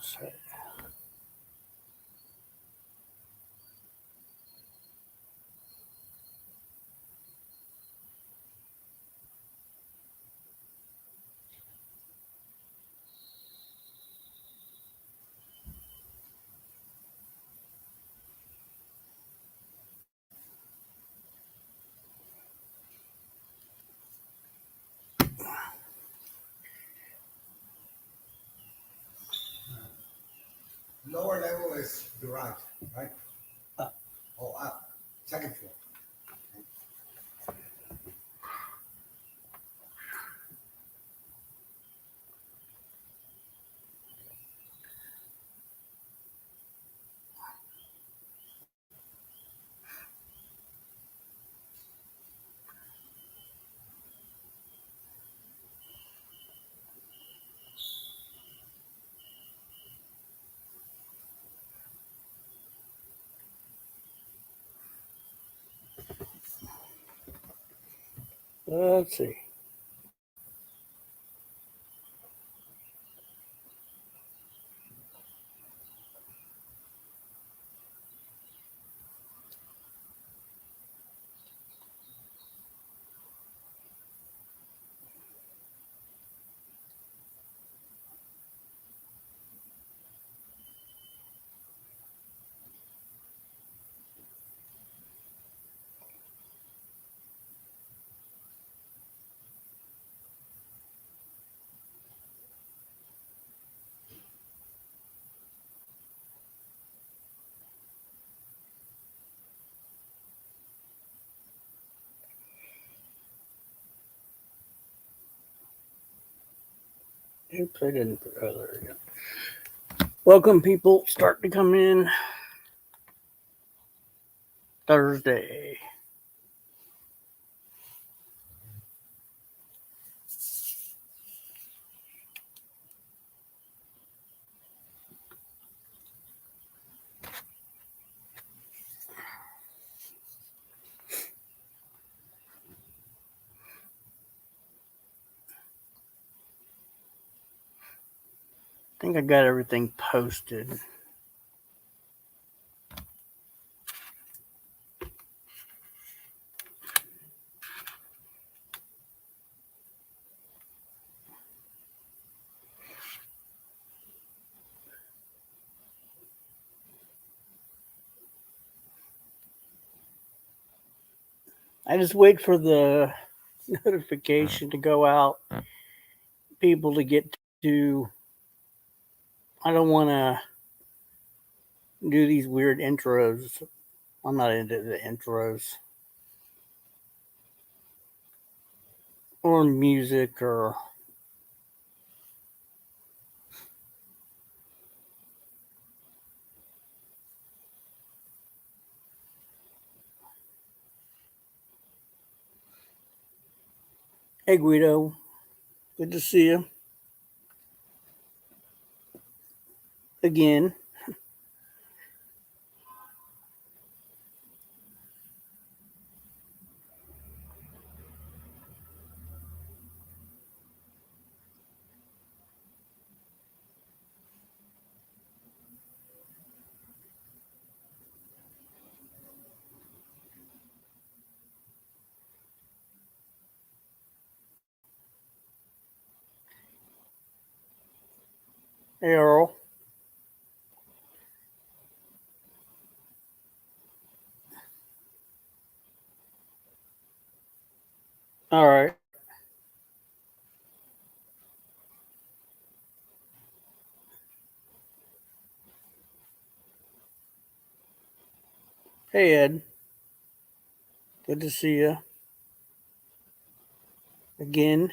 So, Lower level is garage, right? Up. Oh, up. Second floor. let's see. Oops, I didn't put. Oh, there we go. Welcome, people. Start to come in Thursday. I think I got everything posted. I just wait for the notification to go out. People to get to. I don't want to do these weird intros. I'm not into the intros or music or. Hey, Guido. Good to see you again. Hey, Earl. All right. Hey, Ed. Good to see you again.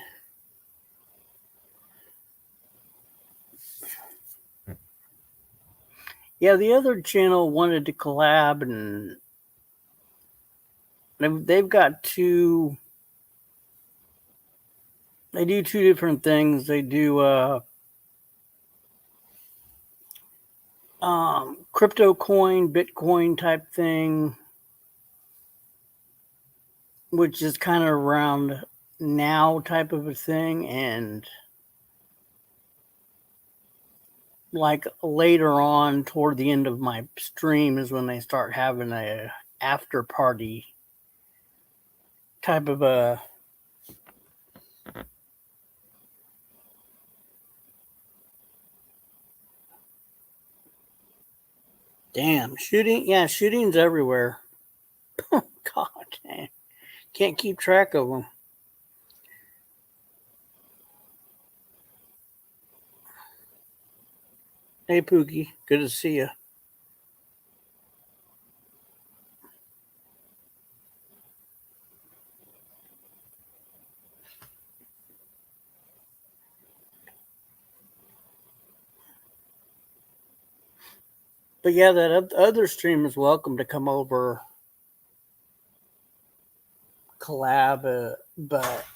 Yeah, the other channel wanted to collab, and they've got two. They do two different things. They do crypto coin, Bitcoin type thing, which is kind of around now type of a thing, and like later on toward the end of my stream is when they start having a after party type of a damn shooting. Yeah, shootings everywhere. God damn. Can't keep track of them. Hey Pookie, good to see you. But yeah, that other stream is welcome to come over, collab, but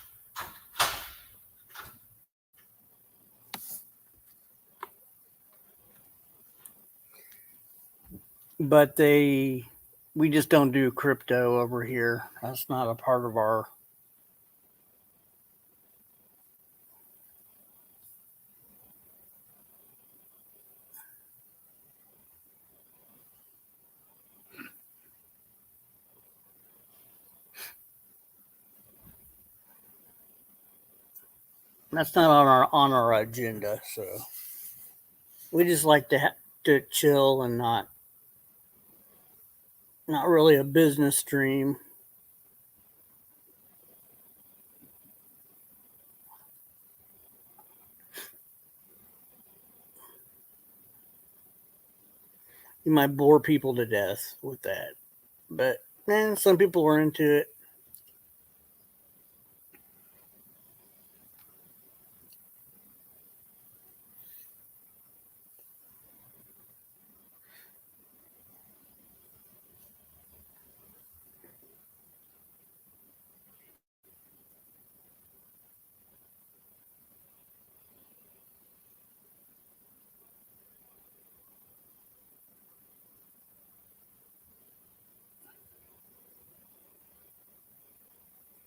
we just don't do crypto over here. That's not a part of our. That's not on our agenda. So we just like to chill and not really a business stream. You might bore people to death with that, but some people are into it.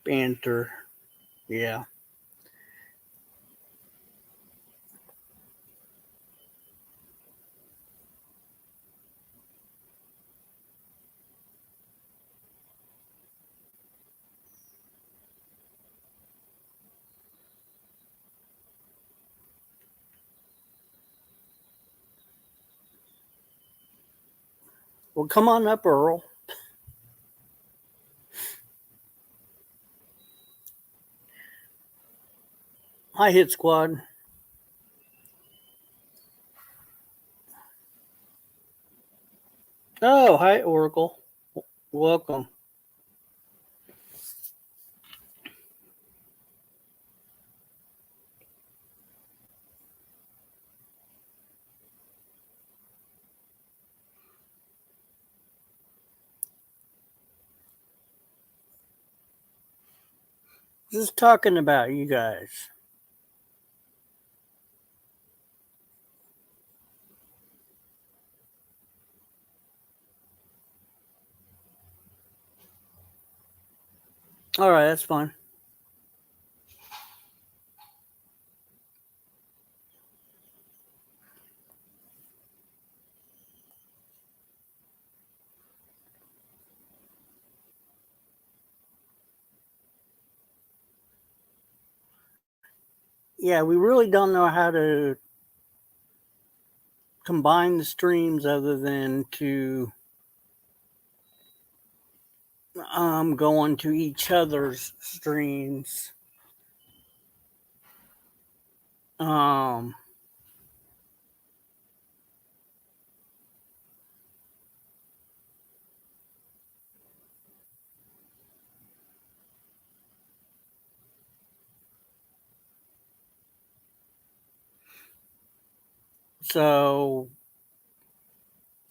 Banter, yeah. Well, come on up, Earl. Hi, Hit Squad. Oh, hi, Oracle. Welcome. Just talking about you guys. All right, that's fine. Yeah, we really don't know how to combine the streams other than to go onto each other's streams. Um, so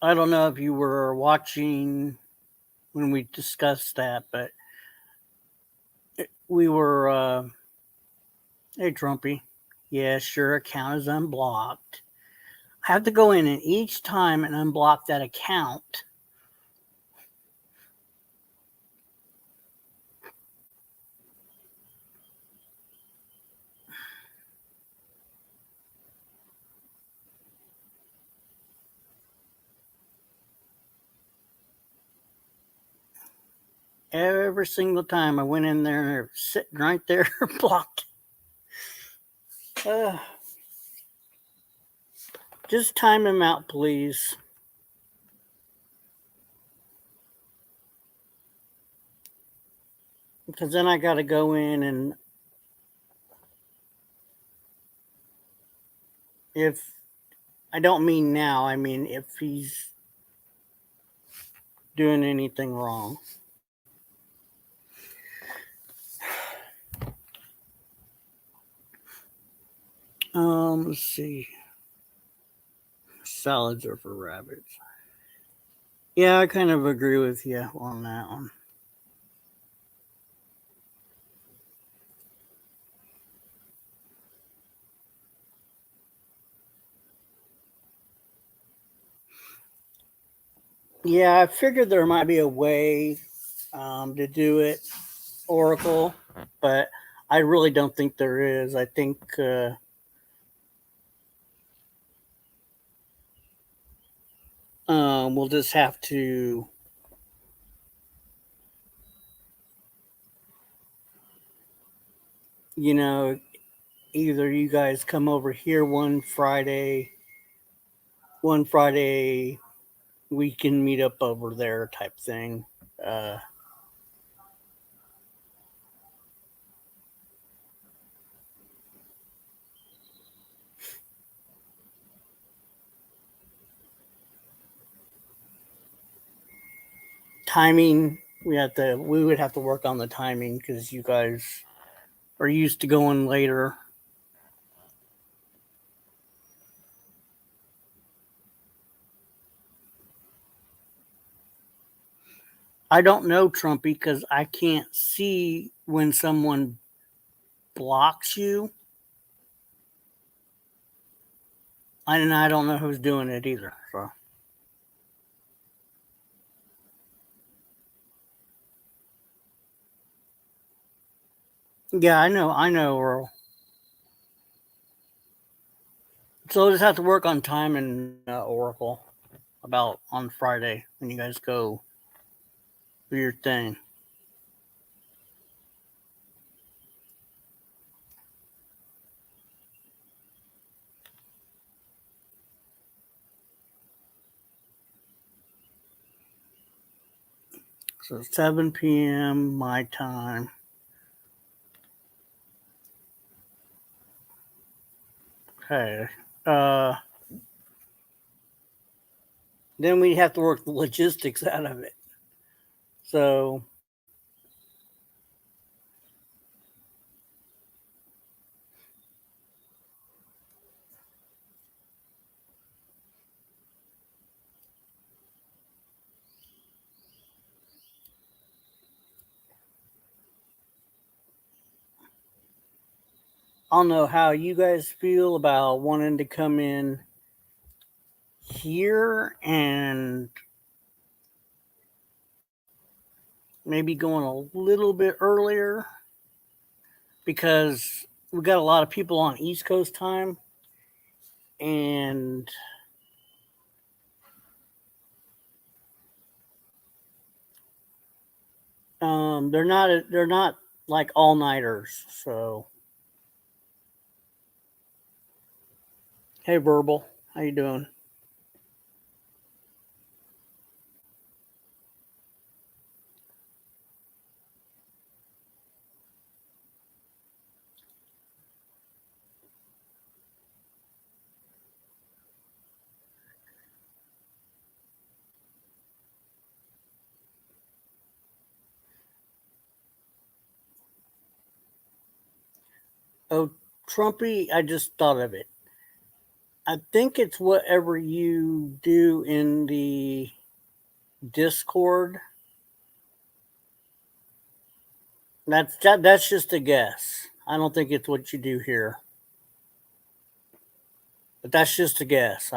I don't know if you were watching when we discussed that, but we were, hey, Trumpy. Yes, your account is unblocked. I have to go in and each time and unblock that account. Every single time I went in there, and they're sitting right there, blocked. Just time him out, please. Because then I got to go in, and if I don't mean now, I mean if he's doing anything wrong. Let's see. Salads are for rabbits. Yeah, I kind of agree with you on that one. Yeah, I figured there might be a way to do it, Oracle, but I really don't think there is. I think we'll just have to, either you guys come over here one Friday we can meet up over there type thing. Uh, Timing, we would have to work on the timing because you guys are used to going later. I don't know, Trumpy, because I can't see when someone blocks you. And I don't know who's doing it either. So yeah, I know, Earl. So we'll just have to work on time and Oracle about on Friday when you guys go do your thing. So 7 p.m. my time. Okay. Then we have to work the logistics out of it. So I don't know how you guys feel about wanting to come in here and maybe going a little bit earlier because we got a lot of people on East Coast time and they're not like all nighters. So hey, Verbal, how you doing? Oh, Trumpy, I just thought of it. I think it's whatever you do in the Discord. That's just a guess. I don't think it's what you do here, but that's just a guess.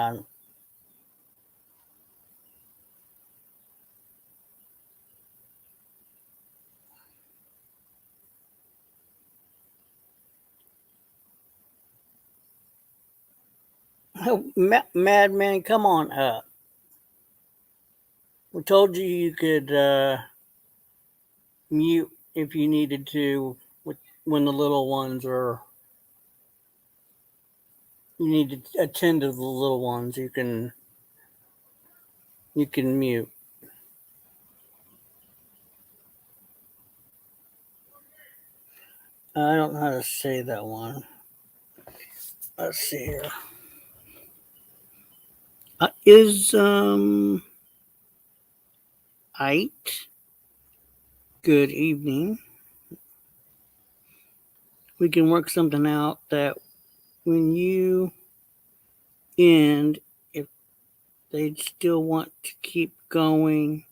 Madman, come on up. We told you you could mute if you needed to when the little ones are. You need to attend to the little ones. You can mute. I don't know how to say that one. Let's see here. Is Ite. Good evening. We can work something out that when you end, if they still want to keep going,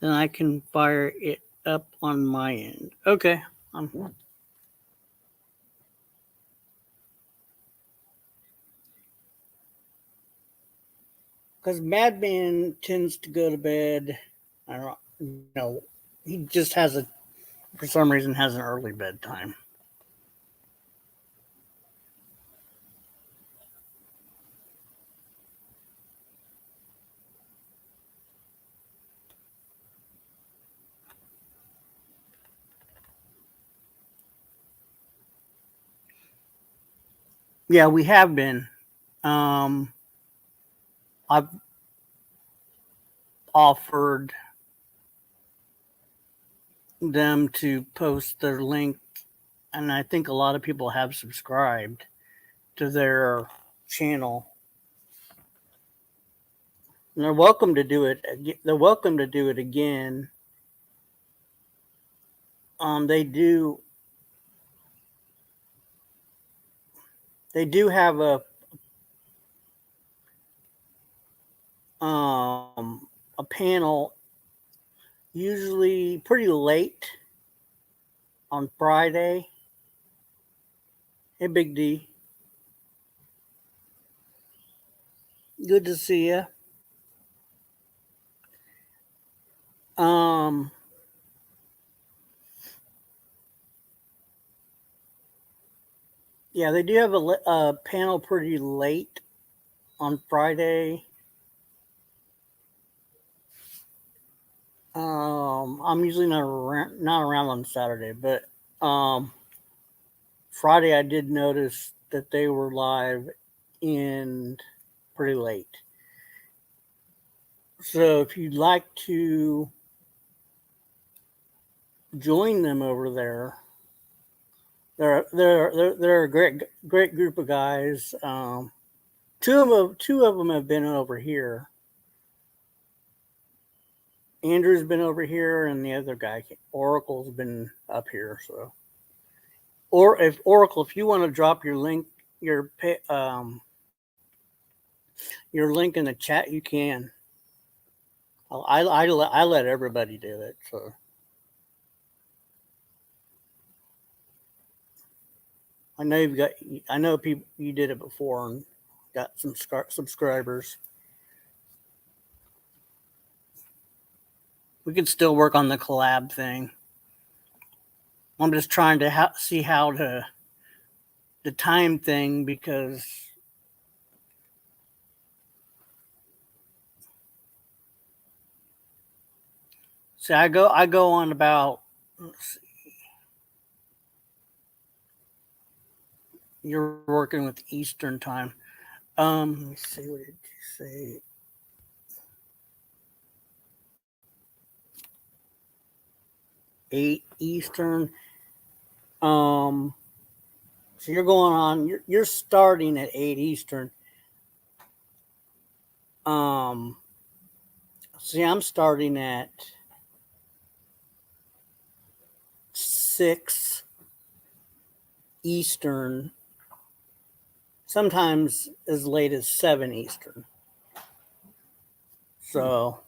then I can fire it up on my end. Okay. Because Madman tends to go to bed. I don't know. He just for some reason, has an early bedtime. Yeah, we have been. I've offered them to post their link, and I think a lot of people have subscribed to their channel. And they're welcome to do it. They're welcome to do it again. They do have a panel, usually pretty late on Friday. Hey, Big D. Good to see you. Yeah, they do have a panel pretty late on Friday. I'm usually not around on Saturday, but Friday I did notice that they were live and pretty late. So if you'd like to join them over there, they're a great group of guys. Two of them have been over here. Andrew's been over here, and the other guy, Oracle's been up here. So, or if Oracle, if you want to drop your link, your link in the chat, you can. I let everybody do it. So. I know people. You did it before and got some subscribers. We could still work on the collab thing. I'm just trying to see how the time thing, because see, I go on about. Let's see. You're working with Eastern time. Let me see. What did you say? 8 Eastern. So you're going on. You're starting at 8 Eastern. See, I'm starting at 6 Eastern. Sometimes as late as 7 Eastern. So.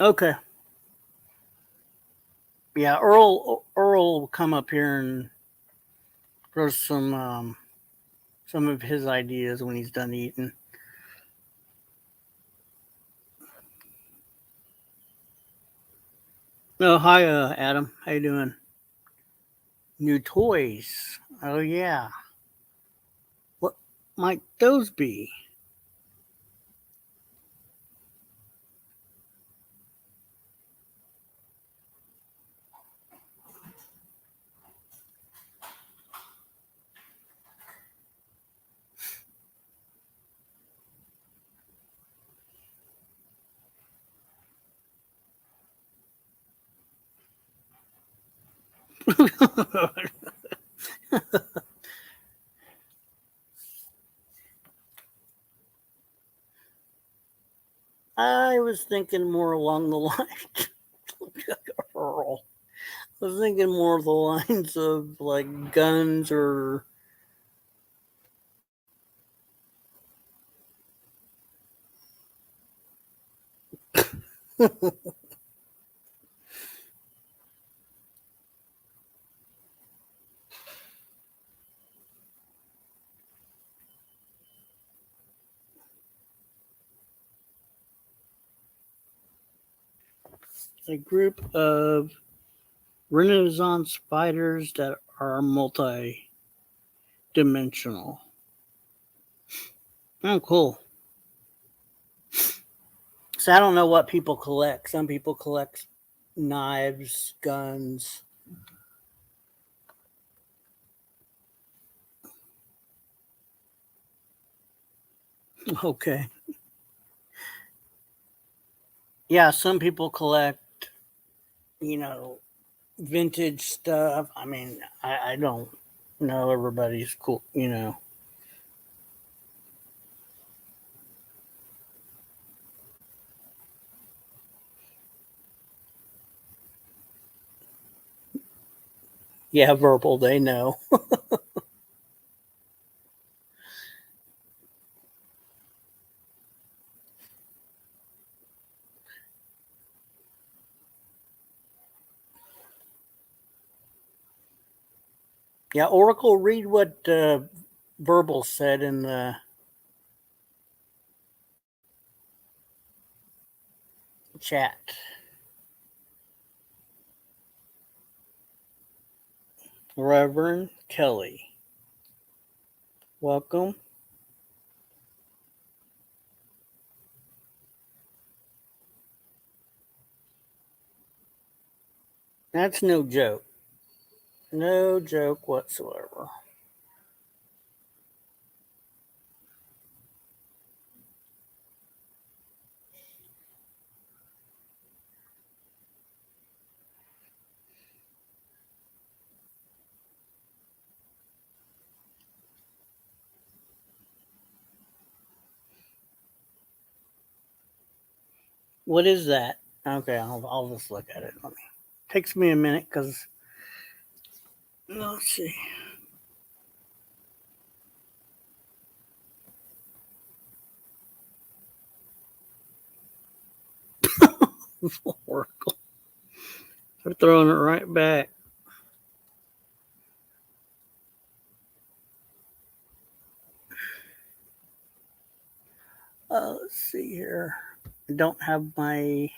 Okay. Yeah, Earl will come up here and throw some of his ideas when he's done eating. Oh, hi, Adam. How you doing? New toys. Oh yeah. might those be? I was thinking more along the lines. Earl. I was thinking more of the lines of like guns or a group of Renaissance fighters that are multi-dimensional. Oh, cool. So I don't know what people collect. Some people collect knives, guns. Okay. Yeah, some people collect, vintage stuff. I mean, I don't know. Everybody's cool. Yeah, verbal, they know. Yeah, Oracle, read what verbal said in the chat. Reverend Kelly, welcome. That's no joke. No joke whatsoever. What is that? Okay, I'll just look at it. Takes me a minute because let's see. Oracle. They're throwing it right back. Let's see here. I don't have my.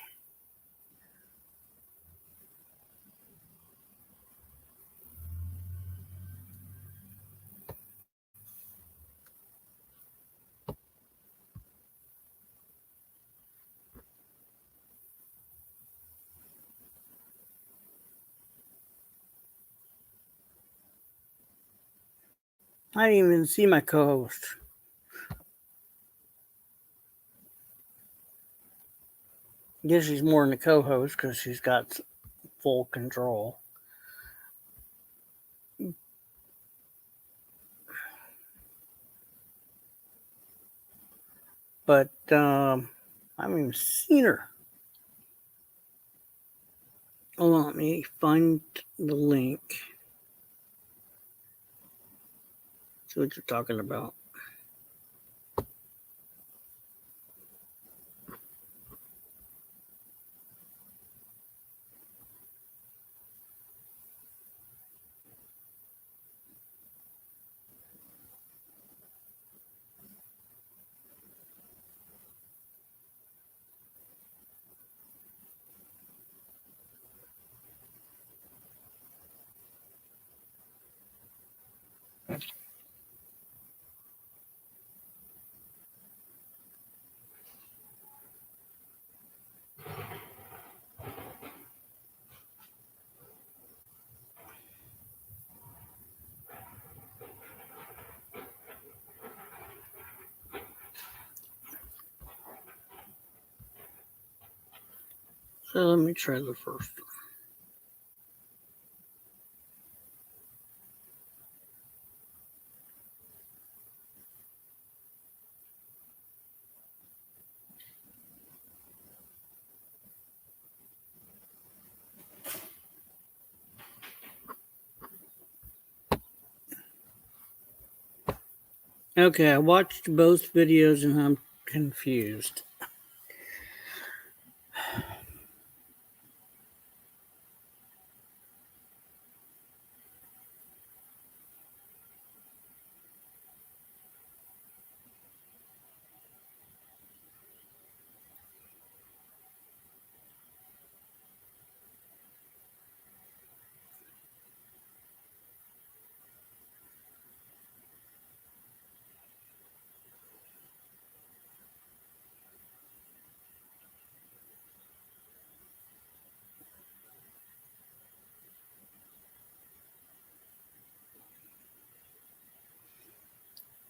I didn't even see my co-host. I guess she's more than a co-host because she's got full control. But I haven't even seen her. Hold on, let me find the link. See what you're talking about. So let me try the first one. Okay, I watched both videos and I'm confused.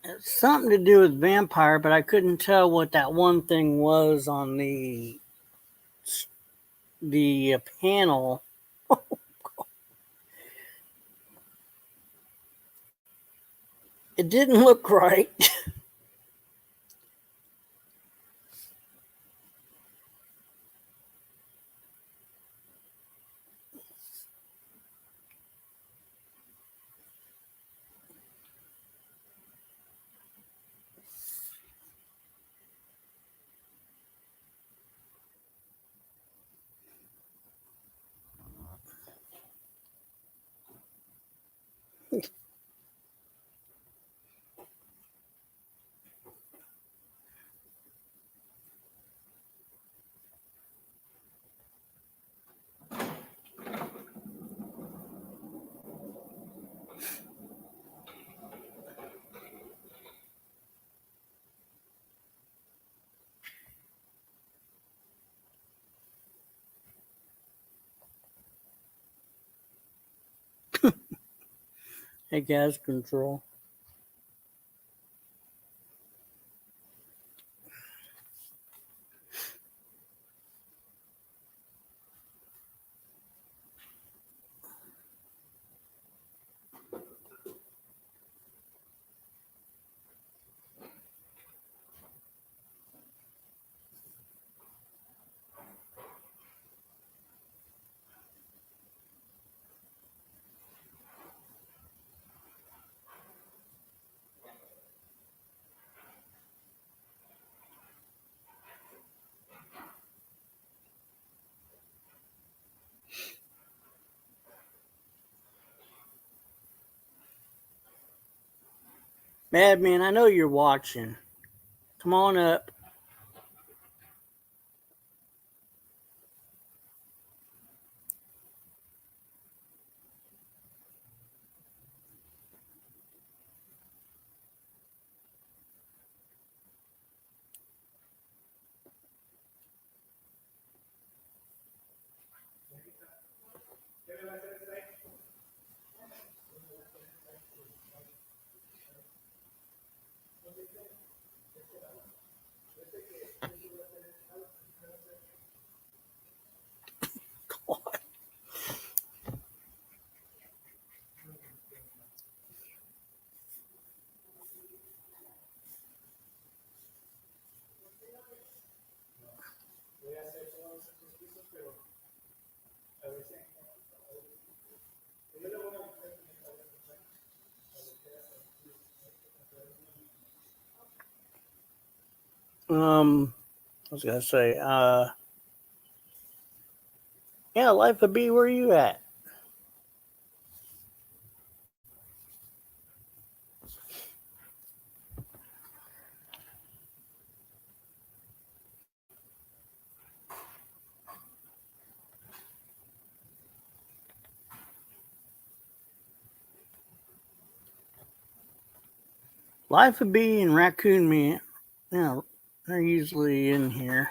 It's something to do with vampire, but I couldn't tell what that one thing was on the panel. It didn't look right. Hey, gas control. Madman, I know you're watching. Come on up. I was gonna say, yeah, Life of B, where you at? Life of B and Raccoon Man, yeah, they're usually in here.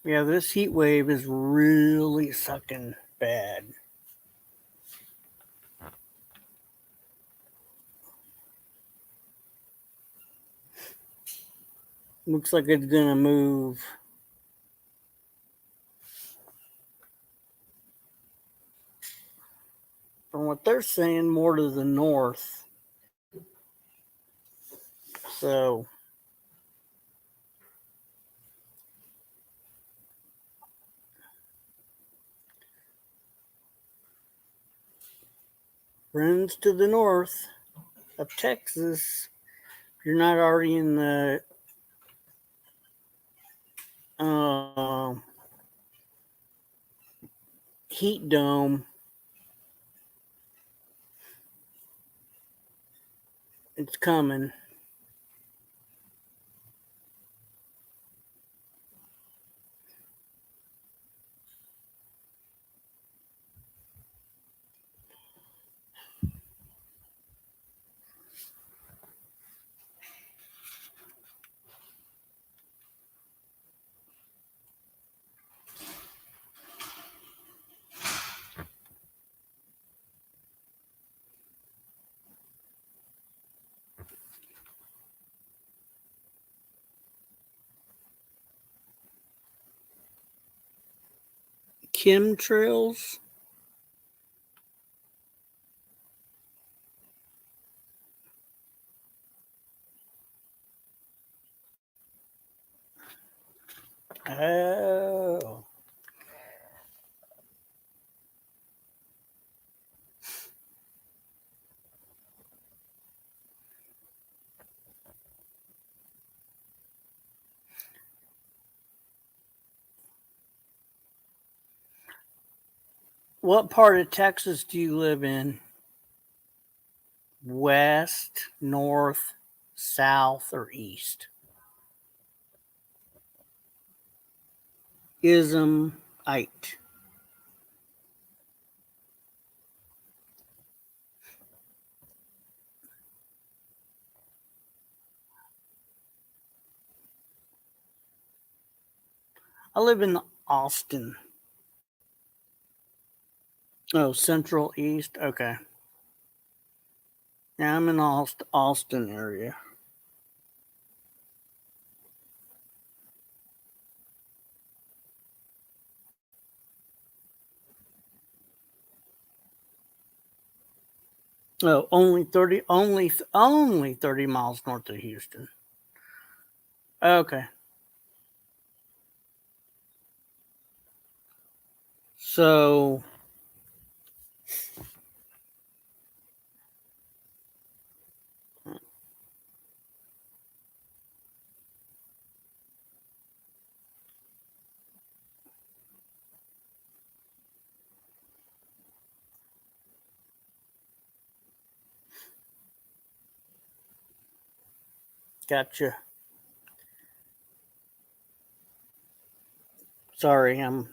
Yeah, this heat wave is really sucking bad. Looks like it's gonna move. From what they're saying, more to the north. So friends to the north of Texas, if you're not already in the heat dome, it's coming. Chemtrails. Oh. What part of Texas do you live in? West, north, south, or east? Ismite. I live in Austin. Oh, Central East. Okay. Yeah, I'm in Austin area. Oh, only 30 miles north of Houston. Okay. So gotcha. Sorry, I'm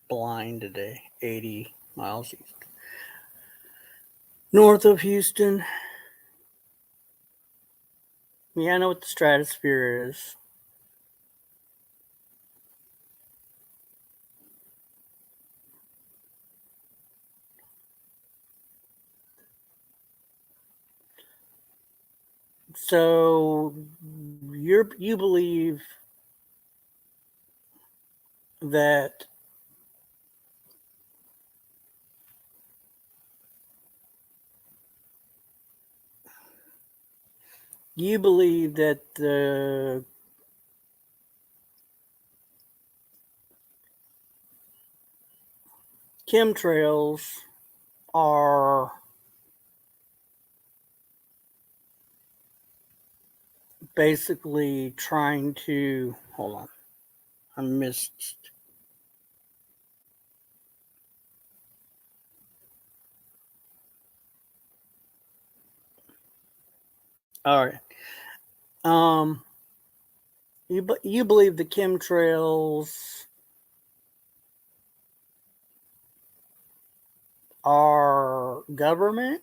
blind today. 80 miles east. North of Houston. Yeah, I know what the stratosphere is. So you believe that the chemtrails are basically trying to hold on. I missed. All right. Um, you believe the chemtrails are government?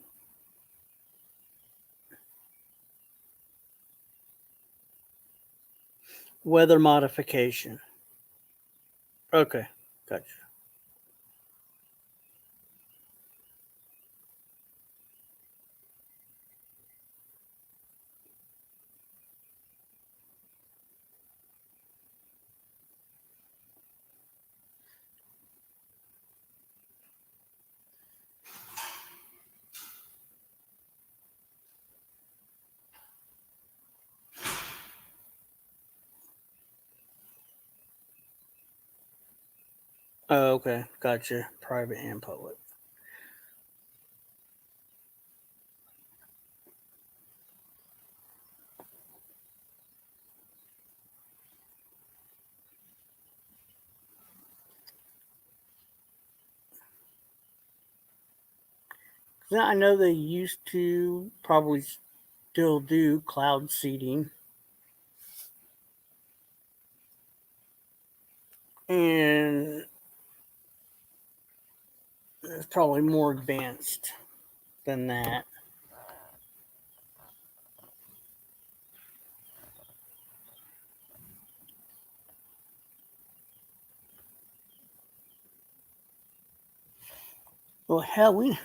Weather modification. Okay, gotcha. Oh, okay, gotcha. Private and public. Yeah, I know they used to probably still do cloud seeding. And it's probably more advanced than that. Well, hell,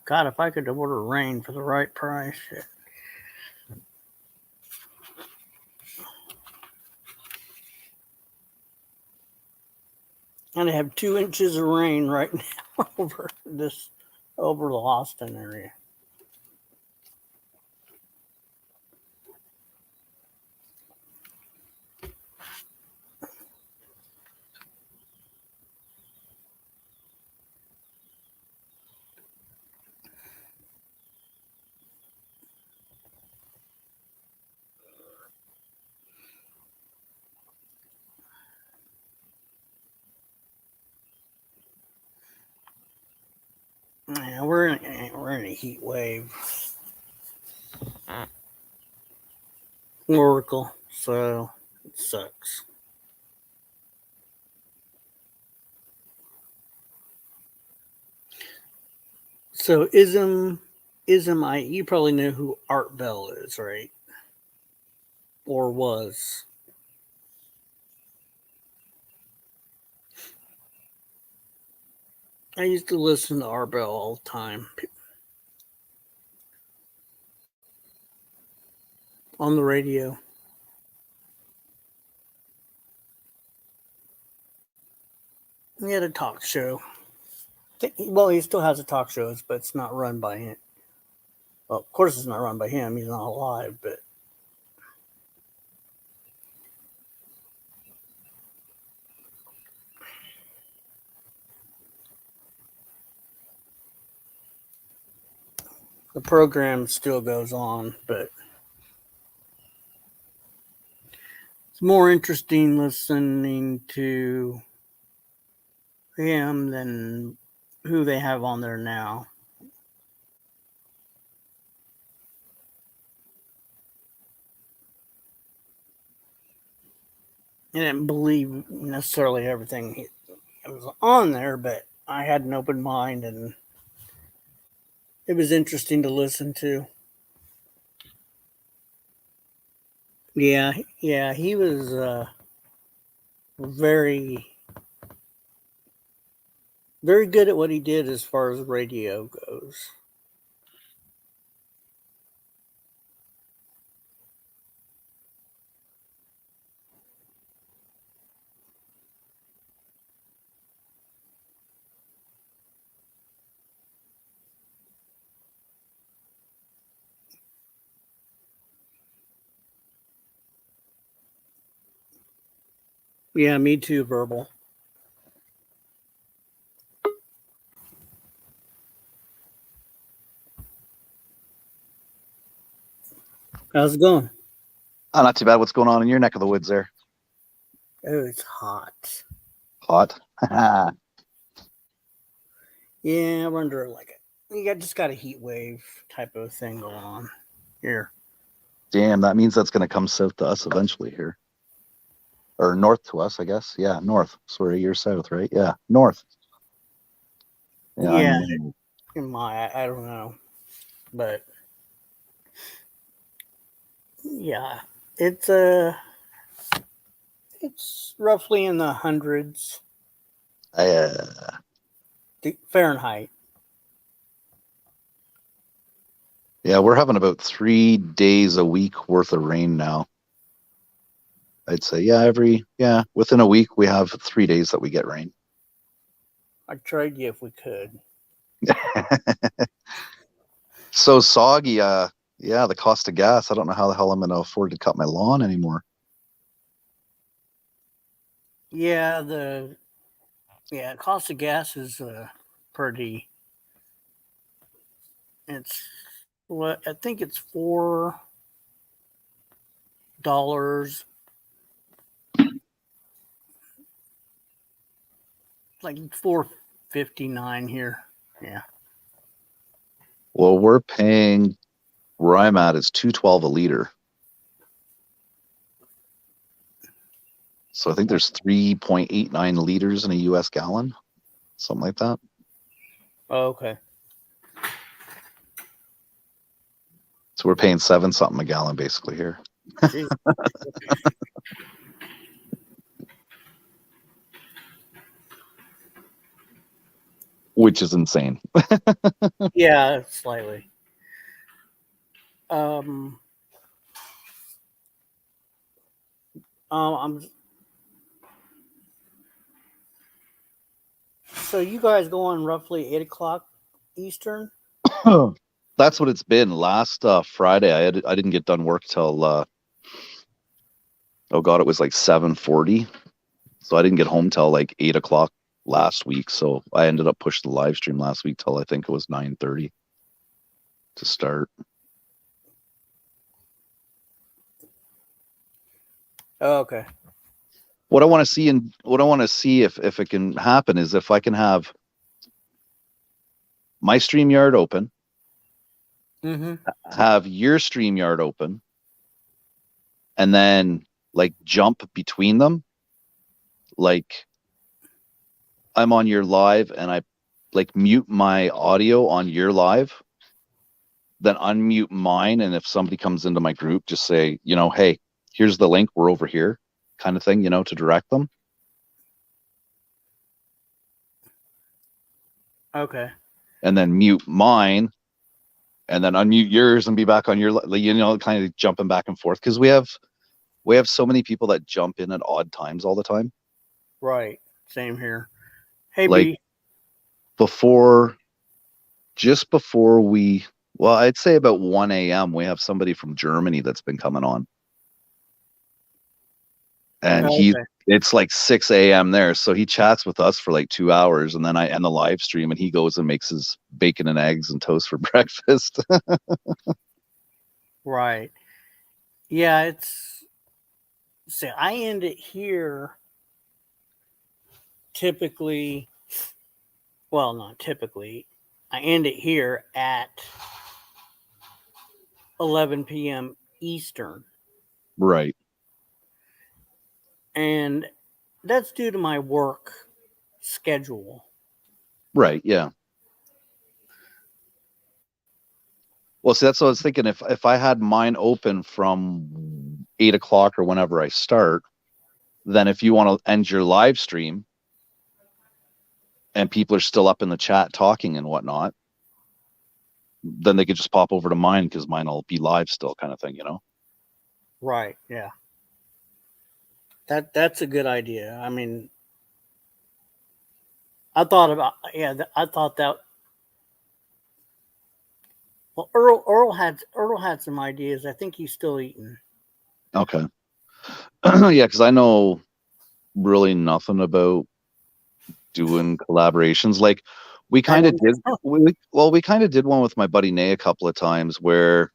God, if I could order rain for the right price, shit. And I have 2 inches of rain right now over the Austin area. Yeah, we're in a heat wave. Oracle, so it sucks. So you probably know who Art Bell is, right? Or was. I used to listen to Art Bell all the time on the radio. He had a talk show. Well, he still has a talk show, but it's not run by him. Well, of course, it's not run by him. He's not alive, but the program still goes on. But it's more interesting listening to him than who they have on there now. I didn't believe necessarily everything that was on there, but I had an open mind and it was interesting to listen to. Yeah, he was very, very good at what he did as far as radio goes. Yeah, me too, Verbal. How's it going? Oh, not too bad. What's going on in your neck of the woods there? Oh, it's hot. Hot. Yeah, we're under just got a heat wave type of thing going on here. Damn, that means that's going to come south to us eventually here. Or north to us, I guess. Yeah, north. Sorry, you're south, right? Yeah, north. Yeah, I don't know, but yeah, it's It's roughly in the hundreds Uh, Fahrenheit. yeah, we're having about 3 days a week worth of rain now. I'd say, within a week we have 3 days that we get rain. I'd trade you if we could. So soggy, the cost of gas. I don't know how the hell I'm going to afford to cut my lawn anymore. Yeah, cost of gas is pretty. It's what I think it's $4, like $4.59 here. Yeah. Well, we're paying where I'm at is $2.12 a liter. So I think there's 3.89 liters in a US gallon, something like that. Oh, okay. So we're paying 7 something a gallon basically here. Jeez. Which is insane. Yeah, slightly. I'm so you guys go on roughly 8 o'clock Eastern? That's what it's been. Last Friday, I didn't get done work till it was like 7:40. So I didn't get home till like 8 o'clock last week. So I ended up pushing the live stream last week till I think it was 9:30 to start. Oh, okay. What I want to see if it can happen is if I can have my StreamYard open, Mm-hmm. have your StreamYard open, and then like jump between them. Like I'm on your live and I like mute my audio on your live, then unmute mine. And if somebody comes into my group, just say, hey, here's the link. We're over here, kind of thing, to direct them. Okay. And then mute mine and then unmute yours and be back on your, kind of jumping back and forth. Cause we have so many people that jump in at odd times all the time. Right. Same here. Hey, Like B. just before I'd say about 1 a.m. we have somebody from Germany that's been coming on. And Okay. it's like 6 a.m. there. So he chats with us for like 2 hours and then I end the live stream and he goes and makes his bacon and eggs and toast for breakfast. Right. Yeah, I end it here typically. Well, not typically. I end it here at 11 p.m. Eastern. Right. And that's due to my work schedule. Right. Yeah. Well, see, that's what I was thinking. If I had mine open from 8 o'clock or whenever I start, then if you want to end your live stream and people are still up in the chat talking and whatnot, then they could just pop over to mine because mine will be live still, kind of thing, Right. Yeah. That's a good idea. I mean, I thought that. Well, Earl had some ideas. I think he's still eating. Okay. Yeah, because I know really nothing about doing collaborations. Like we kind of did. We kind of did one with my buddy Nay a couple of times where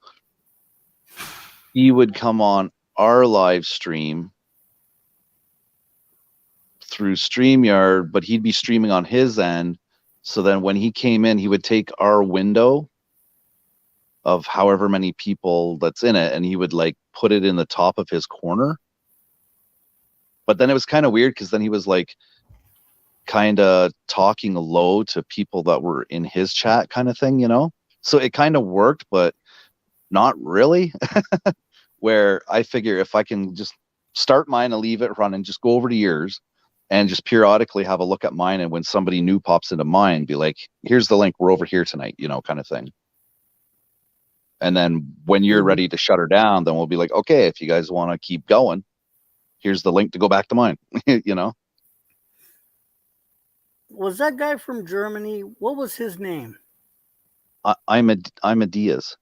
he would come on our live stream through StreamYard, but he'd be streaming on his end. So then when he came in, he would take our window of however many people that's in it, and he would like put it in the top of his corner. But then it was kind of weird because then he was like kind of talking low to people that were in his chat kind of thing, So it kind of worked, but not really. Where I figure if I can just start mine and leave it running, just go over to yours and just periodically have a look at mine. And when somebody new pops into mine, be like, here's the link, we're over here tonight, kind of thing. And then when you're ready to shut her down, then we'll be like, okay, if you guys want to keep going, here's the link to go back to mine. Was that guy from Germany? What was his name? I'm a Diaz.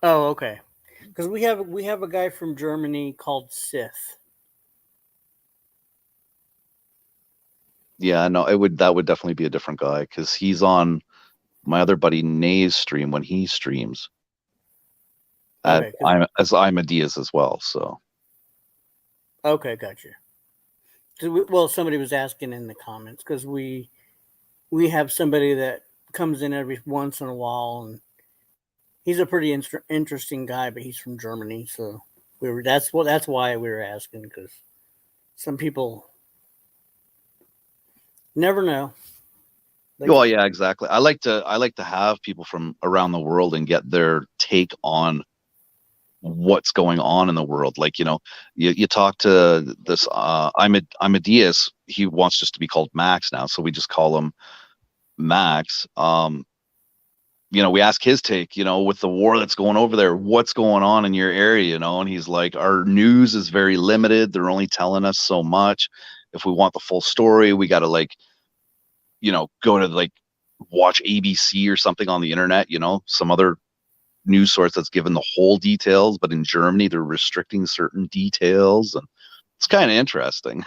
Oh, okay. Because we have a guy from Germany called Sith. Yeah, no, that would definitely be a different guy, because he's on my other buddy Nay's stream when he streams. Okay, I'm a Diaz as well. So. Okay, gotcha. Well, somebody was asking in the comments, because we have somebody that comes in every once in a while, and he's a pretty interesting guy, but he's from Germany, so that's why we were asking, because some people never know. Well, yeah, exactly. I like to have people from around the world and get their take on what's going on in the world. Like, you talk to this I'm a Diaz. He wants just to be called Max now, so we just call him Max. We ask his take, with the war that's going over there, what's going on in your area, and he's like, our news is very limited. They're only telling us so much. If we want the full story, we got to go to watch ABC or something on the internet, some other news source that's given the whole details. But in Germany, they're restricting certain details, and it's kind of interesting.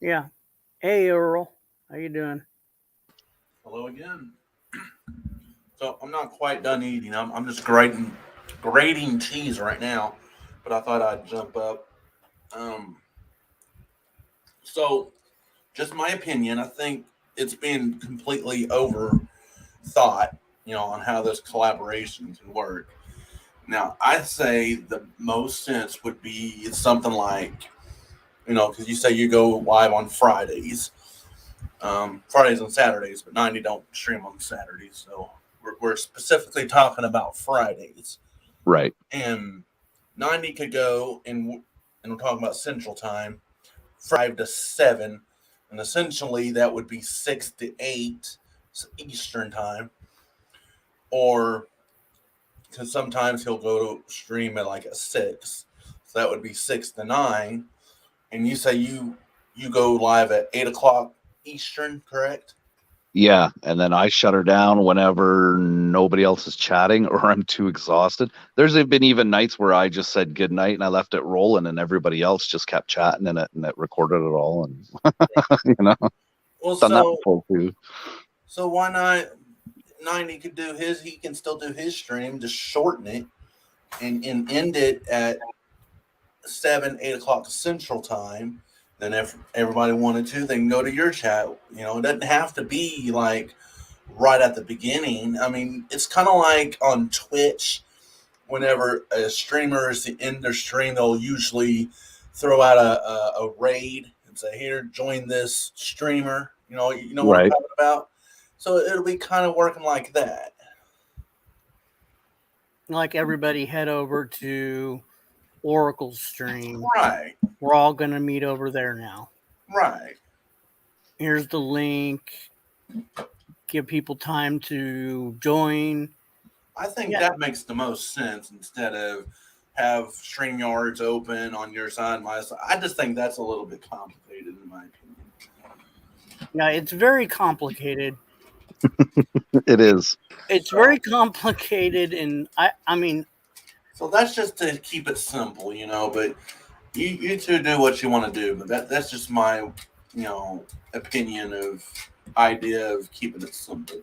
Yeah. Hey, Earl, how you doing? Hello again. So I'm not quite done eating. I'm just grating cheese right now, but I thought I'd jump up. So just my opinion, I think it's been completely overthought, on how this collaboration can work. Now, I'd say the most sense would be something like, because you say you go live on Fridays, Fridays and Saturdays, but 90 don't stream on Saturdays. So we're specifically talking about Fridays. Right. And 90 could go, and we're talking about Central Time, 5 to 7. And essentially that would be 6 to 8 Eastern Time. Or because sometimes he'll go to stream at at 6. So that would be 6 to 9. And you say you go live at 8 o'clock Eastern, correct? Yeah, and then I shut her down whenever nobody else is chatting or I'm too exhausted. There's been even nights where I just said good night and I left it rolling, and everybody else just kept chatting in it, and it recorded it all. And Well, done that before too. So why not? 90 could do his. He can still do his stream, just shorten it and end it at 7, 8 o'clock Central Time. Then if everybody wanted to, they can go to your chat. It doesn't have to be right at the beginning. I mean, it's kind of like on Twitch. Whenever a streamer is to end their stream, they'll usually throw out a raid and say, "Here, join this streamer." You know what I'm talking about. So it'll be kind of working like that. Like everybody head over to Oracle's stream. Right. We're all going to meet over there now. Right. Here's the link. Give people time to join. I think that makes the most sense, instead of have StreamYards open on your side, my side. I just think that's a little bit complicated in my opinion. Yeah, it's very complicated. It is. It's very complicated, and I mean. So that's just to keep it simple, but you two do what you want to do. But that's just my, opinion of idea of keeping it simple.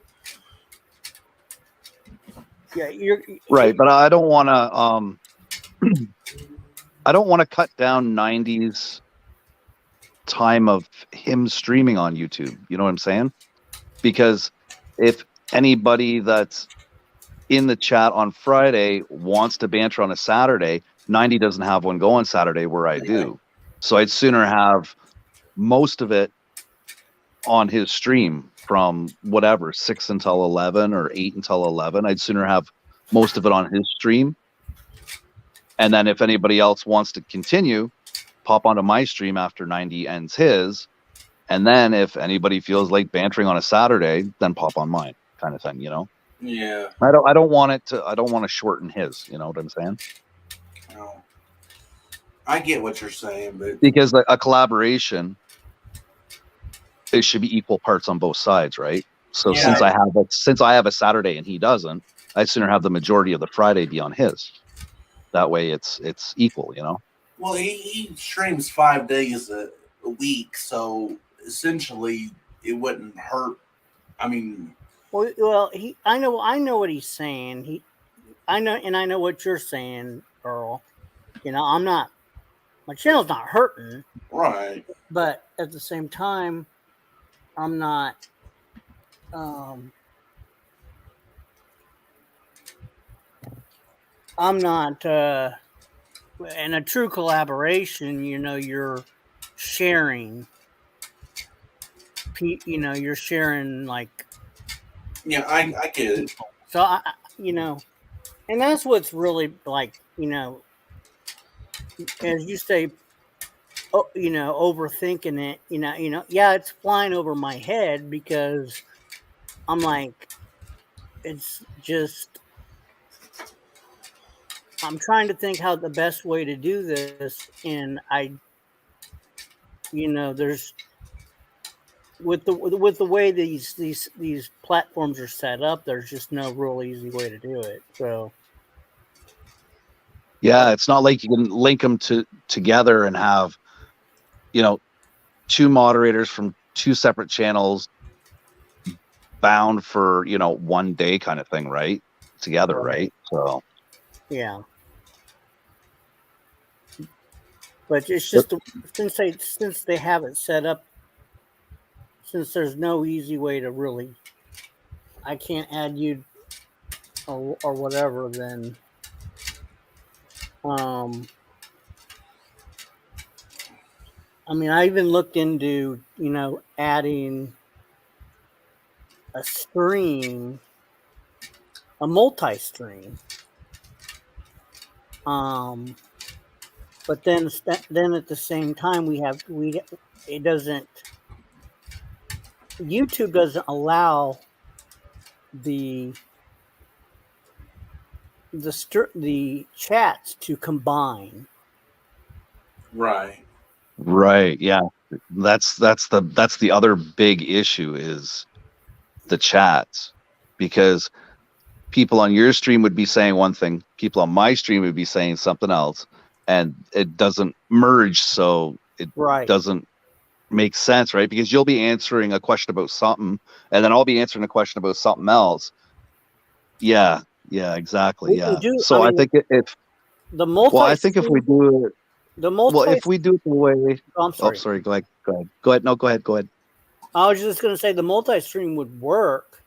Yeah, you're right, but I don't want to. I don't want to cut down 90's time of him streaming on YouTube. You know what I'm saying? Because if anybody that's in the chat on Friday wants to banter on a Saturday, 90 doesn't have one going Saturday where I do. So I'd sooner have most of it on his stream from whatever, 6 until 11 or 8 until 11. I'd sooner have most of it on his stream. And then if anybody else wants to continue, pop onto my stream after 90 ends his, and then if anybody feels like bantering on a Saturday, then pop on mine, kind of thing, you know. Yeah. I don't want to shorten his, you know what I'm saying? No. I get what you're saying, but Because a collaboration, it should be equal parts on both sides, right? So Yeah. since I have a Saturday and he doesn't, I'd sooner have the majority of the Friday be on his. That way it's equal, you know. well, he streams 5 days a week, so essentially it wouldn't hurt. I mean, Well, I know what he's saying. I know what you're saying, Earl. You know, my channel's not hurting, right. but at the same time, I'm not. I'm not. In a true collaboration, you know, you're sharing. You know, you're sharing like. Yeah, I get it. So you know, and that's what's really like, you know, as you say, you know, overthinking it. You know, yeah, it's flying over my head because I'm like, it's just. I'm trying to think how the best way to do this, and you know, there's with the way these platforms are set up, there's just no real easy way to do it. So Yeah, it's not like you can link them together and have, you know, two moderators from two separate channels bound for, you know, one day kind of thing, right? Together, right? So yeah, but it's just since they have it set up, since there's no easy way to really, I can't add you or whatever. Then I mean, I even looked into, you know, adding a stream, a multi-stream. But then at the same time it doesn't, YouTube doesn't allow the chats to combine. Right. right, yeah. That's the other big issue is the chats, because people on your stream would be saying one thing, people on my stream would be saying something else, and it doesn't merge, so it Right. doesn't make sense, right? Because you'll be answering a question about something, and then I'll be answering a question about something else. Yeah, exactly. Yeah. So I think if the multi, well, I think if we do it, the multi, well, if we do it the way, I'm sorry. sorry, go ahead. No, go ahead. I was just going to say the multi-stream would work,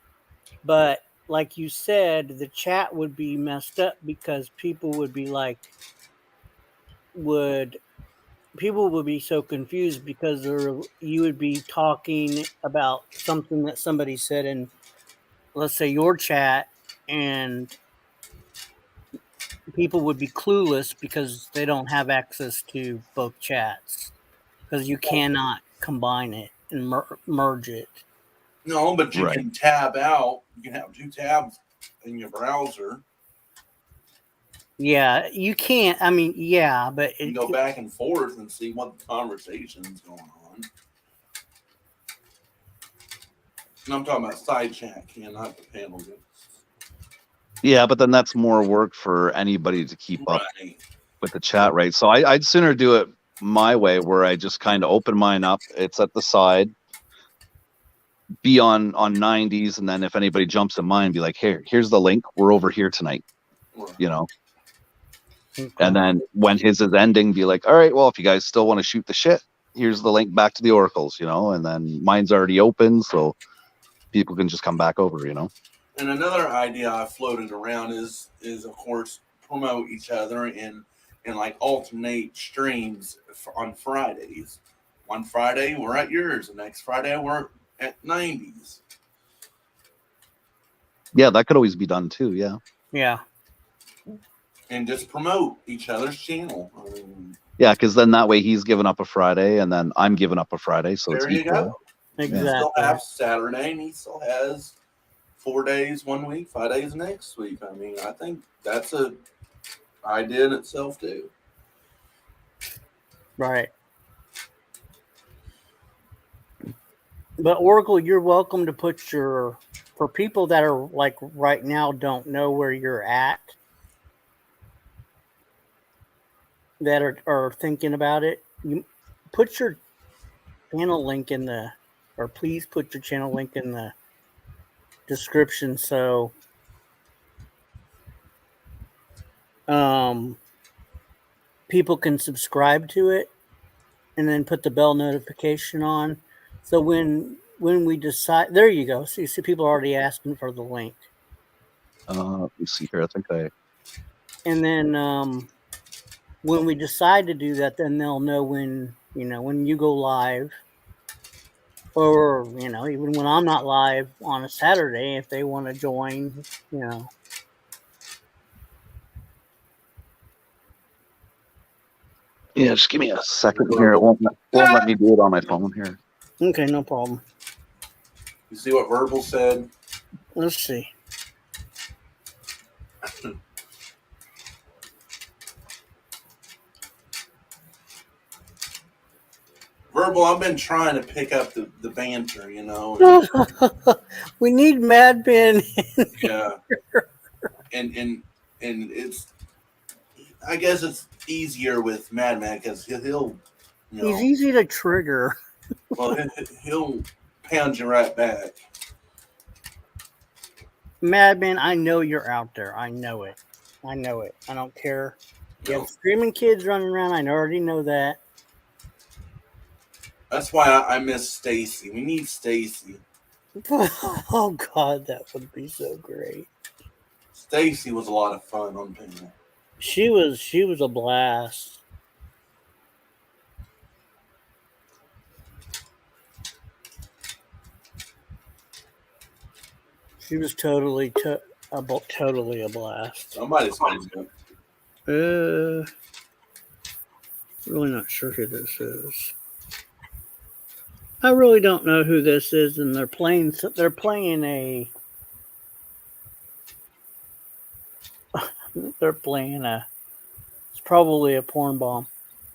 but like you said, the chat would be messed up because people would be like, people would be so confused because you would be talking about something that somebody said in, let's say, your chat, and people would be clueless because they don't have access to both chats because you cannot combine it and merge it. No, but you Right. can tab out. You can have two tabs in your browser. Yeah, you can't. I mean, yeah, but You can go back and forth and see what the conversation's going on. And I'm talking about side chat, not the panel. Yeah, but then that's more work for anybody to keep up Right. with the chat, right? So I'd sooner do it my way, where I just kind of open mine up. It's at the side, be on 90s, and then if anybody jumps in mine, be like, here's the link. We're over here tonight, Right. you know. And then when his is ending, be like, all right, well, if you guys still want to shoot the shit, here's the link back to the oracles, you know. And then mine's already open, so people can just come back over, you know. And another idea I floated around is of course promote each other and like alternate streams on Fridays. One Friday we're at yours, the next Friday we're at 90s. Yeah, that could always be done too. Yeah. Yeah. And just promote each other's channel. I mean, Yeah, because then that way he's giving up a Friday, and then I'm giving up a Friday, so it's There you equal. go. You Exactly. still have Saturday, and he still has 4 days 1 week, 5 days next week. I mean, I think that's a idea in itself too. Right. But Oracle, you're welcome to put for people that are like right now don't know where you're at, that are thinking about it. You put your channel link please put your channel link in the description so people can subscribe to it, and then put the bell notification on. So when we decide, there you go. So you see people are already asking for the link. Let me see here. I think And then when we decide to do that, then they'll know when you go live, or even when I'm not live on a Saturday, if they want to join. Yeah, just give me a second here. It won't let me do it on my phone here. Okay, no problem. You see what Verbal said? Let's see. Verbal, I've been trying to pick up the banter, We need Mad Ben. Yeah. And it's, I guess it's easier with Madman because he'll He's easy to trigger. well, he'll pound you right back. Madman, I know you're out there. I know it. I don't care. You have screaming kids running around. I already know that. That's why I miss Stacy. We need Stacy. Oh God, that would be so great. Stacy was a lot of fun on panel. She was a blast. She was totally a blast. Somebody's going to Really not sure who this is. I really don't know who this is, and they're playing a. It's probably a porn bomb.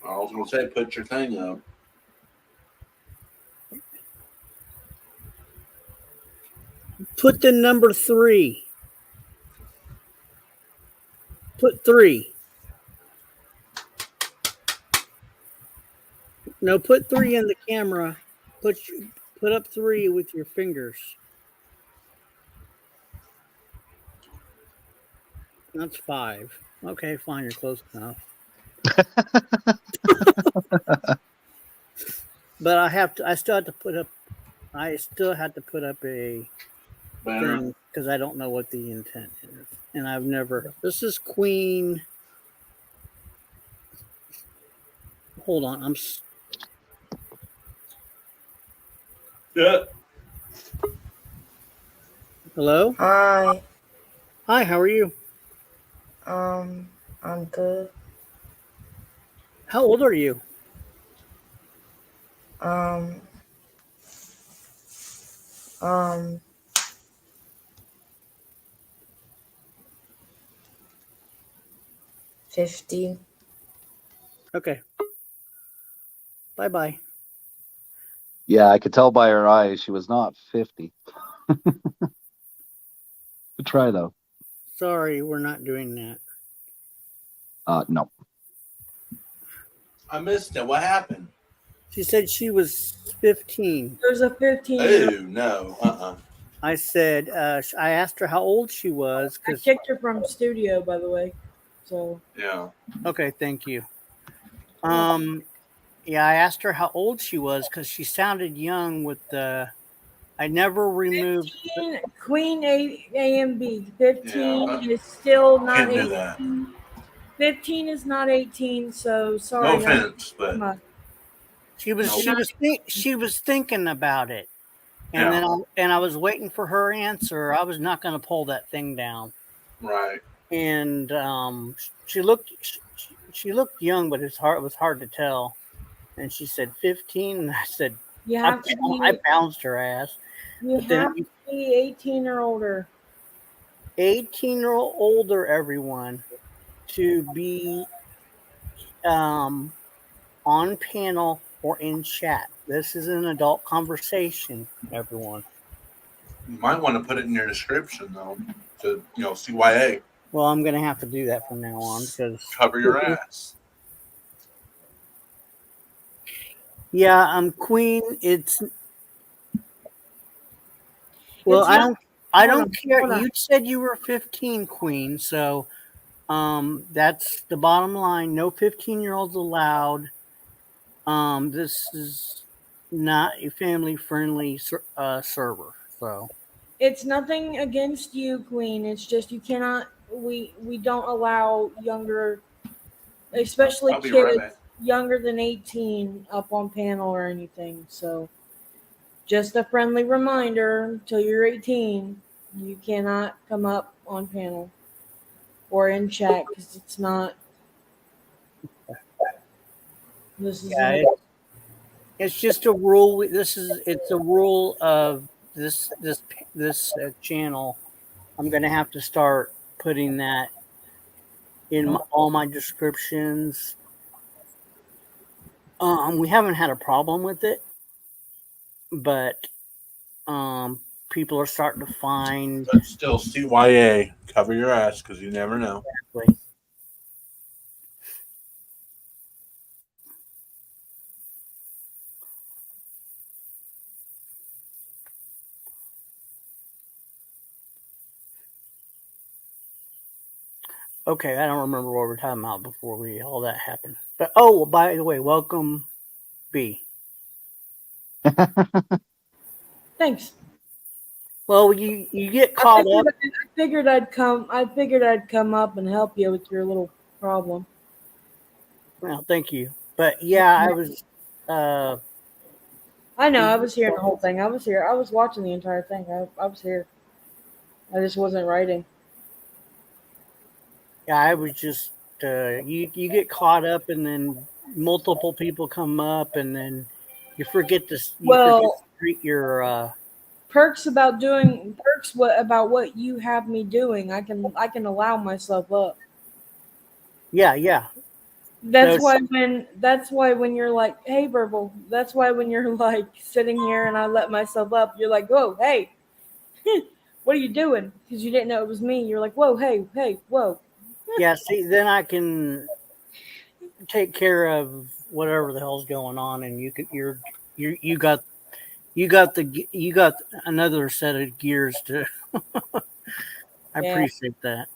I was going to say, put your thing up. Put the number 3. Put 3. No, put 3 in the camera. Put up 3 with your fingers. That's 5. Okay, fine. You're close enough. But I still had to put up a thing because I don't know what the intent is, and I've never. This is Queen. Hold on, Yeah. Hello. Hi. Hi. How are you? I'm good. How old are you? Um, 15. Okay. Bye. Yeah, I could tell by her eyes she was not 50. Good try though. Sorry, we're not doing that. No. I missed it. What happened? She said she was 15. There's a 15-year-old. Oh, no. I said, I asked her how old she was. I kicked her from studio, by the way. So. Yeah. Okay, thank you. Yeah, I asked her how old she was because she sounded young with the. I never removed. 15, Queen AMB. 15 Yeah, is still not can't do 18. that. 15 is not 18, so sorry. No offense, but She was thinking about it, and Yeah. then I was waiting for her answer. I was not going to pull that thing down. right. And she looked young, but it was hard to tell. And she said 15, and I said You I, have to I be bounced her ass. you But then have to be 18 or older. 18 or older, everyone, to be on panel or in chat. This is an adult conversation, everyone. You might want to put it in your description though, to CYA. Well, I'm gonna have to do that from now on because Cover your ass. yeah, Queen. It's well, It's I not- don't. I hold don't on, care. hold on. You said you were 15, Queen. So, that's the bottom line. No 15-year-olds allowed. This is not a family-friendly server. So, It's nothing against you, Queen. It's just you cannot. We don't allow younger, especially I'll be right kids back. younger than 18, up on panel or anything. So, just a friendly reminder: until you're 18, you cannot come up on panel or in chat because it's not. This is yeah, it's just a rule. It's a rule of this channel. I'm gonna have to start putting that in all my descriptions. We haven't had a problem with it, but people are starting to find. But still, CYA. Cover your ass because you never know. Exactly. Okay, I don't remember what we were talking about before all that happened. But oh, by the way, welcome, B. thanks. Well, you get caught up. I figured I'd come. I figured I'd come up and help you with your little problem. Well, thank you. But yeah, I was. I know. I was hearing the whole thing. I was here. I was watching the entire thing. I was here. I just wasn't writing. Yeah, I was just. You get caught up, and then multiple people come up, and then you forget to. Well, forget to treat your. Perks about what you have me doing. I can allow myself up. Yeah. That's So- why when you're like, hey, Verbal. That's why when you're like sitting here and I let myself up, you're like, whoa, hey, what are you doing? Because you didn't know it was me. You're like, whoa, hey, whoa. Yeah. See, then I can take care of whatever the hell's going on, and you got another set of gears to. I Yeah. appreciate that.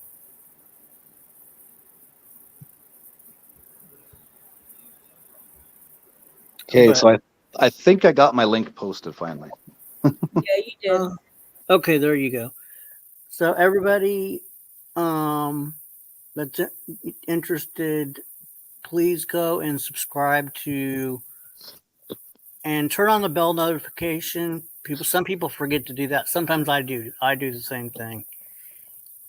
Okay, But- so I think I got my link posted finally. Yeah, you did. Okay, there you go. So everybody that's interested, please go and subscribe to and turn on the bell notification. Some people forget to do that. Sometimes I do. I do the same thing.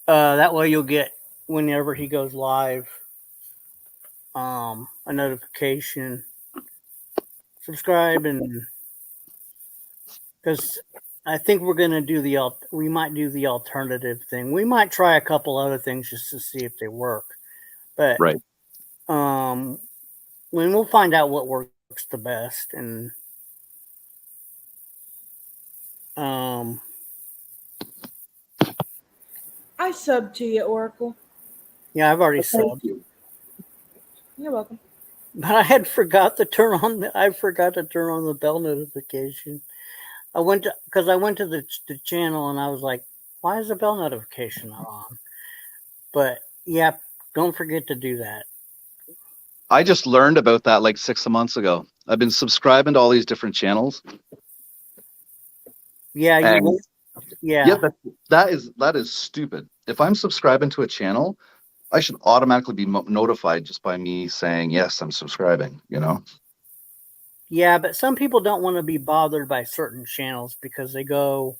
That way you'll get whenever he goes live a notification. Subscribe, and because I think we're going to do we might do the alternative thing. We might try a couple other things just to see if they work. But Right. when we'll find out what works the best, and I subbed to you, Oracle. yeah, I've already subbed. You're welcome. But I forgot to turn on the bell notification. I went to the channel and I was like, why is the bell notification not on? But yeah, don't forget to do that. I just learned about that like 6 months ago. I've been subscribing to all these different channels. Yeah, And- yeah. but that is stupid. If I'm subscribing to a channel, I should automatically be notified just by me saying yes, I'm subscribing. Yeah, but some people don't want to be bothered by certain channels because they go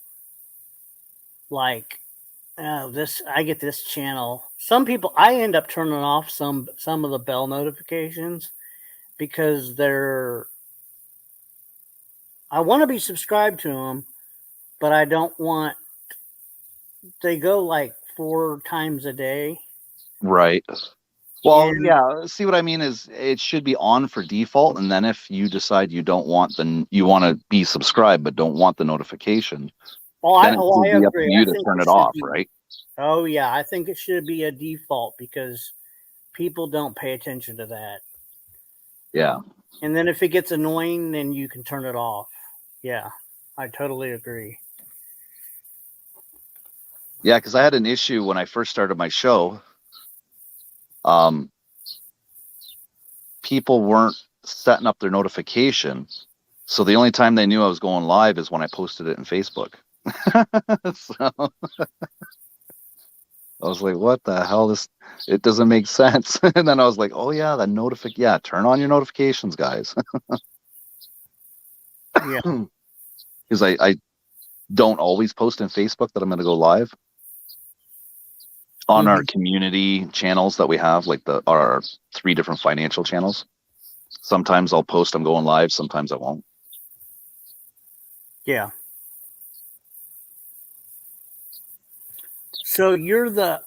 like this I get this channel. Some people I end up turning off some of the bell notifications because I want to be subscribed to them, but I don't want. They go like 4 times a day. Right. Well, And- yeah. See what I mean is it should be on for default, and then if you decide you don't want you want to be subscribed but don't want the notification, Well, then I it would be up to agree. you I to think turn it should off, be- right? Oh yeah, I think it should be a default because people don't pay attention to that. Yeah. And then if it gets annoying, then you can turn it off. Yeah, I totally agree. Yeah, because I had an issue when I first started my show. People weren't setting up their notification, so the only time they knew I was going live is when I posted it in Facebook. So I was like, "What the hell? It doesn't make sense." And then I was like, "Oh yeah, turn on your notifications, guys." Yeah. Because I don't always post in Facebook that I'm going to go live on our community channels that we have, like our 3 different financial channels. Sometimes I'll post I'm going live, sometimes I won't. Yeah. So you're the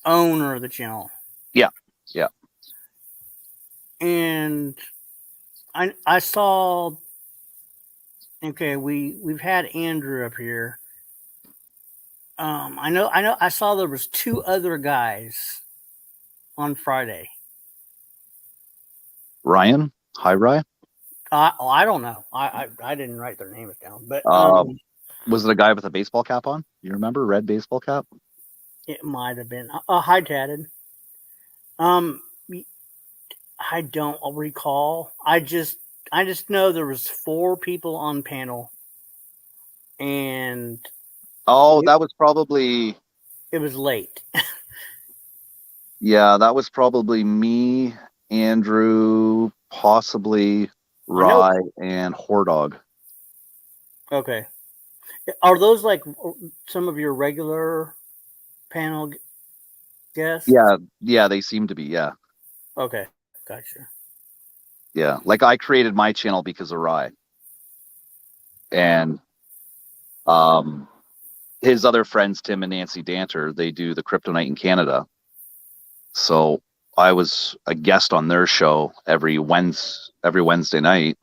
owner of the channel. Yeah. Yeah. And I saw. Okay, we've had Andrew up here. I know. I saw there was 2 other guys on Friday. Ryan, hi Ryan. I don't know. I didn't write their names down, but Was it a guy with a baseball cap on? You remember, red baseball cap? it might have been. Hi, Tatted. I don't recall. I just know there was 4 people on panel, and Oh, that was probably, it was late. yeah, that was probably me, Andrew, possibly Rye, and Hordog. Okay. Are those like some of your regular panel guests? Yeah, they seem to be, yeah. Okay, gotcha. Yeah, like I created my channel because of Rye. And his other friends, Tim and Nancy Danter, they do the Crypto Night in Canada. So I was a guest on their show every Wednesday night.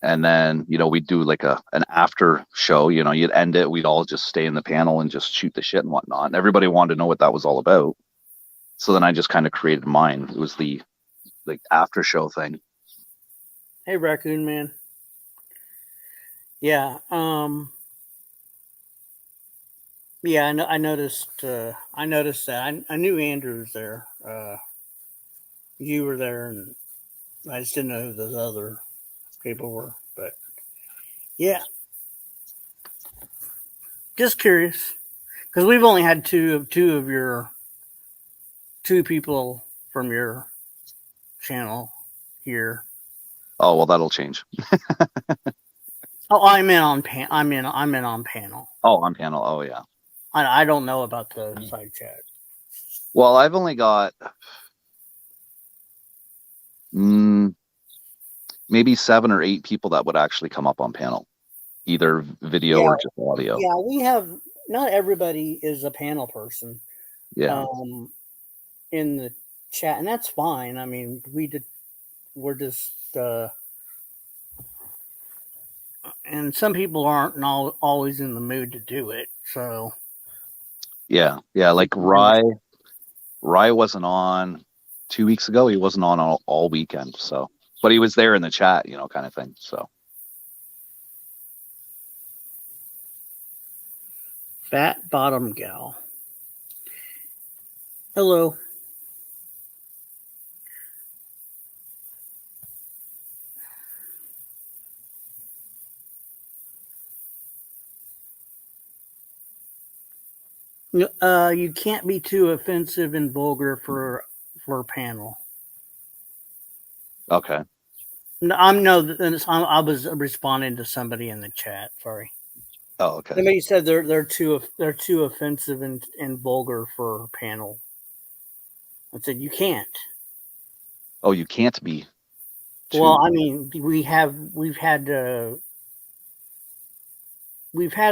And then, we'd do like an after show, you'd end it. We'd all just stay in the panel and just shoot the shit and whatnot. And everybody wanted to know what that was all about. So then I just kind of created mine. It was the like after show thing. Hey, Raccoon Man. Yeah. Yeah, I noticed. I noticed that. I knew Andrew was there. You were there, and I just didn't know who those other people were. But yeah, just curious because we've only had two of your 2 people from your channel here. Oh, well, that'll change. Oh, I'm in on panel. Oh, on panel. Oh, yeah. I don't know about the side chat. Well, I've only got maybe 7 or 8 people that would actually come up on panel, either video or just audio. Yeah, we have. Not everybody is a panel person. Yeah. In the chat, and that's fine. I mean, we're just. And some people aren't always in the mood to do it. So Yeah. Like Rye wasn't on 2 weeks ago. He wasn't on all weekend. So, but he was there in the chat, kind of thing. So. Fat Bottom Gal. Hello. You can't be too offensive and vulgar for a panel. Okay. No, I was responding to somebody in the chat. Sorry. Oh, okay. Somebody said they're too offensive and vulgar for a panel. I said you can't. Oh, you can't be. Well, too- I mean, we've had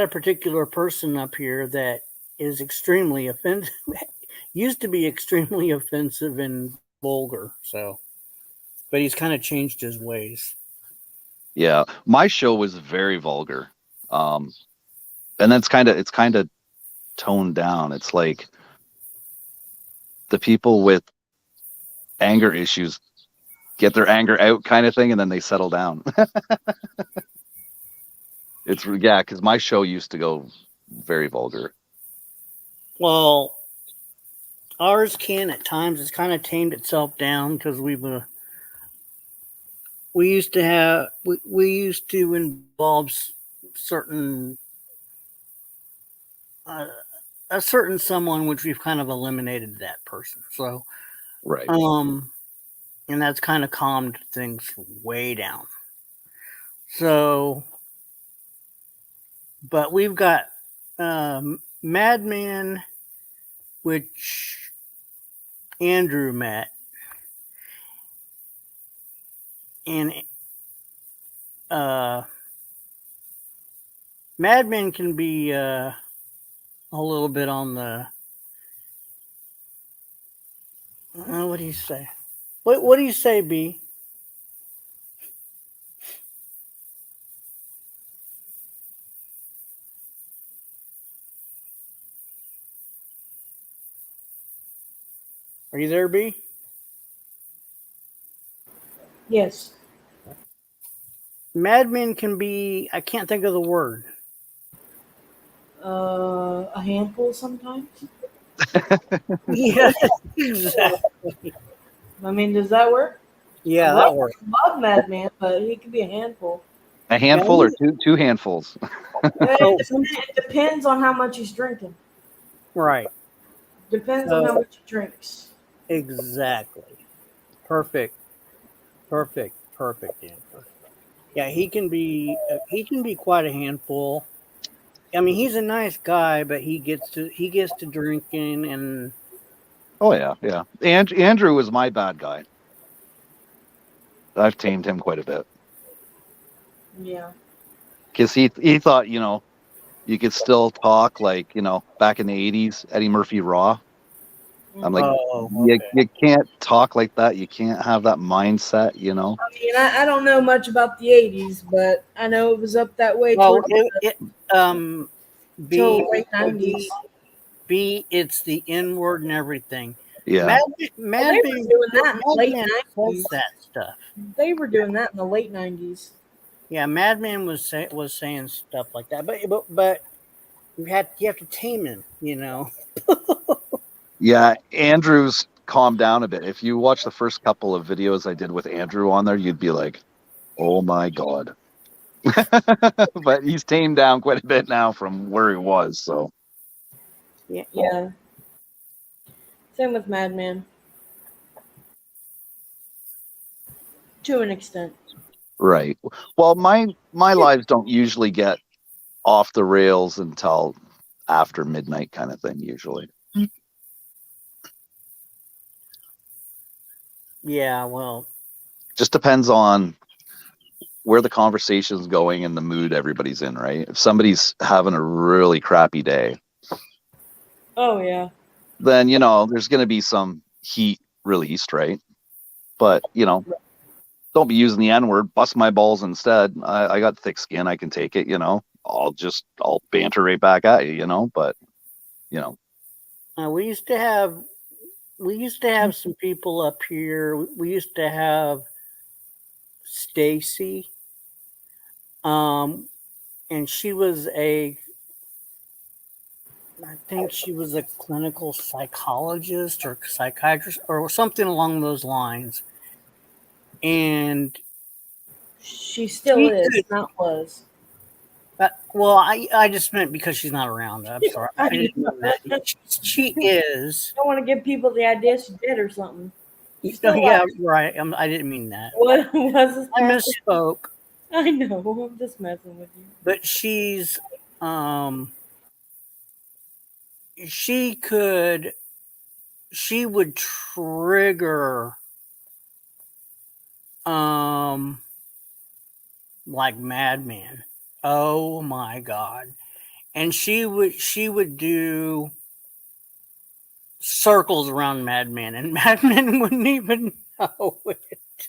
a particular person up here that is extremely offensive. Used to be extremely offensive and vulgar. So, but he's kind of changed his ways. Yeah, my show was very vulgar, and then it's kind of toned down. It's like the people with anger issues get their anger out, kind of thing, and then they settle down. It's yeah, because my show used to go very vulgar. Well, ours can at times. It's kind of tamed itself down because we used to have we used to involve certain a certain someone which we've kind of eliminated that person. So Right. and that's kind of calmed things way down. So but we've got Madman, which Andrew met, and Madman can be a little bit on the what do you say? What do you say, B? Are you there, B? Yes. Madman can be, I can't think of the word. A handful sometimes. Yeah, exactly. I mean, does that work? Yeah, I that love, works. love Madman, but he could be a handful. A handful or two handfuls. It depends on how much he's drinking. Right. Depends on how much he drinks. Exactly. Perfect answer. Yeah, he can be quite a handful. I mean, he's a nice guy, but he gets to drinking and Oh yeah, yeah. Andrew was my bad guy. I've tamed him quite a bit Yeah. because he thought you could still talk like back in the '80s Eddie Murphy Raw. I'm like, you can't talk like that. You can't have that mindset. I mean, I don't know much about the 80s, but I know it was up that way well, till B, late 90s. B, it's the N word and everything. Yeah. They were doing that in the late Madman 90s. says that stuff. They were doing that in the late 90s. Yeah, Madman was saying stuff like that, but you have to tame him, Yeah, Andrew's calmed down a bit. If you watch the first couple of videos I did with Andrew on there, you'd be like, "Oh my god!" But he's tamed down quite a bit now from where he was. So Yeah. Same with Madman. To an extent. right. Well, my lives don't usually get off the rails until after midnight, kind of thing. Usually. Yeah, well, Just depends on where the conversation's going and the mood everybody's in, right? If somebody's having a really crappy day, Oh, yeah. then there's going to be some heat released, right? But don't be using the N-word. Bust my balls instead. I got thick skin. I can take it. I'll banter right back at you. But we used to have some people up here. We used to have Stacy, and she was I think she was a clinical psychologist or psychiatrist or something along those lines. And she still is, not was. Well, I just meant because she's not around. I'm sorry. I didn't mean that. She is. I don't want to give people the idea she's dead or something. Yeah, right. I didn't mean that. What was this? I misspoke. I know. I'm just messing with you. But she's um, she would trigger, like Madman. Oh my God. And she would do circles around Madman, and Madman wouldn't even know it.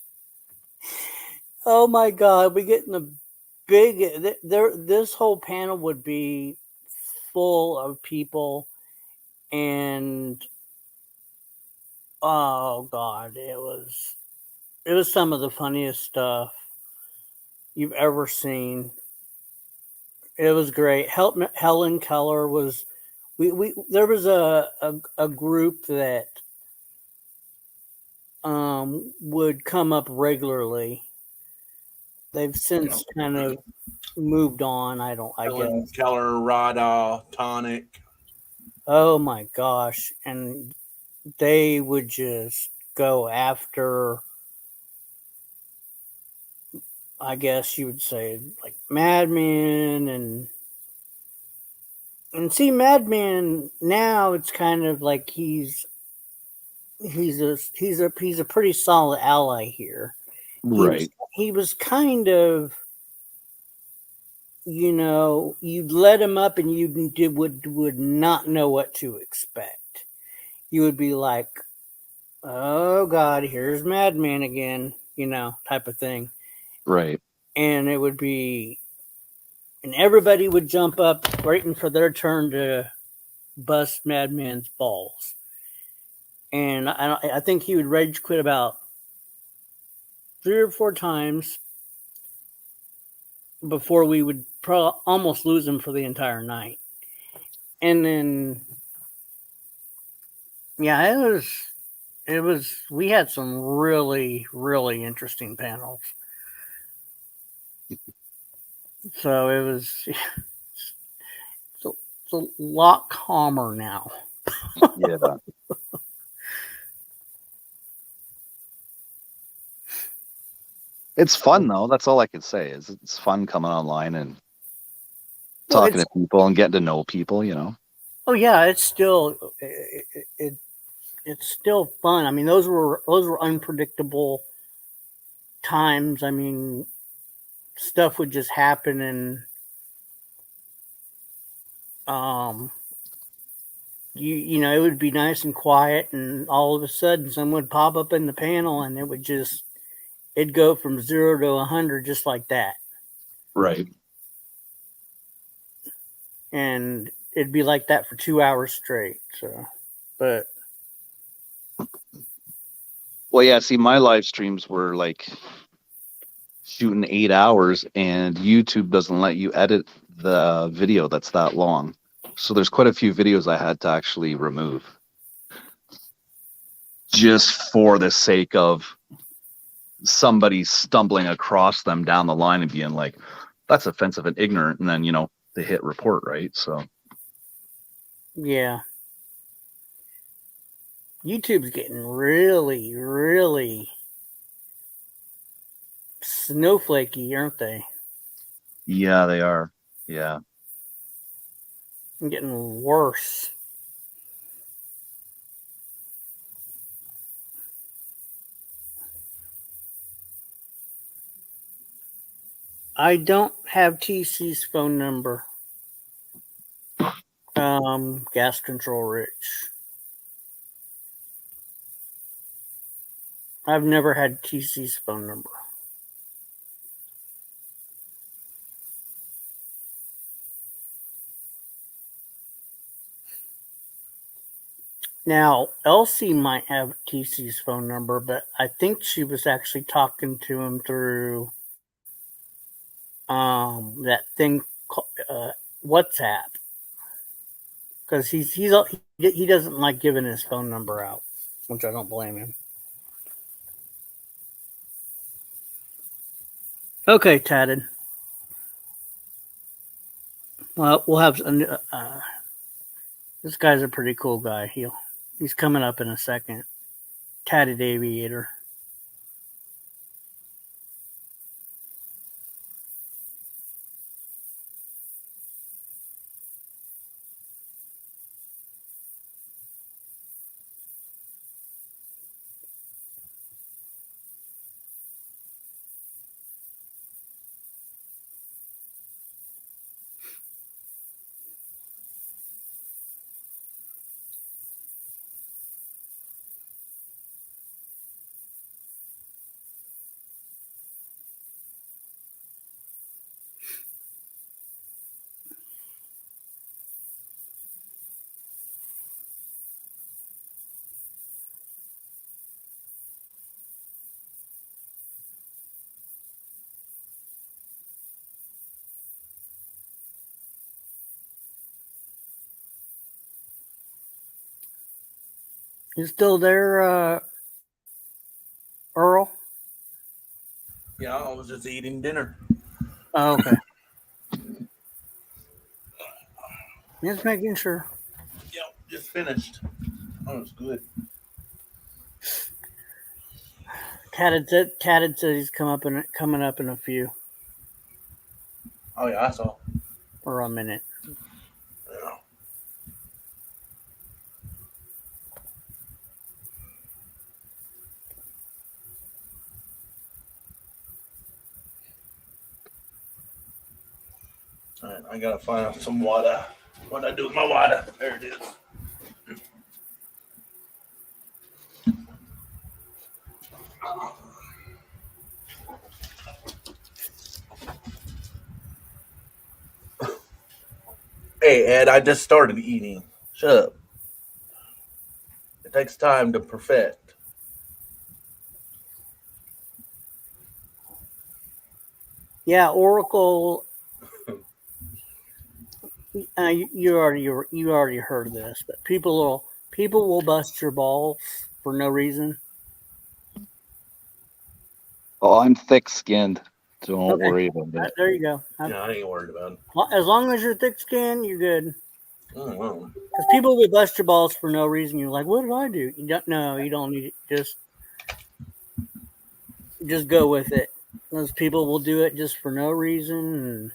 Oh my God, we get in the big there. This whole panel would be full of people, and oh God, it was some of the funniest stuff you've ever seen. It was great. Helen Keller was. We there was a group that would come up regularly. They've since kind of moved on. I Helen guess. Keller, Rada, Tonic. Oh my gosh. And they would just go after, I guess you would say, like Madman, and see Madman now it's kind of like he's a pretty solid ally here. Right. He was kind of, you'd let him up and you would not know what to expect. You would be like, oh God, here's Madman again, type of thing. Right. And it would be, and everybody would jump up waiting for their turn to bust Madman's balls. And I think he would rage quit about 3 or 4 times before we would almost lose him for the entire night. And then, yeah, we had some really, really interesting panels. So it was, it's a lot calmer now. Yeah. It's fun though. That's all I can say is it's fun coming online and talking to people and getting to know people, Oh yeah, it's still it's still fun. I mean, those were unpredictable times. I mean, stuff would just happen, and it would be nice and quiet, and all of a sudden someone would pop up in the panel, and it'd go from 0 to 100 just like that. Right. And it'd be like that for 2 hours straight. So, but Well, yeah, see, my live streams were like shooting 8 hours, and YouTube doesn't let you edit the video that's that long. So there's quite a few videos I had to actually remove just for the sake of somebody stumbling across them down the line and being like, that's offensive and ignorant. And then, they hit report, right? So, yeah. YouTube's getting really, really snowflakey, aren't they? yeah, they are. Yeah. And getting worse. I don't have TC's phone number. Gas Control Rich. I've never had TC's phone number. Now, Elsie might have TC's phone number, but I think she was actually talking to him through that thing WhatsApp, because he doesn't like giving his phone number out, which I don't blame him. Okay, Tatted. Well, we'll have this guy's a pretty cool guy. He's coming up in a second. Tatted Aviator. You still there, Earl? Yeah, I was just eating dinner. Oh, okay. Just making sure. Yep, just finished. Oh, it's good. Tatted said he's coming up in a few Oh yeah, I saw. or a minute. Yeah. All right, I gotta find out some water. What I do with my water? There it is. Hey Ed, I just started eating. Shut up. It takes time to perfect. Yeah, Oracle. You already heard this, but people will bust your balls for no reason. Oh, I'm thick-skinned. Don't Okay. worry about it. There you go. Yeah, I ain't worried about it. As long as you're thick skinned, you're good. Oh, Because people will bust your balls for no reason. You're like, what did I do? You don't know. You don't need it. Just go with it. Those people will do it just for no reason. And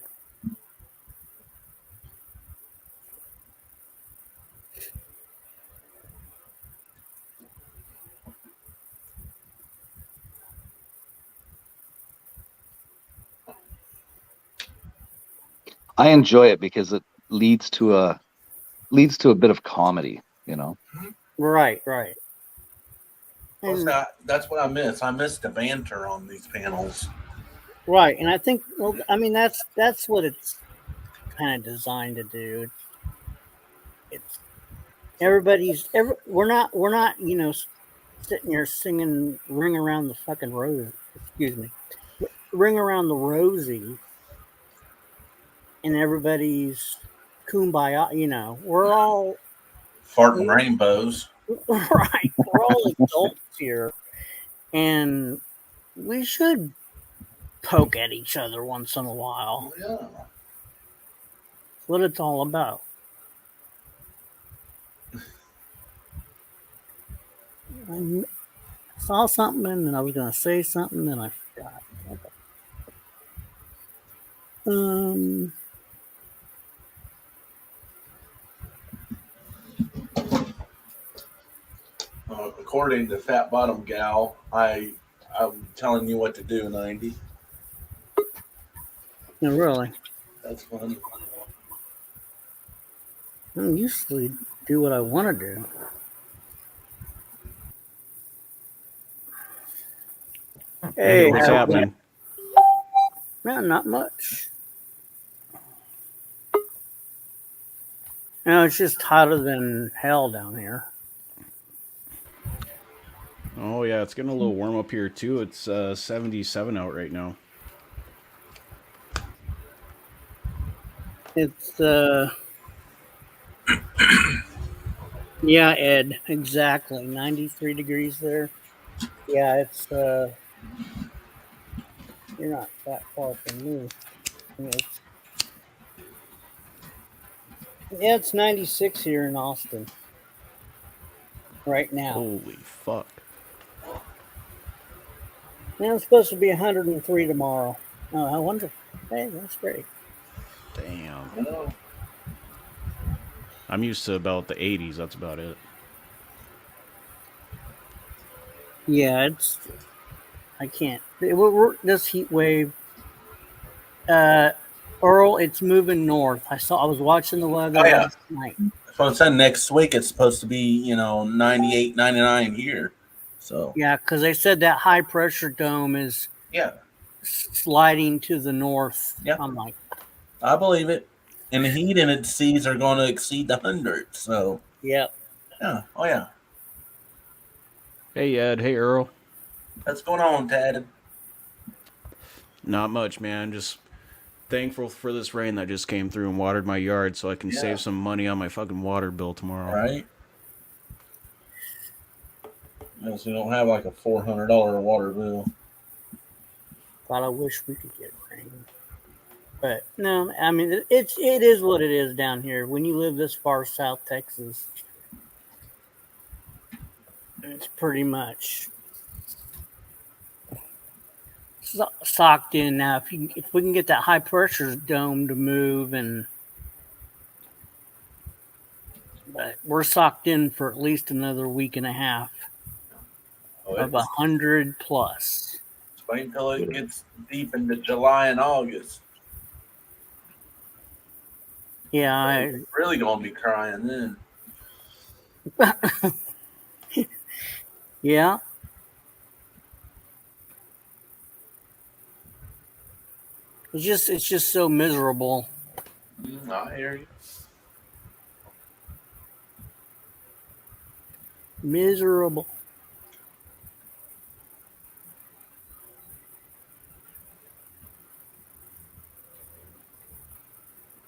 I enjoy it because it leads to a bit of comedy, you know. right. Plus, And, that's what I miss. I miss the banter on these panels. right. And I think, well, I mean, that's what it's kind of designed to do. It's we're not, sitting here singing Ring Around the fucking Rose. Excuse me. Ring Around the Rosie. And everybody's kumbaya, we're all Farting rainbows. right. We're all adults here, and we should poke at each other once in a while. Yeah. That's what it's all about. I saw something and I was going to say something and I forgot. Um, According to Fat Bottom Gal, I'm telling you what to do, 90. no, really, That's funny. I don't usually do what I want to do. Hey, What's happening? Man, not much. It's just hotter than hell down here. Oh yeah, it's getting a little warm up here too. It's 77 out right now. It's yeah, Ed, exactly. 93 degrees there. Yeah, it's you're not that far from me. It's 96 here in Austin right now. Holy fuck. Now it's supposed to be 103 tomorrow. Oh, I wonder. Hey, that's great. Damn. Oh. I'm used to about the 80s. That's about it. Yeah, I can't. This heat wave, Earl, it's moving north. I was watching the weather Oh, yeah. last night. So I said next week it's supposed to be, 98, 99 here. So, Yeah, because they said that high pressure dome is yeah, sliding to the north. Yeah. I'm like, I believe it. And the heat in its seas are going to exceed the 100. So, yeah. yeah. Oh, yeah. Hey Ed, hey Earl. What's going on, Tad? Not much, man. Just thankful for this rain that just came through and watered my yard so I can Yeah. save some money on my fucking water bill tomorrow. Right? So you don't have like a $400 water bill. God, I wish we could get rain. But no, I mean it is what it is down here. When you live this far south Texas, it's pretty much socked in now. If we can get that high pressure dome to move, but we're socked in for at least another week and a half of 100 plus. Wait until it gets deep into July and August. Yeah, I'm really gonna be crying then. Yeah. It's just so miserable. I hear you. Miserable.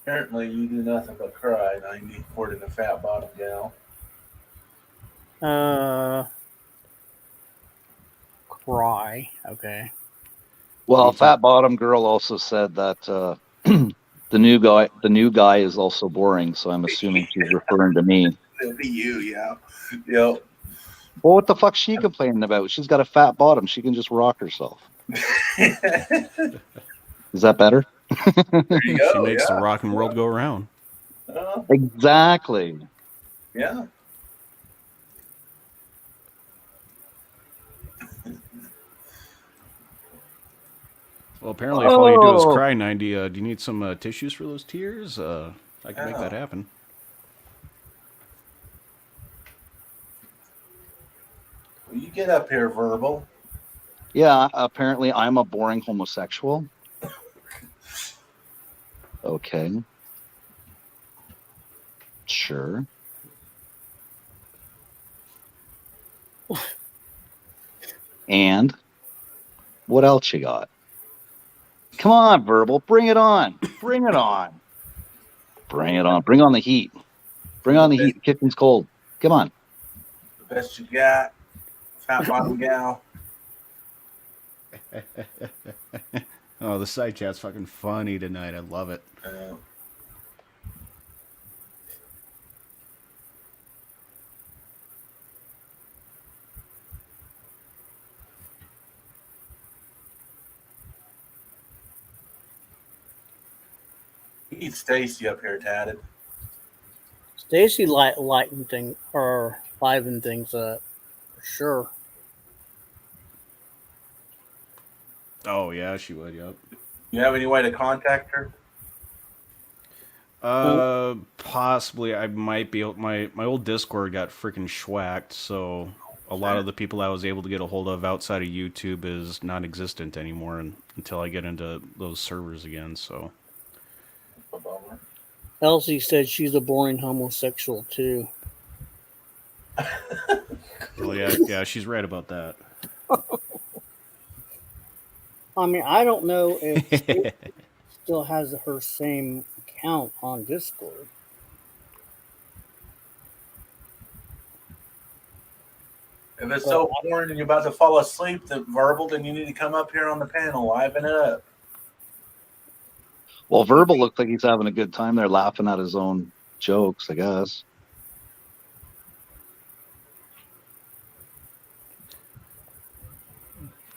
Apparently, you do nothing but cry, 90, according to Fat Bottom Gal. Cry. Okay. Well, Fat Bottom Girl also said that the new guy is also boring. So I'm assuming she's referring to me. It'll be you, yeah. Yep. Well, what the fuck's she complaining about? She's got a fat bottom. She can just rock herself. Is that better? There you go. She makes the yeah. rock and world go around. Exactly. Yeah. Well, apparently, if all you do is cry, 90, do you need some tissues for those tears? I can make that happen. Will you get up here, Verbal? Yeah, apparently I'm a boring homosexual. Okay. Sure. And what else you got? Come on, Verbal. Bring it on. Bring it on. Bring it on. Bring on the heat. Bring on the heat. The kitchen's cold. Come on. The best you got. Fat Bottom Gal. Oh, the side chat's fucking funny tonight. I love it. Need Stacy up here, tatted. Stacy lighten thing or liven things up for sure. Oh, yeah, she would, yep. You have any way to contact her? Possibly. I might be. My old Discord got freaking schwacked, so a lot of the people I was able to get a hold of outside of YouTube is non-existent anymore until I get into those servers again, so. Elsie said she's a boring homosexual too. Well, yeah, she's right about that. I mean, I don't know if she still has her same account on Discord. If it's so boring and you're about to fall asleep, the Verbal, then you need to come up here on the panel, liven it up. Well, Verbal looks like he's having a good time there, laughing at his own jokes, I guess.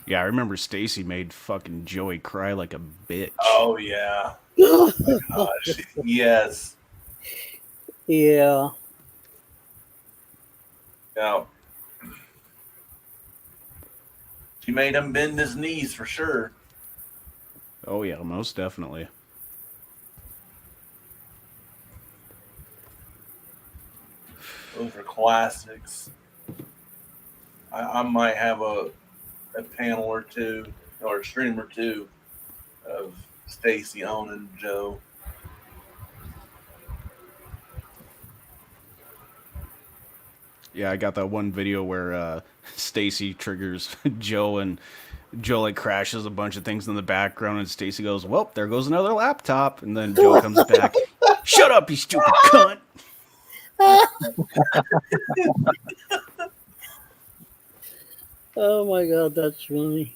Yeah, I remember Stacy made fucking Joey cry like a bitch. Oh, yeah. Oh, my gosh. Yes. Yeah. Yeah. She made him bend his knees for sure. Oh, yeah, most definitely. Those are classics. I might have a panel or two, or a stream or two, of Stacy owning Joe. Yeah, I got that one video where Stacy triggers Joe, and Joe like crashes a bunch of things in the background, and Stacy goes, "Well, there goes another laptop," and then Joe comes back, "Shut up, you stupid cunt!" Oh my god, that's funny.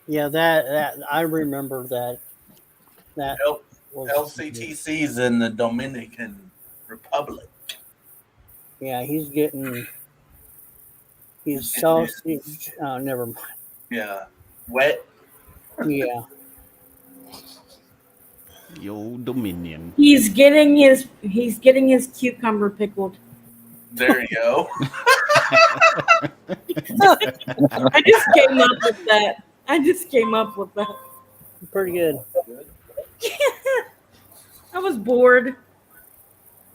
Yeah, that I remember that. That L- was LCTC's in the Dominican Republic. yeah. He's so. Oh, never mind. Yeah, wet. Yeah, Yo, Dominion. He's getting his cucumber pickled. There you go. I just came up with that. pretty good. I was bored.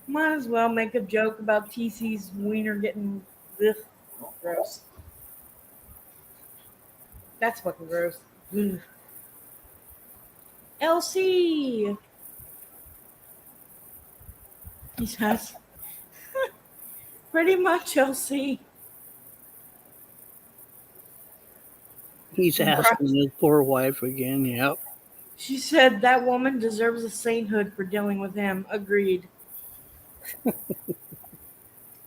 Might as well make a joke about TC's wiener getting this gross. That's fucking gross. Ugh. LC. He says, pretty much LC. He's asking his poor wife again. Yep. She said that woman deserves a sainthood for dealing with him. Agreed.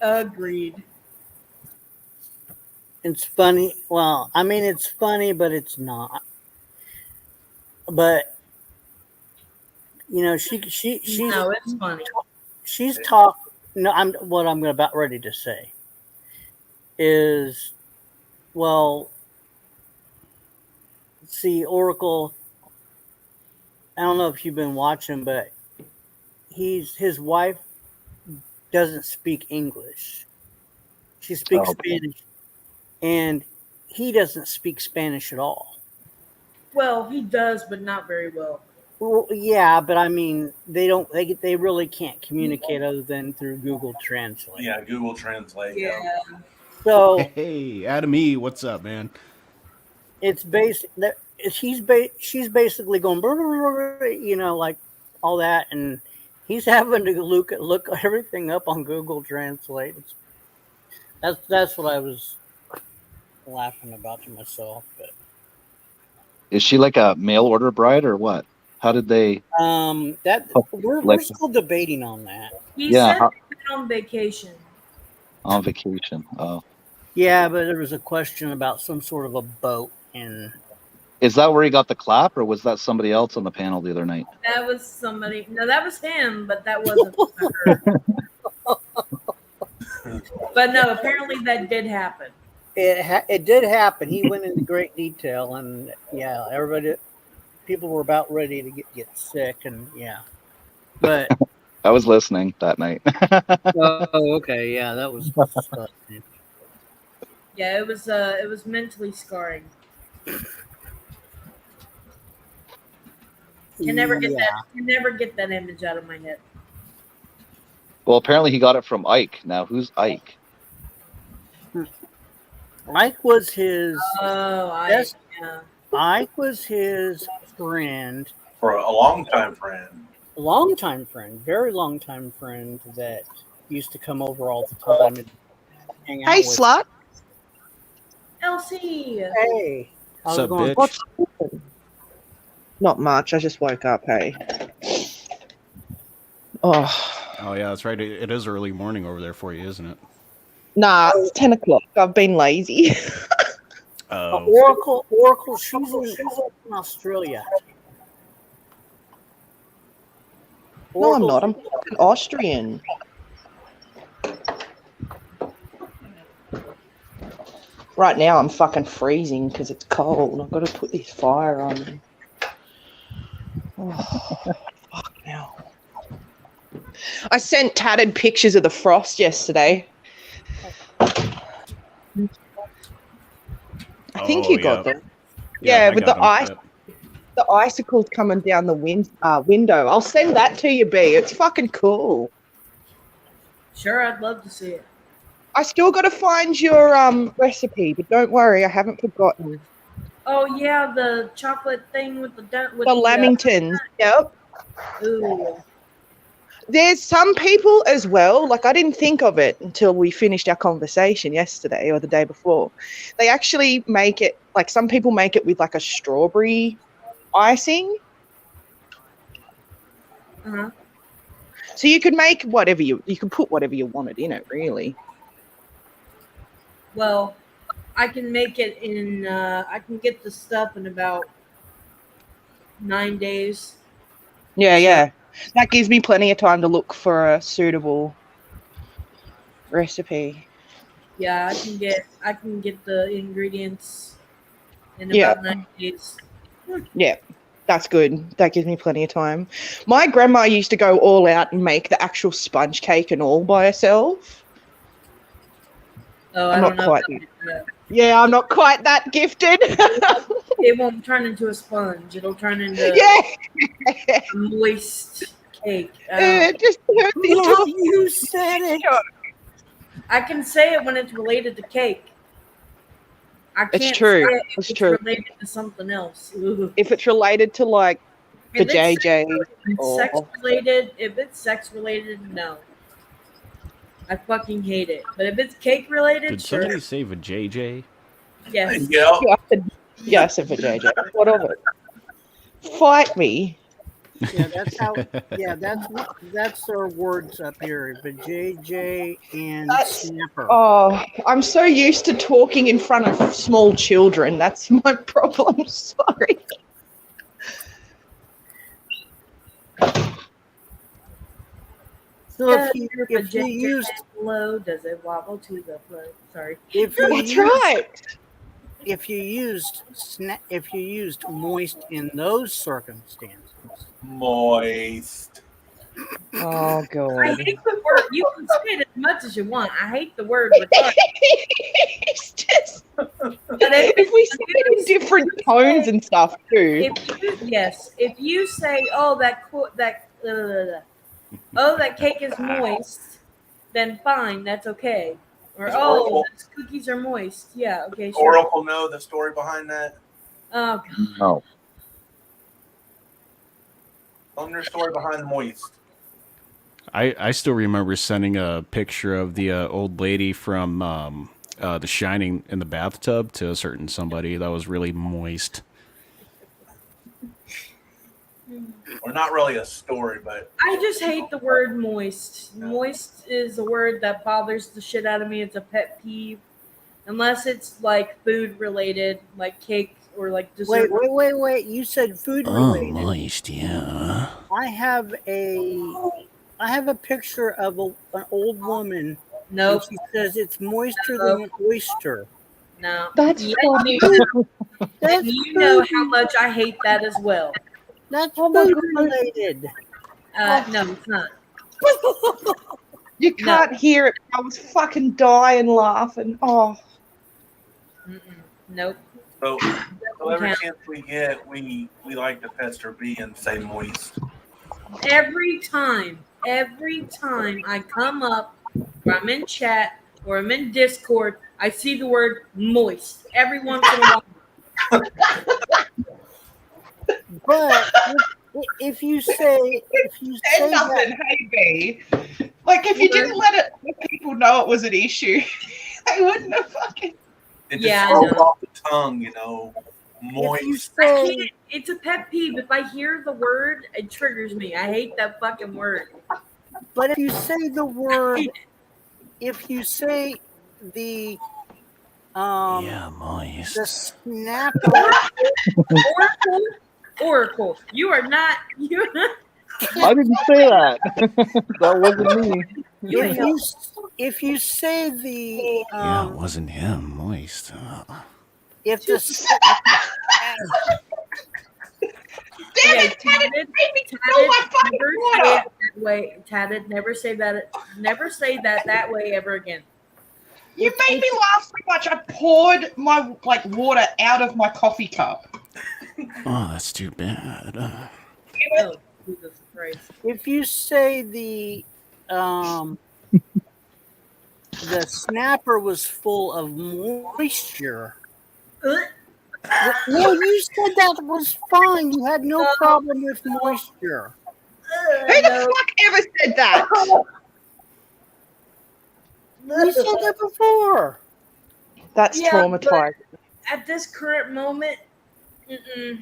Agreed. It's funny. Well, I mean, it's funny, but it's not. But you know, No, it's funny. she's talk. No, what I'm about ready to say is, well, see, Oracle. I don't know if you've been watching, but his wife doesn't speak English. She speaks Spanish, and he doesn't speak Spanish at all. Well, he does, but not very well. Well, yeah, but I mean, they don't. They really can't communicate other than through Google Translate. Yeah, Google Translate. Yeah. So Hey, Adam E, what's up, man? it's basic. She's basically going, you know, like all that, and he's having to look everything up on Google Translate. That's what I was laughing about to myself. But Is she like a mail order bride or what? How did they? we're still debating on that. He Yeah, said how- he's been on vacation. On vacation. Oh, Yeah, but there was a question about some sort of a boat, and is that where he got the clap, or was that somebody else on the panel the other night? That was somebody. No, that was him, but that wasn't her. But no, apparently that did happen. it did happen. He went into great detail, and yeah, people were about ready to get sick, and yeah, but I was listening that night. oh, okay, yeah, that was. Yeah, it was mentally scarring. Can never get that image out of my head. Well, apparently he got it from Ike. Now, who's Ike? Ike was his. Yeah. Ike was his friend, For a longtime friend. longtime friend, very long time friend that used to come over all the time and hang out. Hey, with. slut. Elsie. Hey, What's up, bitch? What's not much. I just woke up. Hey. Oh, Oh yeah, that's right. It is early morning over there for you, isn't it? nah. It's 10 o'clock. I've been lazy. Oracle, she's in Australia. No, I'm not. I'm fucking Austrian. Right now, I'm fucking freezing because it's cold. I've got to put this fire on. Oh, fuck now. I sent tattered pictures of the frost yesterday. I think you got them. Yeah, I with got the 'em, ice. yep. The icicles coming down the window. I'll send that to you, B. It's fucking cool. Sure, I'd love to see it. I still got to find your recipe, but don't worry, I haven't forgotten. Oh yeah, the chocolate thing with the The Lamingtons. Yep. Ooh. There's some people as well, like I didn't think of it until we finished our conversation yesterday or the day before. They actually make it, like some people make it with like a strawberry icing. Uh-huh. So you could make whatever you could put whatever you wanted in it, really. Well, I can make it in. I can get the stuff in about 9 days. Yeah, So- yeah. That gives me plenty of time to look for a suitable recipe. Yeah, I can get the ingredients in Yeah. about 9 days. Yeah, that's good. That gives me plenty of time. My grandma used to go all out and make the actual sponge cake and all by herself. Oh, I'm I not don't know. quite- About that. Yeah, I'm not quite that gifted. It won't turn into a sponge. It'll turn into Yeah, a moist cake. it just turned Well, into you said it. I can say it when it's related to cake. I It's can't true. say it if It's it's true. related to something else. Ugh. if it's related to like the If it's JJ. sex related, if it's sex related, no. I fucking hate it. But if it's cake related, Did sure. somebody save a JJ? Yes. Yeah. Yeah, I said for JJ. What of it? Fight me. Yeah, that's how. Yeah, that's our words up here. But JJ and That's- Snapper. Oh, I'm so used to talking in front of small children. That's my problem. Sorry. So Does if the you JJ used flow, does it wobble to the flow? Sorry. if you That's used, right. if you used moist in those circumstances, Moist. Oh I god. hate the word. You can say it as much as you want. I hate the word retarded. It's just But if we say it in different tones and stuff too. if you say, oh that cake is moist, then fine, that's okay. Or Is oh, Oracle- those cookies are moist. Yeah, okay, sure. Oracle know the story behind that? Oh, No. Tell them your story behind moist. I still remember sending a picture of the old lady from The Shining in the bathtub to a certain somebody that was really moist. Or not really a story, but I just hate the word moist. Moist is a word that bothers the shit out of me. It's a pet peeve. Unless it's like food related, like cake or like dessert. wait. You said food related. moist, yeah. I have a picture of an old woman. Nope. And she says it's moister than an oyster. No. That's Yeah, funny. That's you know food- how much I hate that as well. That's Oh my food God. related. No, it's not. You can't hear it. I was fucking dying laughing. Oh. Mm-mm. Nope. so every count. chance we get, we like to pester B and say moist. Every time I come up, or I'm in chat, or I'm in Discord, I see the word moist every once in a while. But if you say Said that, nothing, hey B. Like if you didn't let people know it was an issue, they wouldn't have fucking. It just Yeah, I rolls know. off the tongue, if you moist. I say can't. It's a pet peeve. If I hear the word, it triggers me. I hate that fucking word. but if you say the word, if you say the moist. the snapper, Oracle. You are not. You're not. I didn't say that. That wasn't me. if you say the wasn't him, moist. if the Damn Okay, it, Tatted, Tatted, made me spill my fucking never say water. it that way. Tatted, never say that. Never say that way ever again. You made me laugh so much. I poured my water out of my coffee cup. Oh, that's too bad. Oh, Jesus Christ. if you say the snapper was full of moisture. No, you said that was fine. You had no problem with moisture. Who the fuck ever said that? You said that before. That's Yeah, traumatizing. At this current moment, did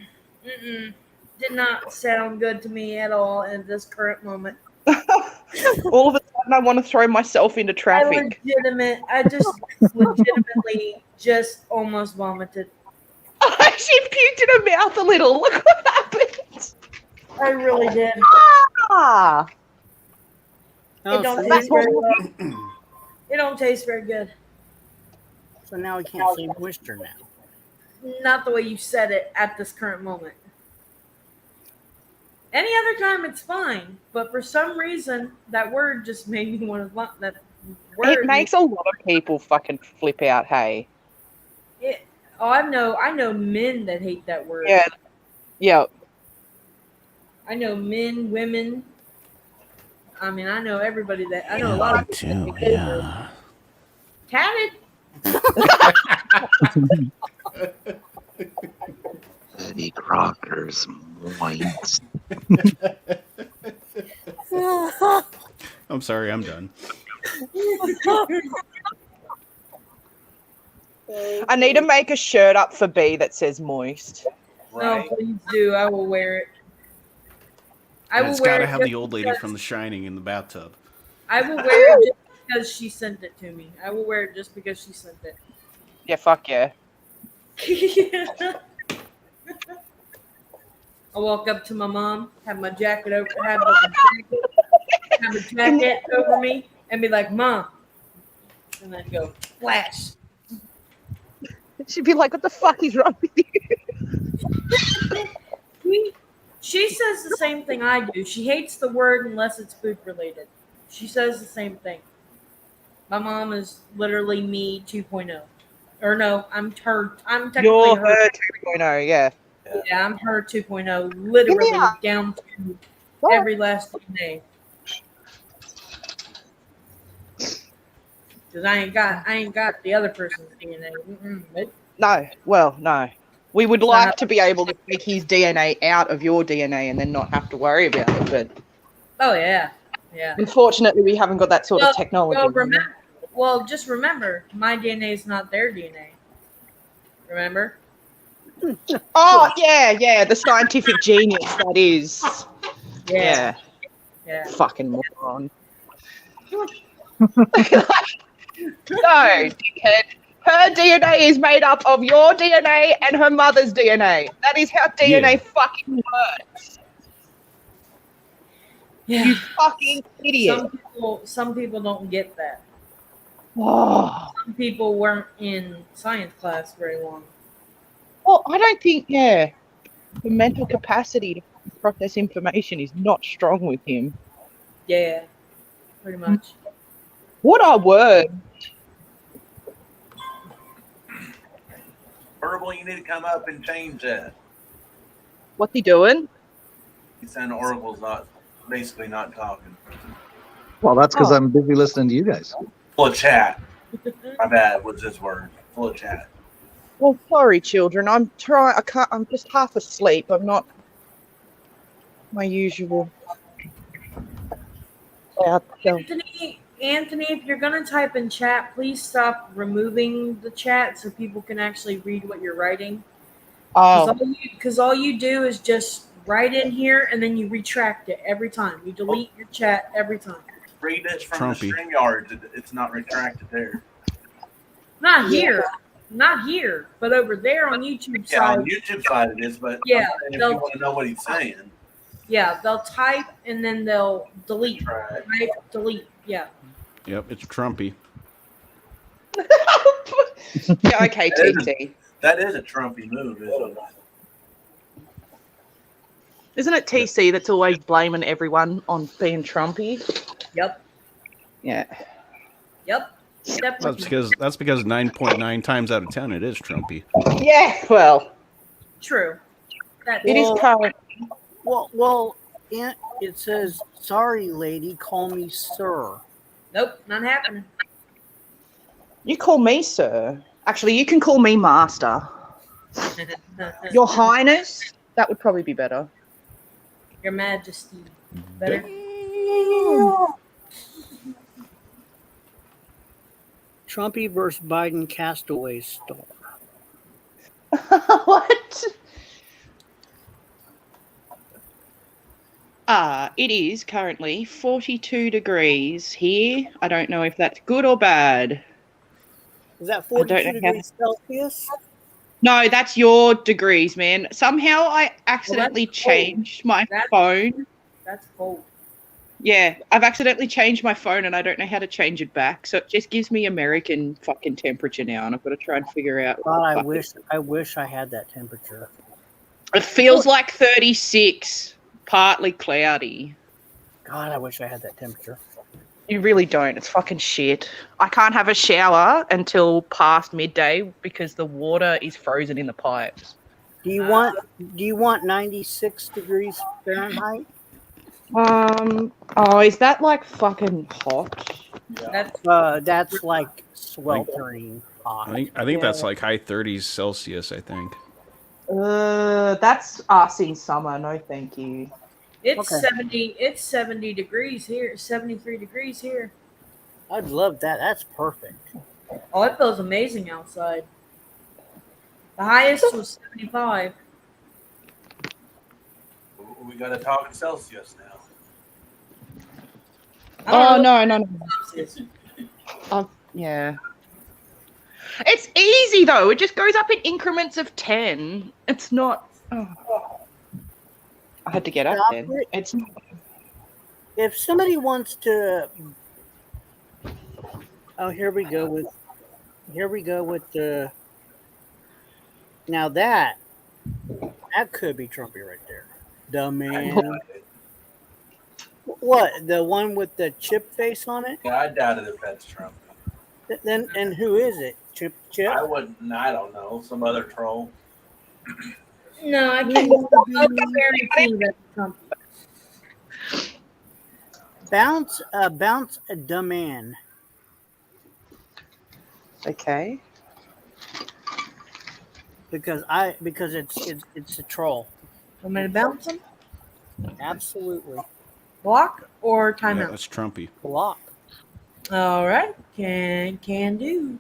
not sound good to me at all. In this current moment, All of a sudden, I want to throw myself into traffic. I just legitimately just almost vomited. She puked in her mouth a little. Look what happened. I really did. Ah, Oh, It don't so, taste now, very well. It don't taste very good. so now we can't say moisture now. Not the way you said it at this current moment. Any other time it's fine, but for some reason that word just made me want to vomit. That word. it makes a lot of people fucking flip out. Hey. Oh, I know men that hate that word. Yeah. Yeah. I know men, women. I mean, I know everybody that I know a lot of people that hate that word. Tatted. Eddie Crocker's moist. I'm sorry, I'm done. I need to make a shirt up for B that says moist. Right? No, please do. I will wear it. And it's got to have just the old lady because- from The Shining in the bathtub. I will wear it just because she sent it to me. I will wear it just because she sent it. Yeah, fuck yeah. I walk up to my mom, have my jacket over, have a jacket over me, and be like, "Mom," and then go flash. She'd be like, what the fuck is wrong with you? She says the same thing I do. She hates the word unless it's food related. She says the same thing. My mom is literally me 2.0. Or no, I'm technically You're her. her 2.0, yeah. Yeah, I'm her 2.0, literally Yeah. down to What? every last DNA. Because I ain't got the other person's DNA. Nope. No, well, no. We would It's like not- to be able to take his DNA out of your DNA and then not have to worry about it, but Oh yeah, yeah. unfortunately we haven't got that sort of technology. Well, just remember, my DNA is not their DNA. Remember? Oh, yeah, the scientific genius that is. Yeah. Yeah. Fucking moron. No, dickhead. Her DNA is made up of your DNA and her mother's DNA. That is how DNA fucking works. Yeah. You fucking idiot. Some people don't get that. Oh. Some people weren't in science class very long. Well, I don't think, the mental capacity to process information is not strong with him. Yeah, pretty much. What are words? Herbal, you need to come up and change that. What's he doing? He's saying Oracle's basically not talking. Well, that's because Oh. I'm busy listening to you guys. Full of chat. My bad was his word. Full of chat. Well, sorry, children. I'm just half asleep. I'm not my usual. Anthony, if you're gonna type in chat, please stop removing the chat so people can actually read what you're writing. Because all you do is just write in here and then you retract it every time. You delete your chat every time. Read it from Trumpy. the StreamYard. It's not retracted there. Not here, but over there on YouTube Yeah, side. on YouTube side it is, but Yeah, I'm saying if they'll- you want to know what he's saying, Yeah, they'll type and then they'll delete. retract. Right? Delete. Yeah. Yep, it's Trumpy. Yeah, okay, TC. That is a Trumpy move, isn't it? Isn't it TC that's always blaming everyone on being Trumpy? Yep. Yeah. Yep. Definitely. That's because 9.9 times out of 10 it is Trumpy. Yeah, well, True. That it is current. Well, it says, "Sorry, lady, call me sir." Nope, not happening. You call me sir. Actually, you can call me master. Your Highness? That would probably be better. Your Majesty. Better. Trumpy versus Biden castaway star. What? It is currently 42 degrees here. I don't know if that's good or bad. Is that I don't 42 know how. degrees Celsius? No, that's your degrees, man. Somehow I accidentally cold. changed my That's- phone. That's cold. Yeah, I've accidentally changed my phone and I don't know how to change it back. So it just gives me American fucking temperature now, and I've got to try and figure out. what God, the I fuck wish I had that temperature. it feels like 36, partly cloudy. God, I wish I had that temperature. You really don't. It's fucking shit. I can't have a shower until past midday because the water is frozen in the pipes. Do you want 96 degrees Fahrenheit? Oh, is that like fucking hot? That's That's like sweltering hot. I think that's Yeah. like high 30s Celsius. I think. That's us in summer. No, thank you. it's Okay. 70. It's 70 degrees here. 73 degrees here. I'd love that. That's perfect. Oh, it feels amazing outside. The highest was 75. We got to talk in Celsius now. I don't know No. Celsius. Yeah. It's easy though. It just goes up in increments of 10. It's not. Oh. I had to get up Stop then. it. It's If somebody wants to, oh, here we go with the. Now that could be Trumpy right there. The man. What? The one with the chip face on it? Yeah, I doubt it if that's Trump. Then and who is it? Chip? I wouldn't. I don't know. Some other troll. No, I can't. I'll guarantee that Trump. Bounce the man. okay. Because it's a troll. Want me to bounce him? Absolutely. Block or Yeah, timeout? that's Trumpy. Block. All right. Can do.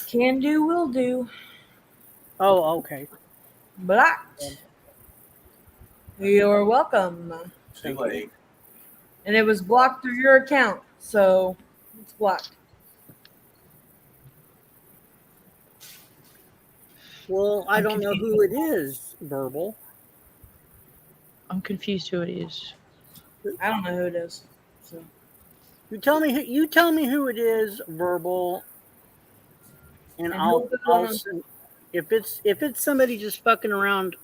Can do. Will do. Oh, okay. Blocked. You're welcome. Too late. And it was blocked through your account, so it's blocked. Well, I don't know who it is, Verbal. I'm confused who it is. I don't know who it is. So You tell me who it is, Verbal, and And I'll he'll go if it's somebody just fucking around.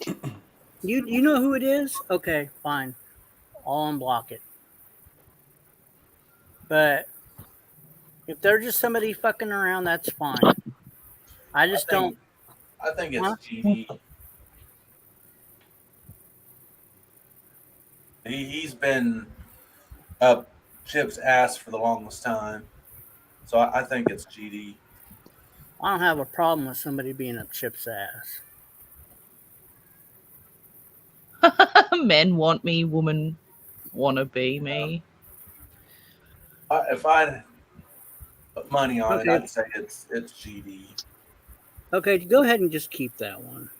You know who it is? Okay, fine. I'll unblock it. But if they're just somebody fucking around, that's fine. I just don't. I think it's Huh? GD. He's been up Chip's ass for the longest time, so I think it's GD. I don't have a problem with somebody being up Chip's ass. Men want me, women wanna be me. If I put money on Okay. it, I'd say it's GD. Okay, go ahead and just keep that one.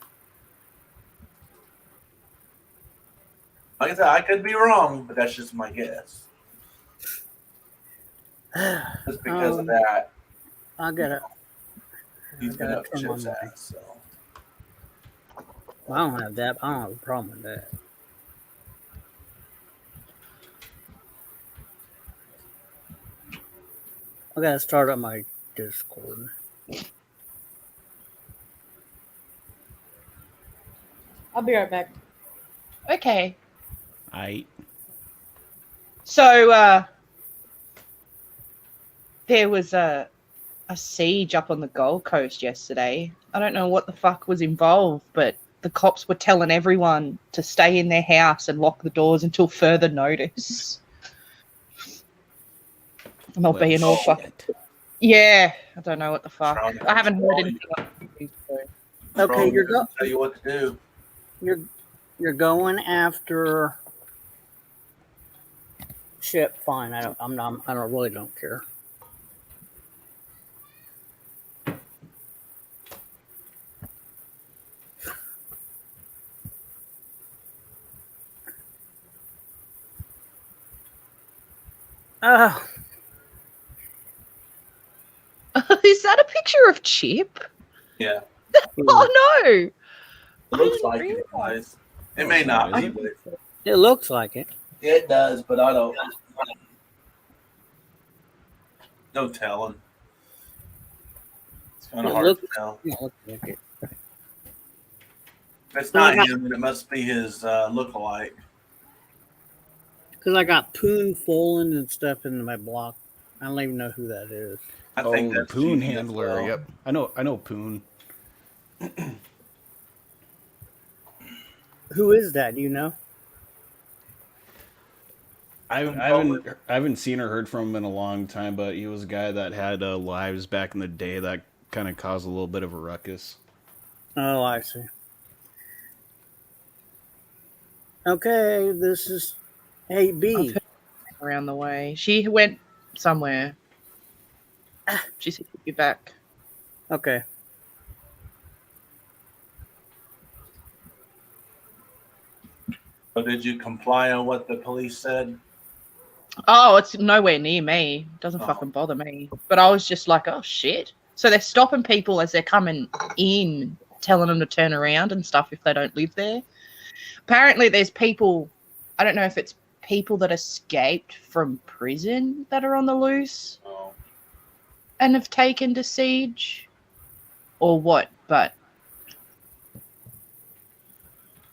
Like I said, I could be wrong, but that's just my guess. Just because of that, I gotta. he's been up come Chip's on, ass. So I don't have that. I don't have a problem with that. I gotta start up my Discord. I'll be right back. Okay. I There was a siege up on the Gold Coast yesterday. I don't know what the fuck was involved, but the cops were telling everyone to stay in their house and lock the doors until further notice. And they'll be an all fucking. Yeah, I don't know what the fuck. Trump- I haven't heard Trump- anything. So. Okay, Trump you're doesn't tell you what to do. you're going after Chip. Fine. I don't really don't care. Oh, Is that a picture of Chip? Yeah, Oh no! it looks didn't like it. realize. Anyways. It Oh, may it's not not, be, is it? but it looks like it. yeah, it does. But I don't. No telling. It's kind It of hard looks, to tell. it looks like it. If it's not him, then it must be his look-alike. Because I got Poon Folan and stuff in my block. I don't even know who that is. I Oh, think the that's Poon Genie as handler. well. Yep, I know Poon. Who is that? Do you know? I haven't seen or heard from him in a long time, but he was a guy that had lives back in the day that kind of caused a little bit of a ruckus. Oh, I see. Okay, this is. Hey, B. Around the way. She went somewhere. She said she'd be back. Okay. So did you comply on what the police said? Oh, it's nowhere near me. Doesn't Oh. fucking bother me. But I was just like, oh shit. So they're stopping people as they're coming in, telling them to turn around and stuff if they don't live there. Apparently, there's people, I don't know if it's people that escaped from prison that are on the loose Oh. and have taken to siege or what, but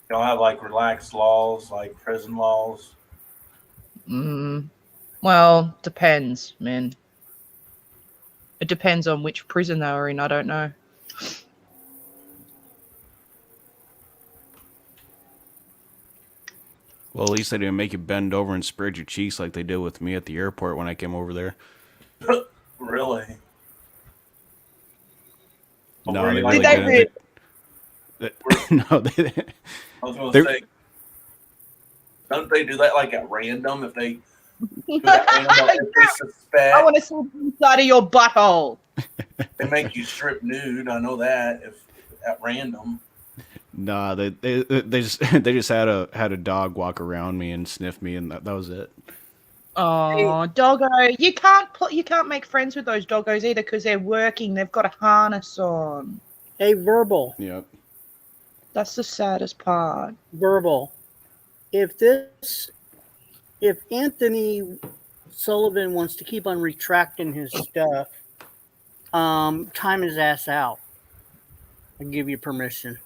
Y'all have like relaxed laws, like prison laws. well, depends, man. It depends on which prison they were in. I don't know. Well, at least they didn't make you bend over and spread your cheeks like they did with me at the airport when I came over there. Really? Well, No, were they you really like- Did they didn't. No, they didn't. I was going They're- to say, don't they do that like at random if they do that random, if they I suspect want to see the inside of your butthole. they make you strip nude? I know that if at random. Nah, they just they just had a dog walk around me and sniff me, and that was it. Oh, doggo! You can't make friends with those doggos either because they're working. They've got a harness on. Hey, Verbal. Yep. That's the saddest part. Verbal. If Anthony Sullivan wants to keep on retracting his stuff, time his ass out. I give you permission.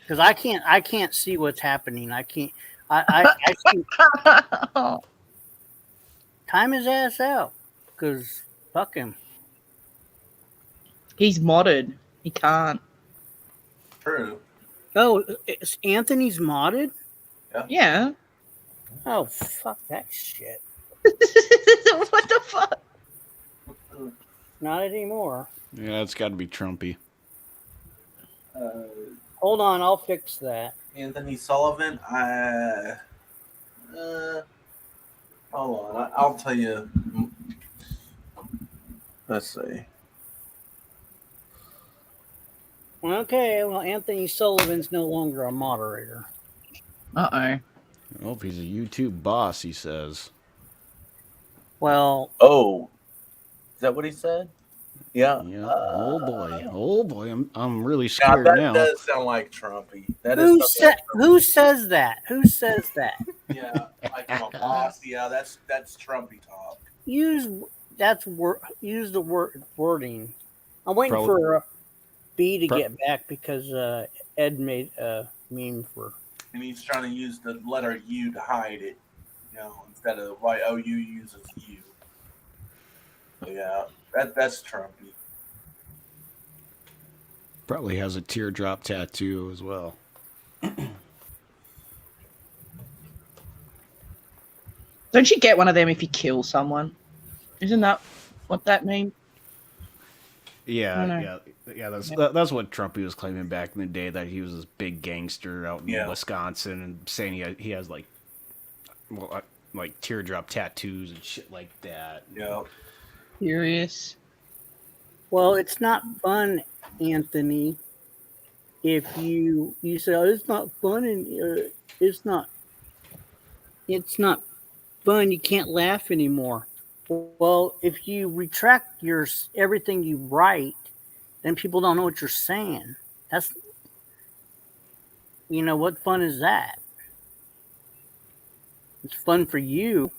Because I can't see what's happening. I see, time his ass out. Because fuck him. He's modded. He can't. True. Oh, it's Anthony's modded? Yeah. Oh, fuck that shit. What the fuck? Not anymore. Yeah, it's got to be Trumpy. Hold on, I'll fix that. Anthony Sullivan. Hold on. I'll tell you. Let's see. Okay, well, Anthony Sullivan's no longer a moderator. Uh-oh. Oh, he's a YouTube boss, he says. Well, Oh, is that what he said? Yeah. Yeah. Oh boy. I'm really Yeah, scared that now. does sound like Trumpy. That who is who says that? Who says that? yeah, like I'm a boss. Yeah, that's Trumpy talk. Use the wording. I'm waiting Probably- for B to Pro- get back because Ed made a meme for. And he's trying to use the letter U to hide it, instead of YOU uses U. So yeah, that's Trumpy. Probably has a teardrop tattoo as well. Don't you get one of them if you kill someone? Isn't that what that means? Yeah, No. yeah. That's what Trumpy was claiming back in the day, that he was this big gangster out in Yeah. Wisconsin, and saying he has like teardrop tattoos and shit like that. Yeah. Curious. Well, it's not fun, Anthony. If you say, oh, it's not fun, and It's not. It's not fun. You can't laugh anymore. Well, if you retract your everything you write, then people don't know what you're saying. That's what fun is that? It's fun for you.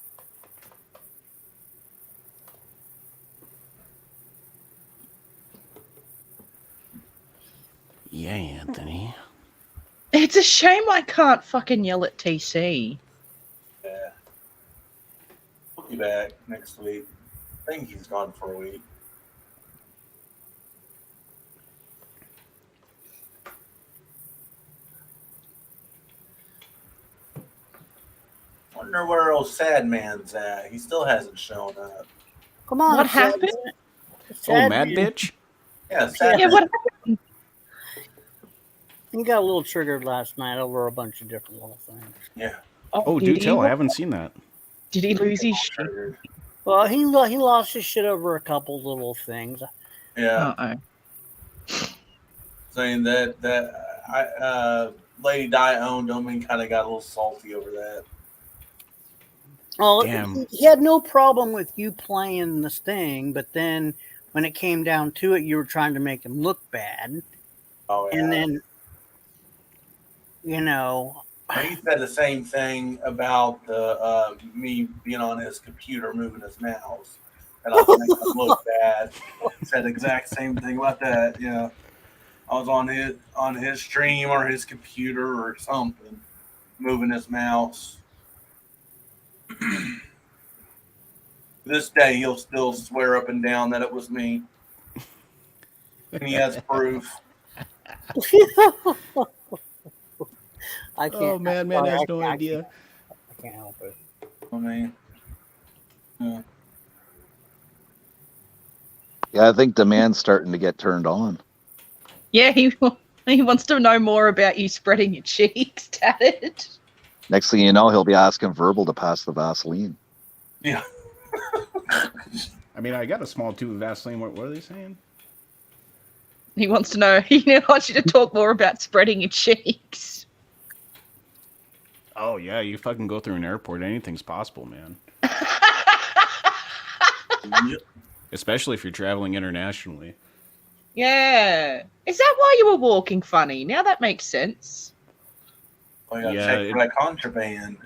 Yeah, Anthony. It's a shame I can't fucking yell at TC. Yeah. He'll be back next week. I think he's gone for a week. Wonder where old sad man's at. He still hasn't shown up. Come on. What Sad happened? Man. Oh, Sad mad Man. bitch. Yeah, sad Yeah, man. what? He got a little triggered last night over a bunch of different little things. Yeah. Oh, did do he? tell. I haven't seen that. Did he lose his shit? Triggered. Well, he lost his shit over a couple little things. Yeah. Uh-oh. Saying that Lady Di owned him and kind of got a little salty over that. Well, Damn. he had no problem with you playing this thing, but then when it came down to it, you were trying to make him look bad. Oh yeah. And then, He said the same thing about the me being on his computer moving his mouse, and I was making him look bad. He said the exact same thing about that. Yeah, I was on his stream or his computer or something, moving his mouse. This day, he'll still swear up and down that it was me, and he has proof. I can't. Oh, man has no I idea. can't help it. I mean, yeah. Yeah, I think Demand's starting to get turned on. Yeah, he wants to know more about you spreading your cheeks, tatted. Next thing you know, he'll be asking Verbal to pass the Vaseline. Yeah. I mean, I got a small tube of Vaseline. What are they saying? He wants to know. He wants you to talk more about spreading your cheeks. Oh, yeah, you fucking go through an airport. Anything's possible, man. Yep. Especially if you're traveling internationally. Yeah. Is that why you were walking funny? Now that makes sense. Oh, yeah, Yeah, check for that contraband.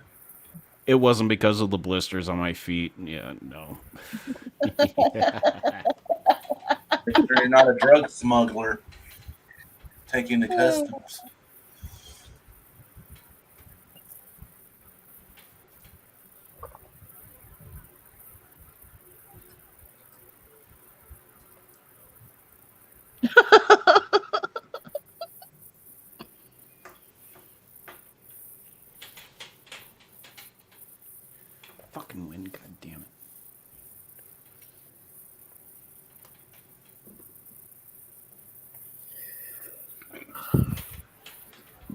It wasn't because of the blisters on my feet. Yeah, no. Make sure you're not a drug smuggler. Taking the customs. Fucking wind, god damn it.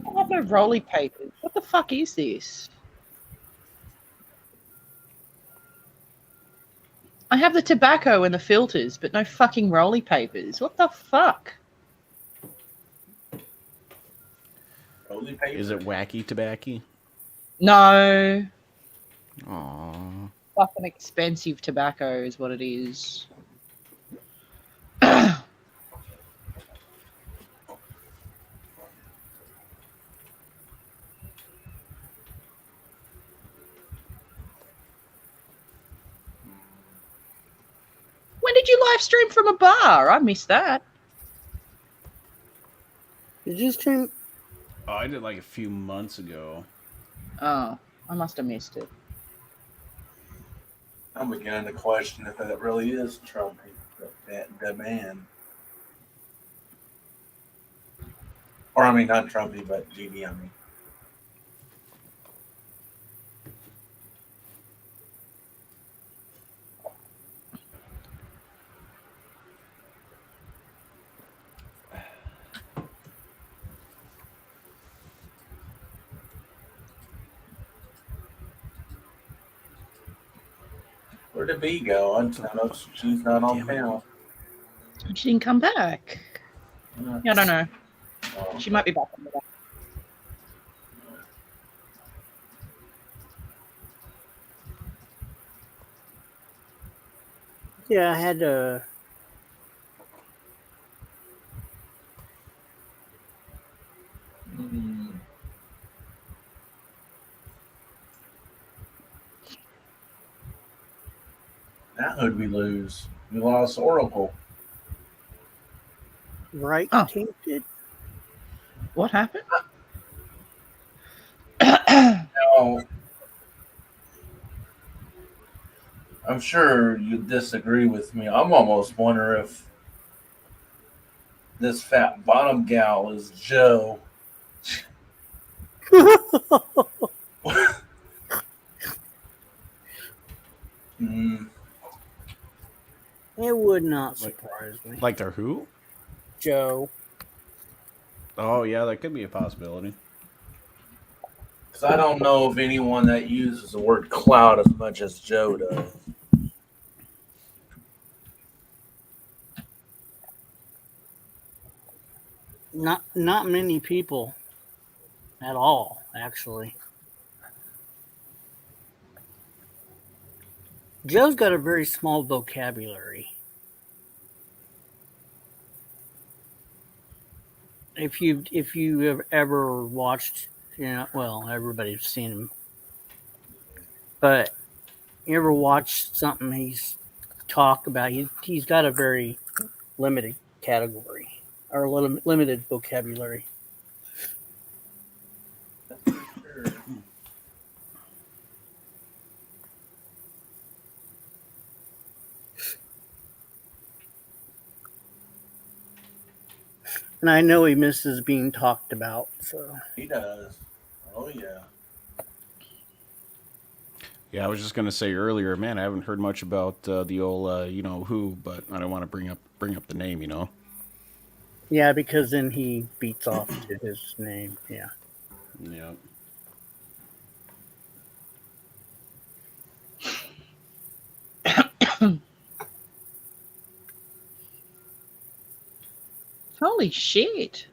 I have no roly papers. What the fuck is this? I have the tobacco and the filters, but no fucking roly papers. What the fuck? Holy paper. Is it wacky tobacco? No. Aww. Fucking expensive tobacco is what it is. When did you live stream from a bar? I missed that. Did you stream? Oh, I did like a few months ago. Oh, I must have missed it. I'm beginning to question if that really is Trump, that man. Or, I mean, not Trumpy, but GD, I mean. Where did B go? I know she's not on Damn it. panel. She didn't come back. Yeah, I don't know. Oh, She might be back on the back. Yeah, I had to. Hmm. Now who'd we lose? We lost Oracle. Right Oh. tainted. What happened? Now, I'm sure you disagree with me. I'm almost wondering if this fat bottom gal is Joe. Hmm. It would not Like- surprise me. Like they're who? Joe. Oh yeah, that could be a possibility. Because I don't know of anyone that uses the word cloud as much as Joe does. Not many people at all, actually. Joe's got a very small vocabulary. If you have ever watched, well, everybody's seen him, but you ever watched something he's talked about? He's got a very limited category or limited vocabulary. Sure. And I know he misses being talked about. So He does. Oh, yeah. Yeah, I was just gonna say earlier, man, I haven't heard much about the old, you know who, but I don't want to bring up the name, you know. yeah, because then he beats off to his name. Yeah. Yeah. Holy shit.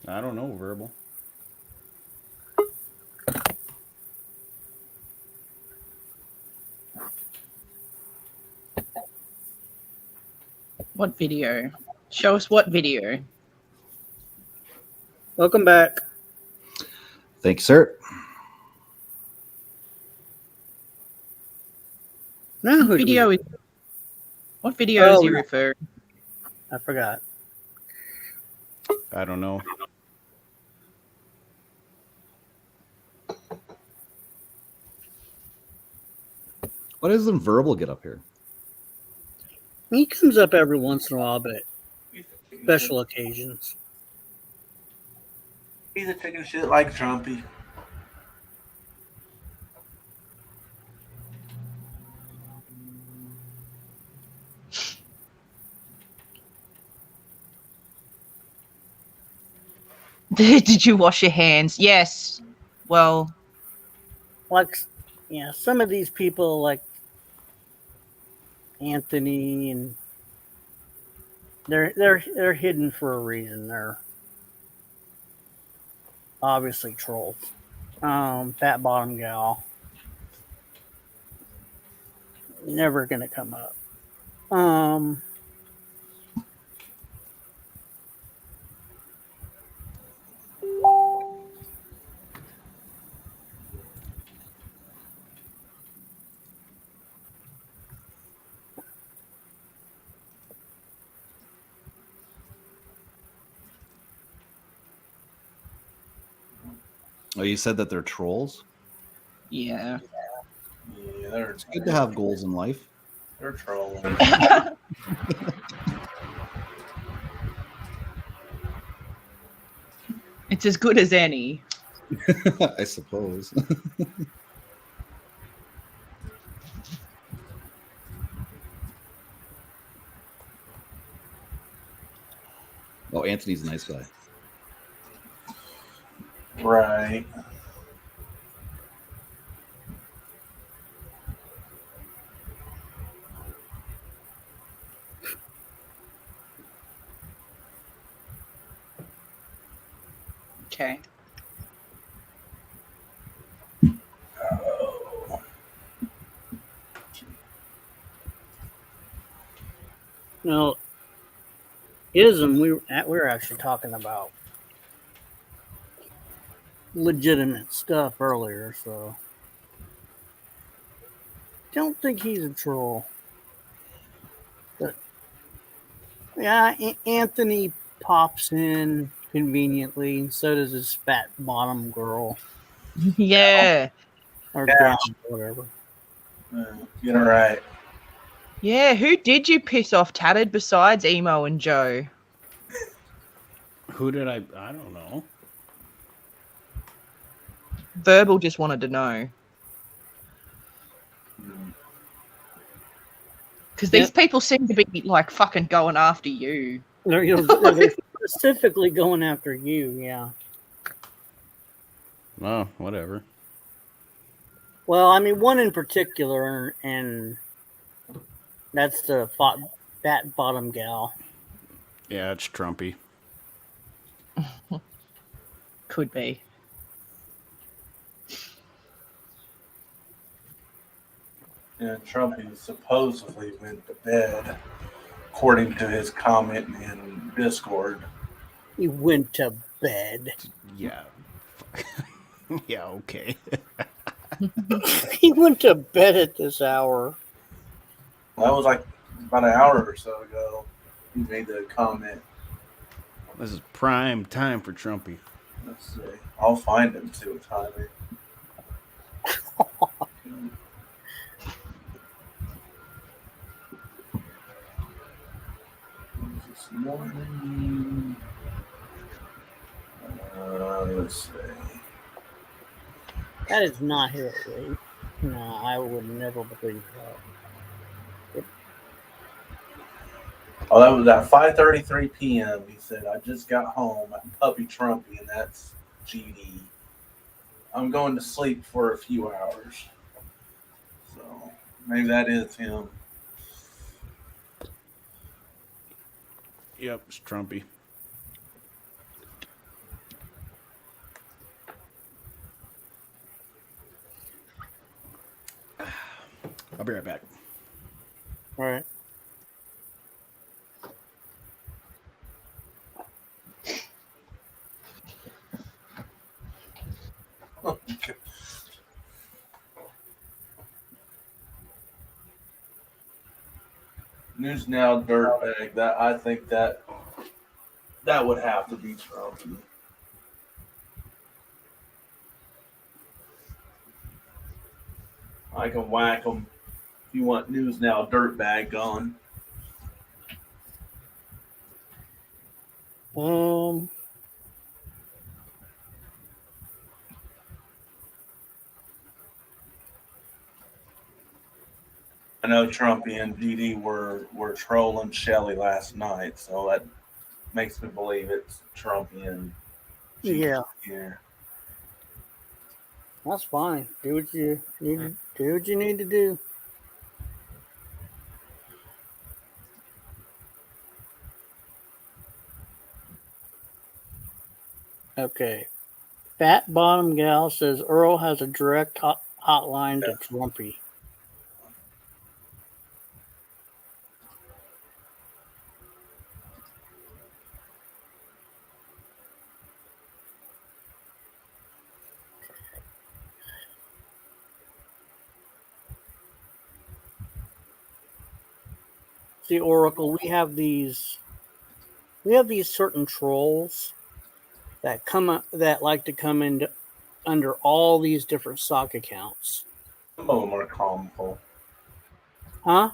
I don't know, verbal. What video? Show us what video. Welcome back. Thank you, sir. Now who do Video we- is what video is Oh, he no. referring? I forgot. I don't know. Why doesn't verbal get up here? He comes up every once in a while, but special occasions. He's a chicken shit like Trumpy. Did you wash your hands? Yes. Well, Like, yeah, some of these people like Anthony, and they're hidden for a reason. They're obviously trolls. Fat bottom gal, never gonna come up. Oh, you said that they're trolls? yeah. Yeah, they're It's good to have goals in life. They're trolling. It's as good as any. I suppose. Oh, Anthony's a nice guy. Right. Okay. No, ism. We were actually talking about legitimate stuff earlier, so don't think he's a troll. But yeah, Anthony pops in conveniently, and so does his fat bottom girl Yeah. or Yeah. gal, whatever. Get it right. Yeah, who did you piss off, Tattered, besides Emo and Joe? Who did I don't know. Verbal just wanted to know. Because these people seem to be, like, fucking going after you. They're specifically going after you, yeah. Oh, whatever. Well, I mean, one in particular, and that's the fat bottom gal. Yeah, it's Trumpy. Could be. Yeah, Trumpy supposedly went to bed, according to his comment in Discord. He went to bed. Yeah. Yeah, okay. He went to bed at this hour. That was like about an hour or so ago. He made the comment. This is prime time for Trumpy. Let's see. I'll find him, see what time it is. This morning. Let's see. That is not his rate. No, I would never believe that. Oh, that was at 5:33 p.m. He said, "I just got home at Puppy Trumpy, and that's GD. I'm going to sleep for a few hours." So maybe that is him. Yep, it's Trumpy. I'll be right back. All right. News Now dirtbag. That I think that would have to be Trumpy. I can whack him if you want News Now dirtbag gone. I know Trumpy and DD were trolling Shelly last night, so that makes me believe it's Trumpy and Yeah, here. that's fine. Do what you need. Do what you need to do. Okay. Fat bottom gal says Earl has a direct hotline to Trumpy. See, Oracle, we have these certain trolls that like to come in under all these different sock accounts. Some of them are comical. Huh?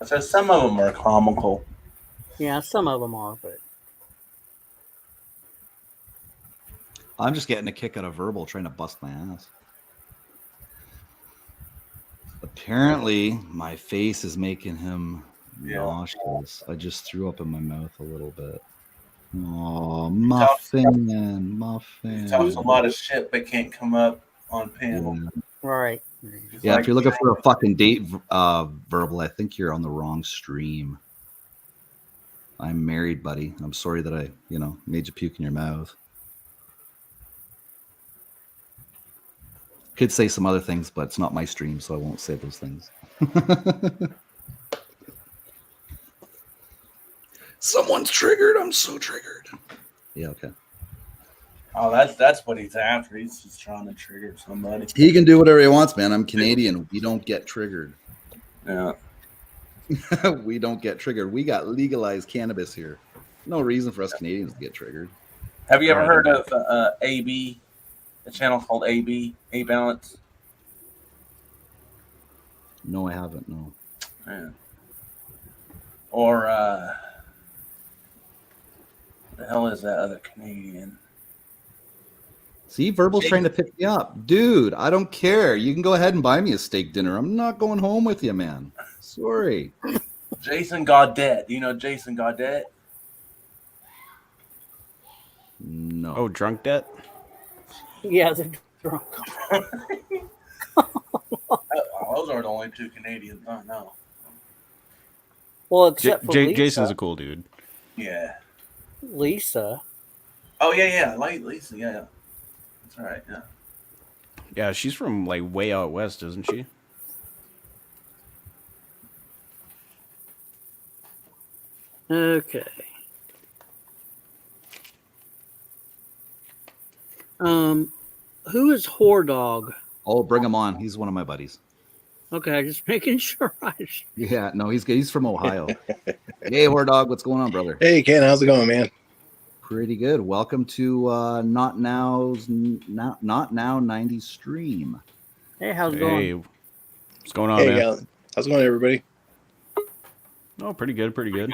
I said some of them are comical. Yeah, some of them are, but I'm just getting a kick out of Verbal trying to bust my ass. Apparently, my face is making him nauseous. I just threw up in my mouth a little bit. Oh, muffin. He talks a lot of shit but can't come up on panel. Yeah. right. Yeah, if you're looking for a fucking date, Verbal, I think you're on the wrong stream. I'm married, buddy. I'm sorry that I, made you puke in your mouth. Could say some other things, but it's not my stream, so I won't say those things. Someone's triggered. I'm so triggered. Yeah, okay. Oh, that's what he's after. He's just trying to trigger somebody. He can do whatever he wants, man. I'm Canadian. We don't get triggered. Yeah. We don't get triggered. We got legalized cannabis here. No reason for us Canadians to get triggered. Have you ever heard of AB? A channel called AB, A Balance. No, I haven't. No. Yeah. Or the hell is that other Canadian? See, Verbal's trying to pick me up. Dude, I don't care. You can go ahead and buy me a steak dinner. I'm not going home with you, man. Sorry. Jason Gaudet. Do you know Jason Gaudet? No. Oh, drunk debt? Yeah, they're drunk. Those are the only two Canadians I know. Well, except for Lisa. Jason's a cool dude. Yeah. Lisa. Oh yeah, like Lisa. Yeah. That's right. Yeah. Yeah, she's from like way out west, isn't she? Okay. Who is Whore Dog? Oh, bring him on. He's one of my buddies. Okay, just making sure. Yeah, no, he's from Ohio. Hey, Whore Dog, what's going on, brother? Hey, Ken, how's it going, man? Pretty good. Welcome to Not Now 90 stream. Hey, how's it going? Hey, what's going on, Hey, man? Gal. How's it going, everybody? Oh, pretty good, pretty good.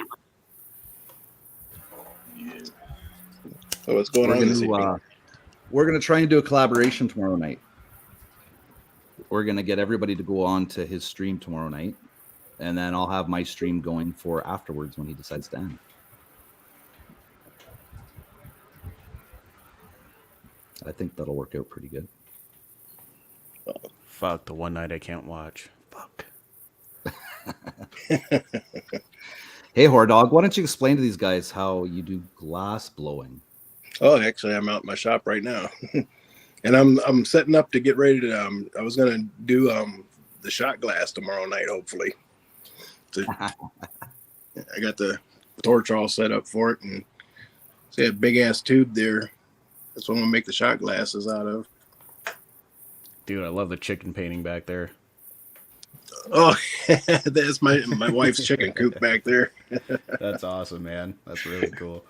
So what's going on this evening? We're gonna try and do a collaboration tomorrow night. We're gonna get everybody to go on to his stream tomorrow night, and then I'll have my stream going for afterwards when he decides to end. I think that'll work out pretty good. Fuck, the one night I can't watch. Fuck. Hey, Whore Dog, why don't you explain to these guys how you do glass blowing? Oh, actually, I'm out in my shop right now, and I'm setting up to get ready to. I was gonna do the shot glass tomorrow night, hopefully. I got the torch all set up for it, and see a big ass tube there. That's what I'm gonna make the shot glasses out of. Dude, I love the chicken painting back there. Oh, that's my wife's chicken coop back there. That's awesome, man. That's really cool.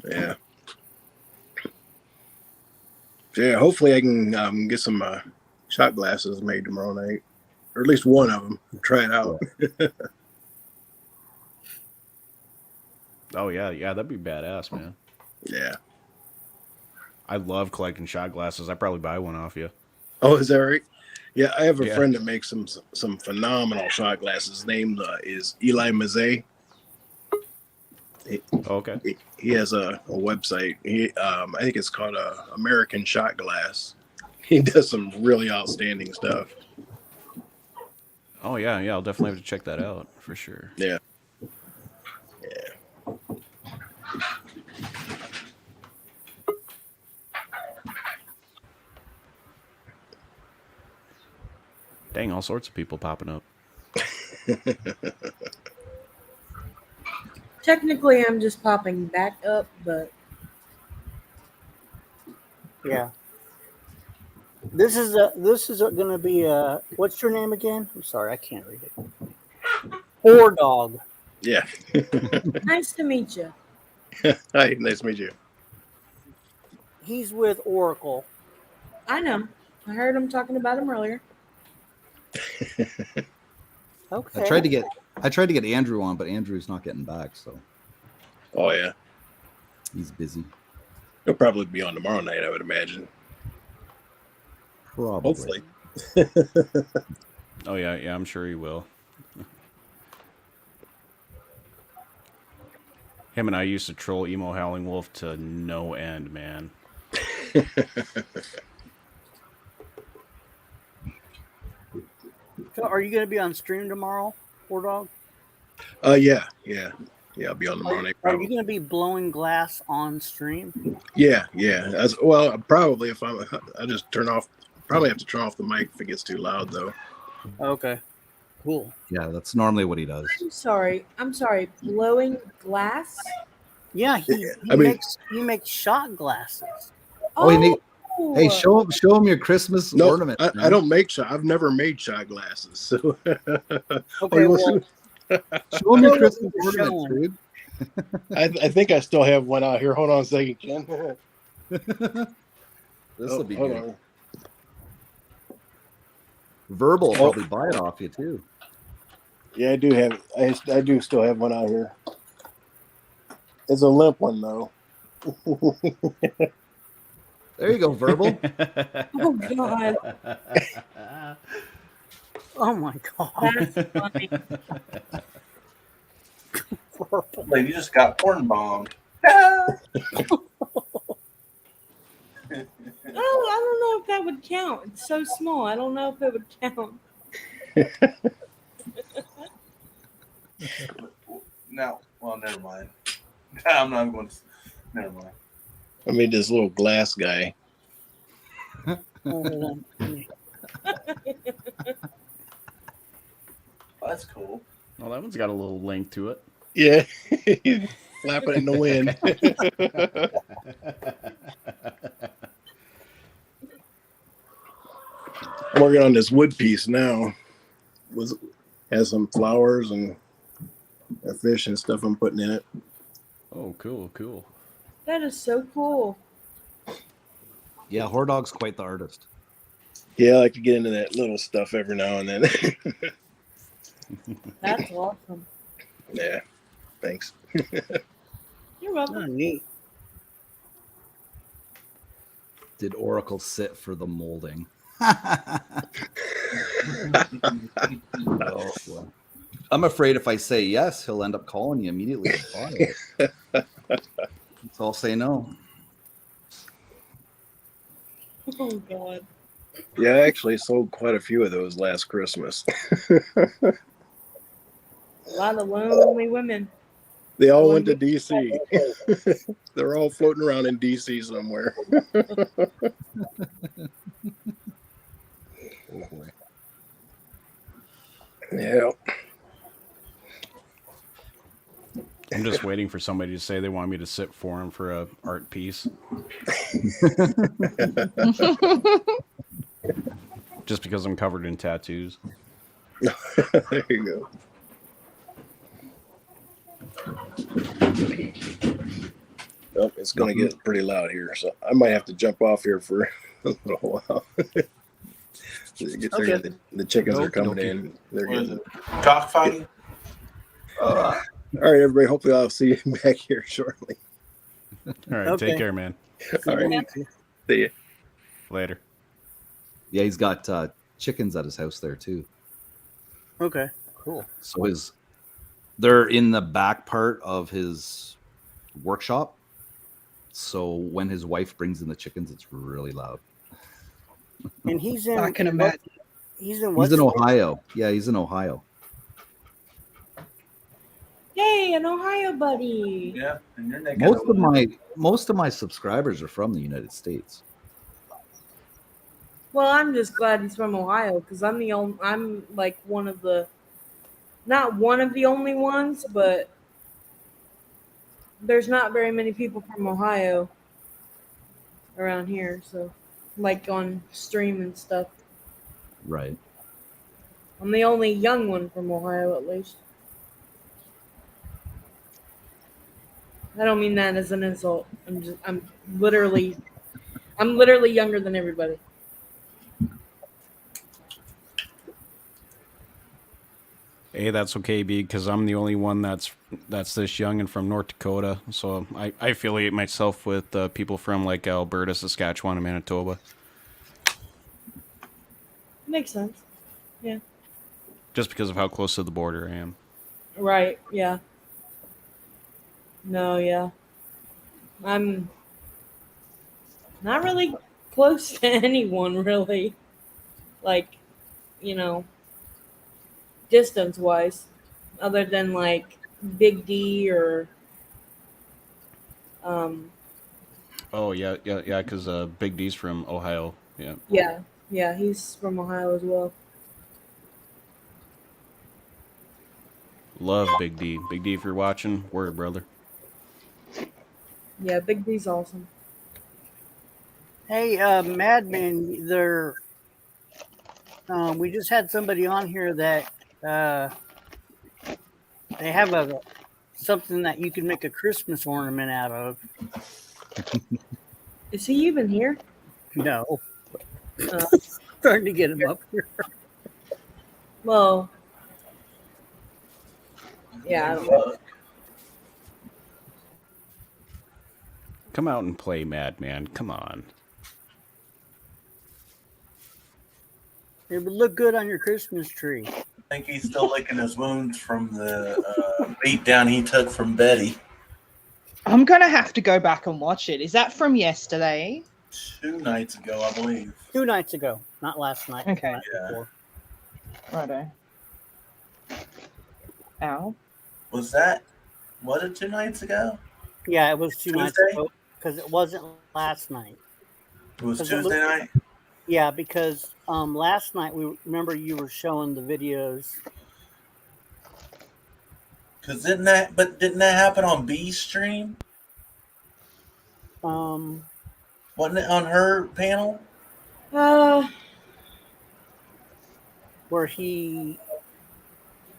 Yeah. So yeah, hopefully I can get some shot glasses made tomorrow night, or at least one of them. Try it out. Oh yeah, that'd be badass, man. Yeah. I love collecting shot glasses. I'd probably buy one off you. Oh, is that right? Yeah, I have a Yeah. friend that makes some phenomenal shot glasses. His name is Eli Mazzei. Okay. He has a website. I think it's called American Shot Glass. He does some really outstanding stuff. Oh yeah, I'll definitely have to check that out for sure. Yeah. Dang, all sorts of people popping up. Technically, I'm just popping back up, but Yeah. This is going to be a. What's your name again? I'm sorry, I can't read it. Whore Dog. Yeah. nice to meet you. Hi, nice to meet you. He's with Oracle. I know. I heard him talking about him earlier. Okay. I tried to get Andrew on, but Andrew's not getting back, so Oh yeah. he's busy. He'll probably be on tomorrow night, I would imagine. Probably. Hopefully. Oh yeah, I'm sure he will. Him and I used to troll Emo Howling Wolf to no end, man. So are you going to be on stream tomorrow, Whore Dog? Yeah. I'll be on tomorrow night. Are you going to be blowing glass on stream? Yeah. As well, probably if I just probably have to turn off the mic if it gets too loud though. Okay. Cool. Yeah, that's normally what he does. I'm sorry. Blowing glass? Yeah, he I mean- makes shot glasses. Oh, you need- Oh, Hey, show him your Christmas No, ornament. I man. don't make shot. I've never made shot glasses. So Okay, you want well, Show him your Show Christmas him. ornament, dude. I think I still have one out here. Hold on a second, Ken. This will be hold good. on. Verbal will Oh. probably buy it off you too. Yeah, I do have. I do still have one out here. It's a limp one though. There you go, Verbal. oh God. Oh my god. That's funny. Like you just got porn bombed. Oh, I don't know if that would count. It's so small. I don't know if it would count. No, well, never mind. I'm not going to. Never mind. I made this little glass guy. Hold on. Oh, that's cool. Well, that one's got a little length to it. Yeah, flapping in the wind. I'm working on this wood piece now. Has some flowers and a fish and stuff I'm putting in it. Oh, cool. That is so cool. Yeah, Hordog's quite the artist. Yeah, I like to get into that little stuff every now and then. That's awesome. Yeah, thanks. You're Oh, welcome. neat. Did Oracle sit for the molding? Oh, well. I'm afraid if I say yes, he'll end up calling you immediately. So I'll say no. Oh God. Yeah, I actually sold quite a few of those last Christmas. A lot of lonely women. They all went to DC. They're all floating around in DC somewhere. Yeah. I'm just waiting for somebody to say they want me to sit for him for a art piece. Just because I'm covered in tattoos. There you go. Nope, it's going to get pretty loud here, so I might have to jump off here for a little while. Okay. The chickens are coming Okey-dokey. in. They're What is getting. it? Cockfighting? All right, everybody. Hopefully, I'll see you back here shortly. All right, Okay. take care, man. All right. See you. Later. Yeah, he's got chickens at his house there too. Okay. Cool. So they're in the back part of his workshop. So when his wife brings in the chickens, it's really loud. And he's in. I can imagine. He's in what? He's in state? Ohio. Yeah, he's in Ohio. Hey, an Ohio buddy. Yeah, and your neck. Most of my subscribers are from the United States. Well, I'm just glad he's from Ohio because I'm like one of the, not one of the only ones, but there's not very many people from Ohio around here. So, like on stream and stuff, Right. I'm the only young one from Ohio, at least. I don't mean that as an insult. I'm literally younger than everybody. Hey, that's okay, B, because I'm the only one that's this young and from North Dakota. So I affiliate myself with people from like Alberta, Saskatchewan, and Manitoba. Makes sense. Just because of how close to the border I am. Right, yeah. No, yeah. I'm not really close to anyone, really. Like, distance wise, other than like Big D or. Oh, yeah, because Big D's from Ohio. Yeah. Yeah, he's from Ohio as well. Love Big D. Big D, if you're watching, word, brother. Yeah, Big D's awesome. Hey, Madman, we just had somebody on here that they have something that you can make a Christmas ornament out of. Is he even here? No, Uh, starting to get him up here. well, yeah, I don't know. Come out and play, Madman. Come on. It would look good on your Christmas tree. I think he's still licking his wounds from the beat down he took from Betty I'm gonna have to go back and watch it. Is that from yesterday? 2 nights ago, I believe. 2 nights ago, not last night. the Okay. night Yeah. before. Righto. Ow. Was it 2 nights ago? Yeah, it was 2 nights Tuesday? ago because it wasn't last night. It was Does it Tuesday look- night? Yeah, because last night we remember you were showing the videos. Because didn't that happen on B's stream? Um, Wasn't it on her panel? where he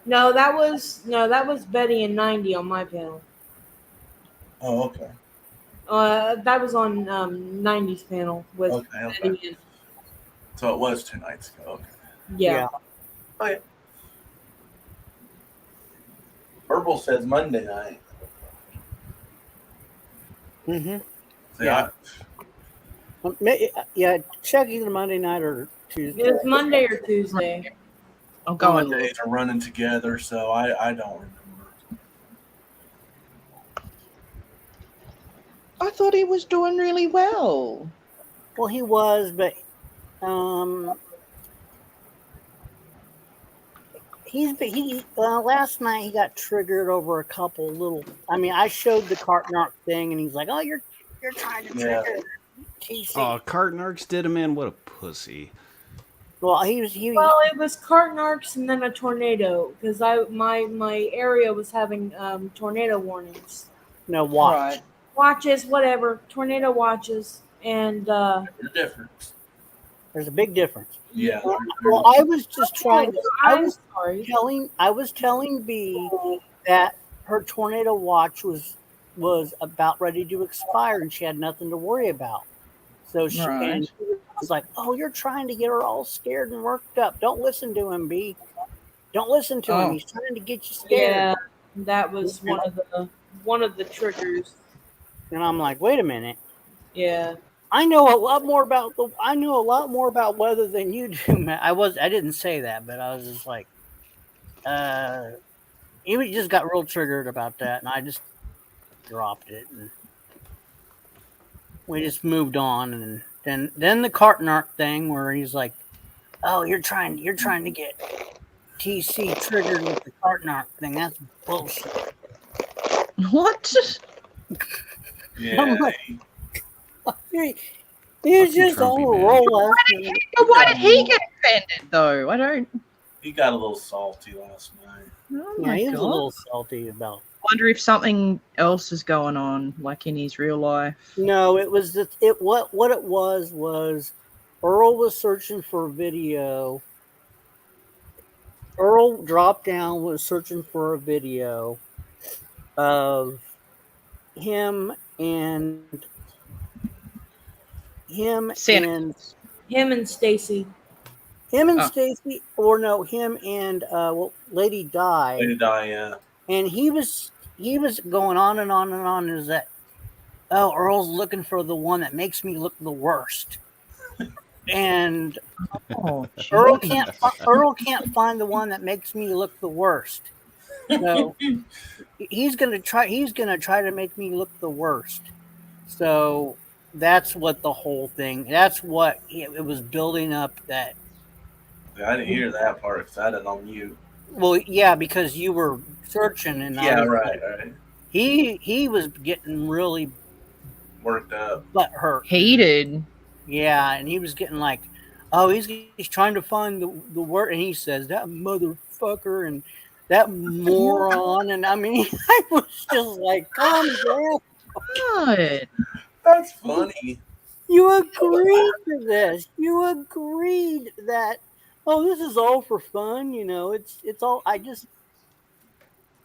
No, that was Betty and 90 on my panel. Oh, okay. That was on 90's panel with Okay. Betty and So it was 2 nights ago. Okay. yeah. Okay. Herbal says Monday night. Mm-hmm. See, Yeah. Yeah, check either Monday night or Tuesday. It was Monday or Tuesday. I'll go and Mondays are running together, so I don't remember. I thought he was doing really well. Well, he was, but last night he got triggered over a couple little. I mean, I showed the Cartnark thing, and he's like, "Oh, you're trying to Yeah. trigger TC." Oh, Cartnarks did him in. What a pussy. Well, he Well, it was Cartnarks and then a tornado because my area was having tornado warnings, no watch. Right. watches, whatever, tornado watches, and The difference. There's a big difference. Yeah. Well, I was just trying to. I'm sorry. I was telling B that her tornado watch was about ready to expire and she had nothing to worry about. So she Right. was like, "Oh, you're trying to get her all scared and worked up. Don't listen to him, B. Don't listen to him. Oh. He's trying to get you scared." Yeah, that was one of the triggers. And I'm like, "Wait a minute. Yeah. I know a lot more about weather than you do, man." I didn't say that, but I was just like, he just got real triggered about that, and I just dropped it, and we just moved on. And then the Cartnark thing, where he's like, "Oh, you're trying to get TC triggered with the Cartnark thing. That's bullshit." What? Yeah. I'm like, He's just on a Trumpy, man. roll out. But why did he get offended though? I don't. He got a little salty last night. Oh Yeah, my he was a God. little salty about. Wonder if something else is going on, like in his real life. No, it was what it was Earl was searching for a video. Earl dropped down, was searching for a video of him and Santa. and Him and Stacy. Oh. Stacy, or no, him and Lady Di. Way to die, yeah. And he was going on and on and on. Is that, oh, Earl's looking for the one that makes me look the worst, and Oh, Earl can't find the one that makes me look the worst. So he's gonna try to make me look the worst. So that's what the whole thing. That's what it was building up. That, I didn't hear that part because I had it on mute. well, yeah, because you were searching, and Yeah, right. He was getting really Worked up. butthurt. heated. Yeah, and he was getting like, oh, he's trying to find the word, and he says that motherfucker, and that moron. And I mean, I was just like, calm down. Good. That's funny. You agreed to this. You agreed that, oh, this is all for fun. You know, it's all.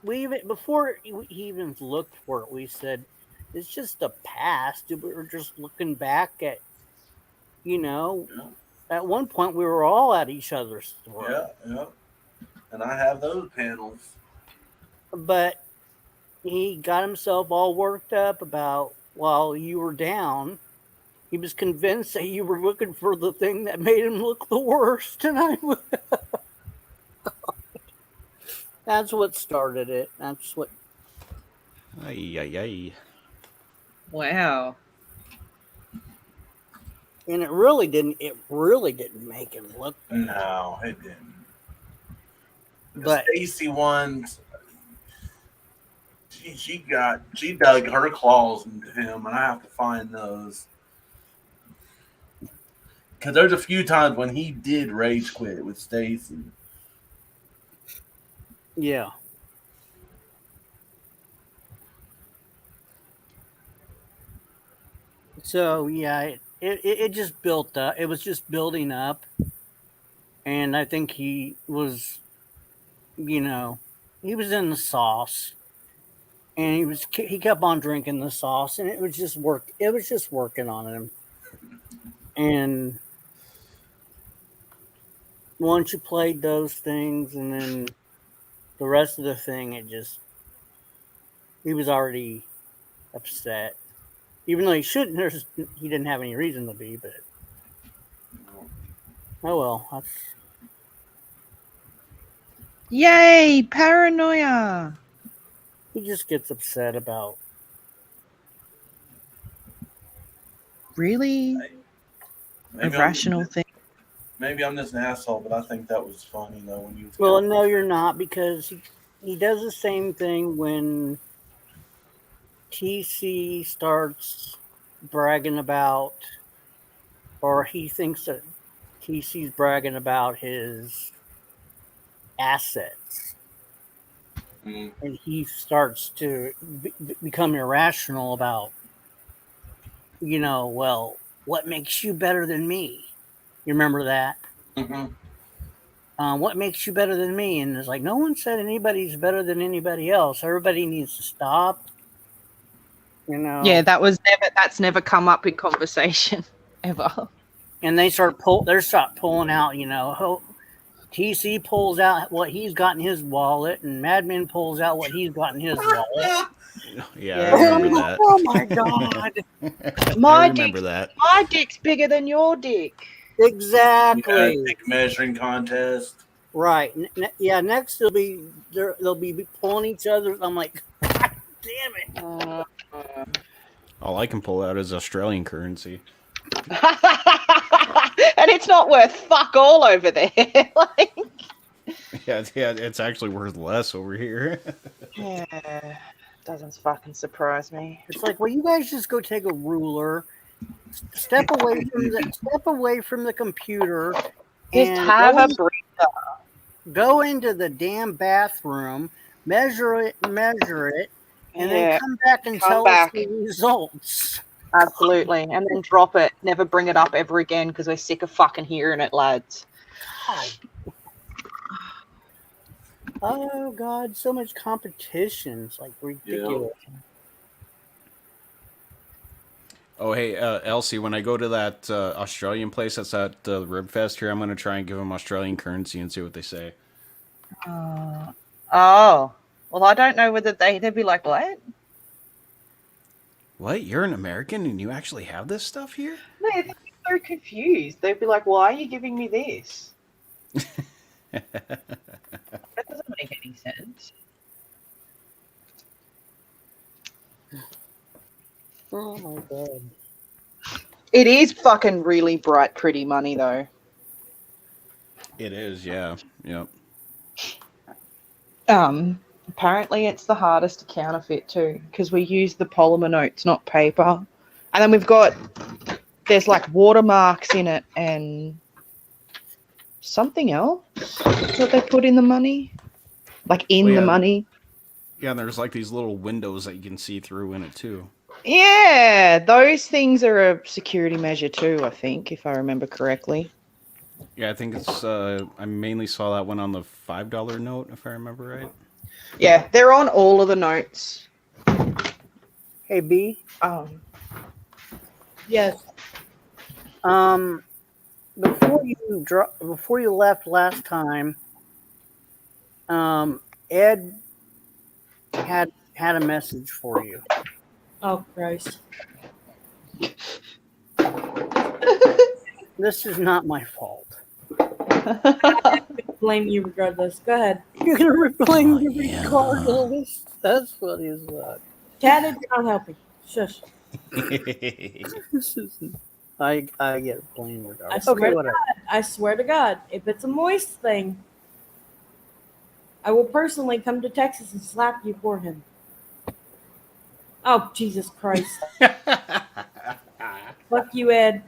We even before he even looked for it, we said it's just a past. We were just looking back at, you know, Yeah. at one point we were all at each other's throat. Yeah. And I have those panels. But he got himself all worked up about while you were down. He was convinced that you were looking for the thing that made him look the worst, and that's what started it. That's what. Ay, ay, ay. Wow. And it really didn't make him look. No, it didn't. But The Stacy ones, she dug her claws into him, and I have to find those. Because there's a few times when he did rage quit with Stacy. yeah. So yeah, it just built up. It was just building up, and I think he was, you know, he was in the sauce, and he kept on drinking the sauce, and it was just working on him. And once you played those things, and then the rest of the thing, he was already upset. Even though he didn't have any reason to be, but oh well, that's Yay, paranoia. he just gets upset about. Really? Irrational thing. Maybe I'm just an asshole, but I think that was funny though when you. Well, no, you're not, because he does the same thing when TC starts bragging about, or he thinks that TC's bragging about his assets, Mm. and he starts to become irrational about, you know, well, what makes you better than me? You remember that? Mm-hmm. What makes you better than me? And it's like, no one said anybody's better than anybody else. Everybody needs to stop. You know? Yeah, that's never come up in conversation ever. And they start pulling out, you know, TC pulls out what he's got in his wallet, and Madman pulls out what he's got in his wallet. Yeah, I remember that. Oh my god. I remember that. My dick's bigger than your dick. Exactly. Dick measuring contest. Right. Next they'll be pulling each other. I'm like, God damn it. All I can pull out is Australian currency. And it's not worth fuck all over there. Like, Yeah, it's actually worth less over here. yeah, doesn't fucking surprise me. It's like, well, you guys just go take a ruler, step away from the computer, Just and have a breather. go into the damn bathroom, measure it, and then come back and tell us the results. Absolutely. And then drop it. Never bring it up ever again because we're sick of fucking hearing it, lads. Oh God, so much competition. It's like ridiculous. Oh, hey, Elsie, when I go to that Australian place that's at the Rib Fest here, I'm going to try and give them Australian currency and see what they say. Oh. Well, I don't know whether they'd be like, what? What? You're an American and you actually have this stuff here? No, they'd be so confused. They'd be like, why are you giving me this? That doesn't make any sense. Oh my God. It is fucking really bright, pretty money, though. It is, yeah. Yep. Apparently it's the hardest to counterfeit too, because we use the polymer notes, not paper. And then there's like watermarks in it and something else that they put in the money. like in Well, the yeah. money. Yeah, and there's like these little windows that you can see through in it too. Yeah, those things are a security measure too, I think, if I remember correctly. Yeah, I think it's. I mainly saw that one on the $5 note, if I remember right. Yeah, they're on all of the notes. Hey B. Yes. Before you left last time, Ed had a message for you. Oh Christ. This is not my fault. Blame you regardless. Go ahead. You're gonna blame me regardless. That's what he's like. Cat, you're not helping. Shush. I get blamed I regardless. swear Okay, to whatever. God. I swear to God, if it's a moist thing, I will personally come to Texas and slap you for him. Oh Jesus Christ! Fuck you, Ed.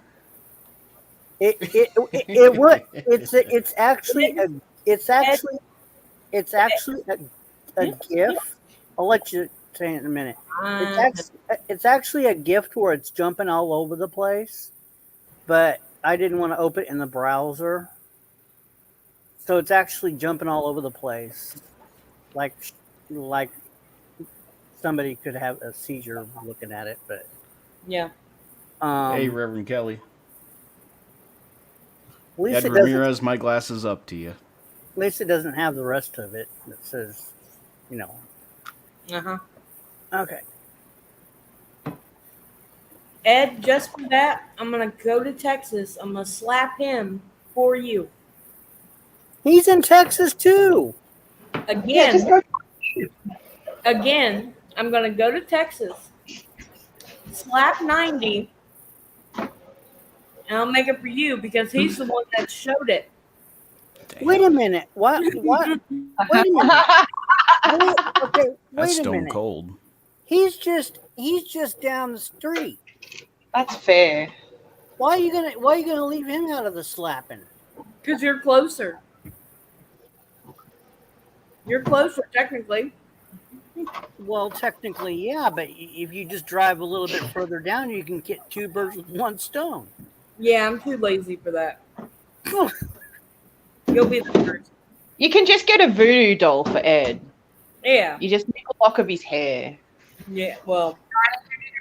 It would. It's actually a gift. I'll let you say it in a minute. It's actually a gift where it's jumping all over the place, but I didn't want to open it in the browser, so it's actually jumping all over the place, like somebody could have a seizure looking at it. But Yeah. Hey, Reverend Kelly. at least Ed it doesn't. Ramirez, my glass is up to you. At least it doesn't have the rest of it that says, Uh-huh. Okay. Ed, just for that, I'm gonna go to Texas. I'm gonna slap him for you. He's in Texas too. Again. Again, I'm gonna go to Texas. Slap 90. And I'll make it for you because he's the one that showed it. Wait a minute. What? Wait a minute. Wait That's a stone minute. cold. He's just down the street. That's fair. Why are you gonna leave him out of the slapping? Because you're closer. You're closer, technically. Well, technically, yeah, but if you just drive a little bit further down, you can get two birds with one stone. Yeah, I'm too lazy for that. You'll be the first. You can just get a voodoo doll for Ed. Yeah. You just need a lock of his hair. Yeah, well.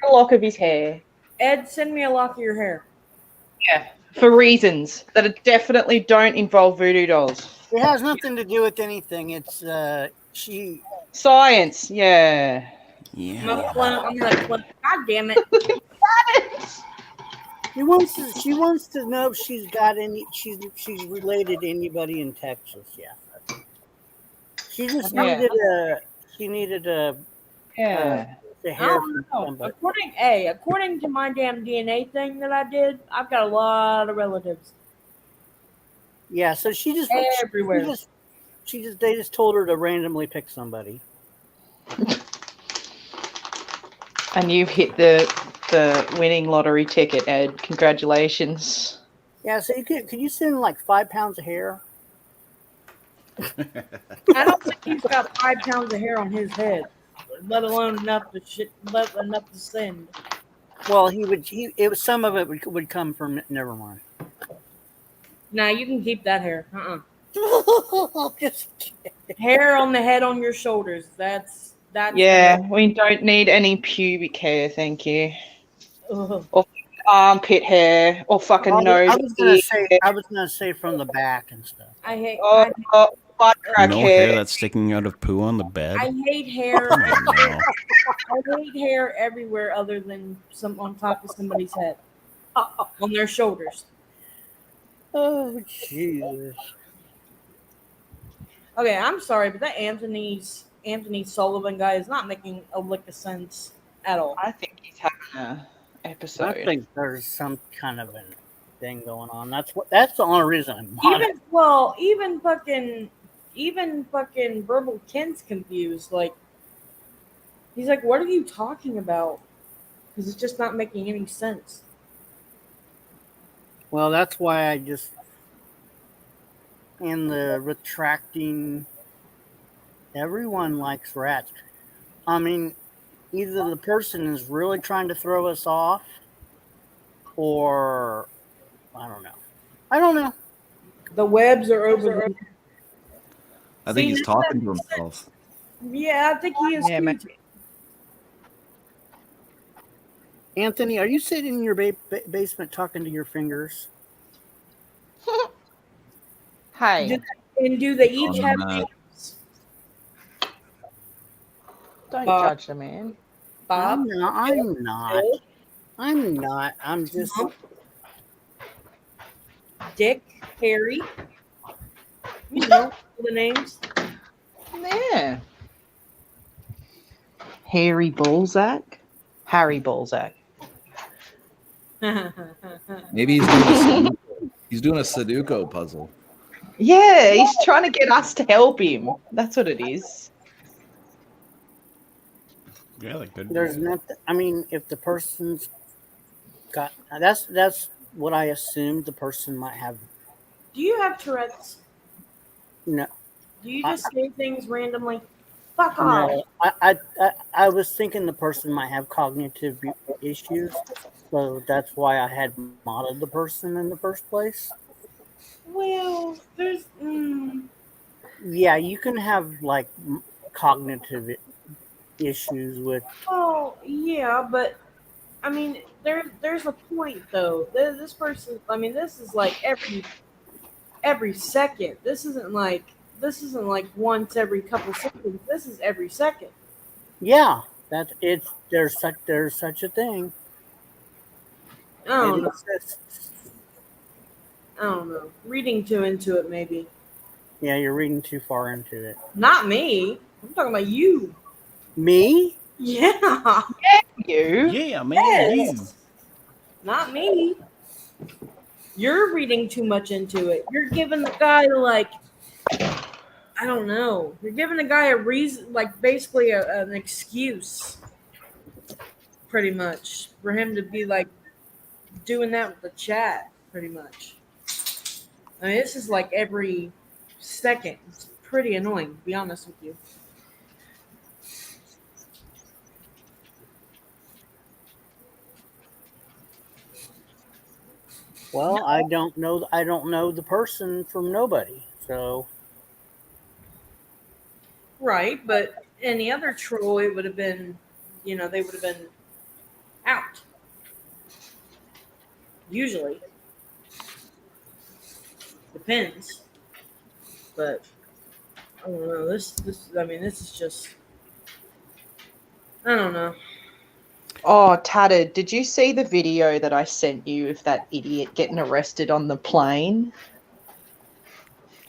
A lock of his hair. Ed, send me a lock of your hair. Yeah. For reasons that definitely don't involve voodoo dolls. It has nothing to do with anything. It's Science, yeah. I'm gonna clown. God damn it. She wants to know if she's related to anybody in Texas. Yeah. She just needed the I hair don't from know. somebody. According to my damn DNA thing that I did, I've got a lot of relatives. Yeah, so she just everywhere. They just told her to randomly pick somebody. And you've hit the winning lottery ticket, Ed. Congratulations. Yeah, so could you send like 5 pounds of hair? I don't think he's got 5 pounds of hair on his head, let alone enough to send. Well, some of it would come from. Never mind. Nah, you can keep that hair. Just kidding. Hair on the head, on your shoulders. That's. Yeah, we don't need any pubic hair, thank you. Ugh. Or armpit hair, or fucking nose. I was gonna say from the back and stuff. I hate. Butt crack No hair. hair that's sticking out of poo on the bed. I hate hair. Oh, no. I hate hair everywhere other than some on top of somebody's head, on their shoulders. Oh Jesus. Okay, I'm sorry, but that Anthony Sullivan guy is not making a lick of sense at all. I think he's having a episode. I think there's some kind of a thing going on. That's the only reason I'm on it. Even fucking Verbal Ken's confused. Like, he's like, "What are you talking about?" Because it's just not making any sense. Well, that's why I just in the retracting Everyone likes rats. I mean, either the person is really trying to throw us off, or I don't know. I don't know. The webs are over the. I think See, he's talking to himself. Yeah, I think he is Yeah, too. maybe. Anthony, are you sitting in your basement talking to your fingers? Hey, And do they each On have that. names? don't Bob. judge the man. Bob, I'm not. I'm not. Bill, I'm not. I'm just. Tom, Dick, Harry. You know the names. Yeah. Harry Balzac. Harry Balzac. Maybe he's doing a Sudoku puzzle. Yeah, he's trying to get us to help him. That's what it is. Yeah, like good. There's nothing. I mean, if the person's got that's what I assumed the person might have. Do you have Tourette's? No, Do you just say things randomly? Fuck off. no. I was thinking the person might have cognitive issues, so that's why I had modded the person in the first place. Well, there's. Yeah, you can have like cognitive issues with. Oh, yeah, but I mean, there's a point though. This person, I mean, this is like every second. This isn't like once every couple seconds. This is every second. Yeah, that it's there's such a thing. I don't It know. exists. I don't know. Reading too into it, maybe. Yeah, you're reading too far into it. Not me. I'm talking about you. Me? Yeah. You? Yeah, man. You. Yes. Not me. You're reading too much into it. You're giving the guy like, I don't know. You're giving the guy a reason, like basically an excuse, pretty much, for him to be like doing that with the chat, pretty much. I mean, this is like every second. It's pretty annoying, to be honest with you. Well, I don't know. I don't know the person from nobody. So Right, but any other troll, it would have been, they would have been out. Usually. Depends. But I don't know. This is just, I don't know. Oh, Tatted, did you see the video that I sent you of that idiot getting arrested on the plane?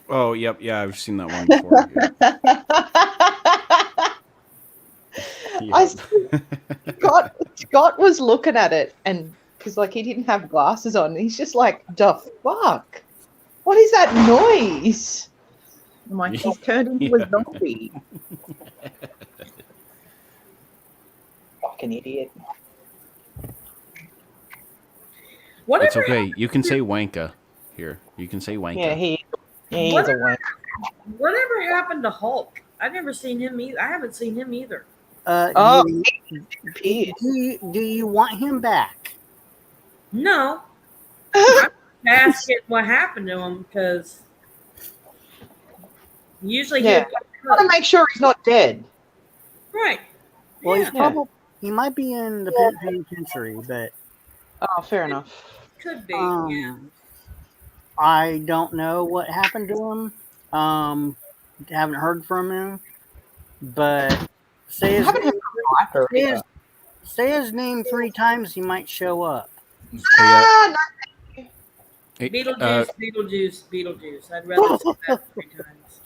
Oh, yep. Yeah, I've seen that one before. Yeah. Scott was looking at it, and because like he didn't have glasses on, he's just like, "The fuck? What is that noise?" I'm like, he's turned into a zombie. Fucking idiot. It's Whatever, okay. You can say wanka here. You can say wanka. Yeah, he is What? a wank. whatever happened to Hulk? I've never seen him either. I haven't seen him either. Oh, do you want him back? No. I'm asking what happened to him because usually Yeah. he I want to make sure he's not dead. right. Well, Yeah, he's probably he might be in the penitentiary, but Oh, fair enough. could be. Yeah. I don't know what happened to him. Haven't heard from him, but say his, haven't heard from Viper either. say his name 3 times, he might show up. Ah, no. Hey, Beetlejuice. I'd rather say that 3 times.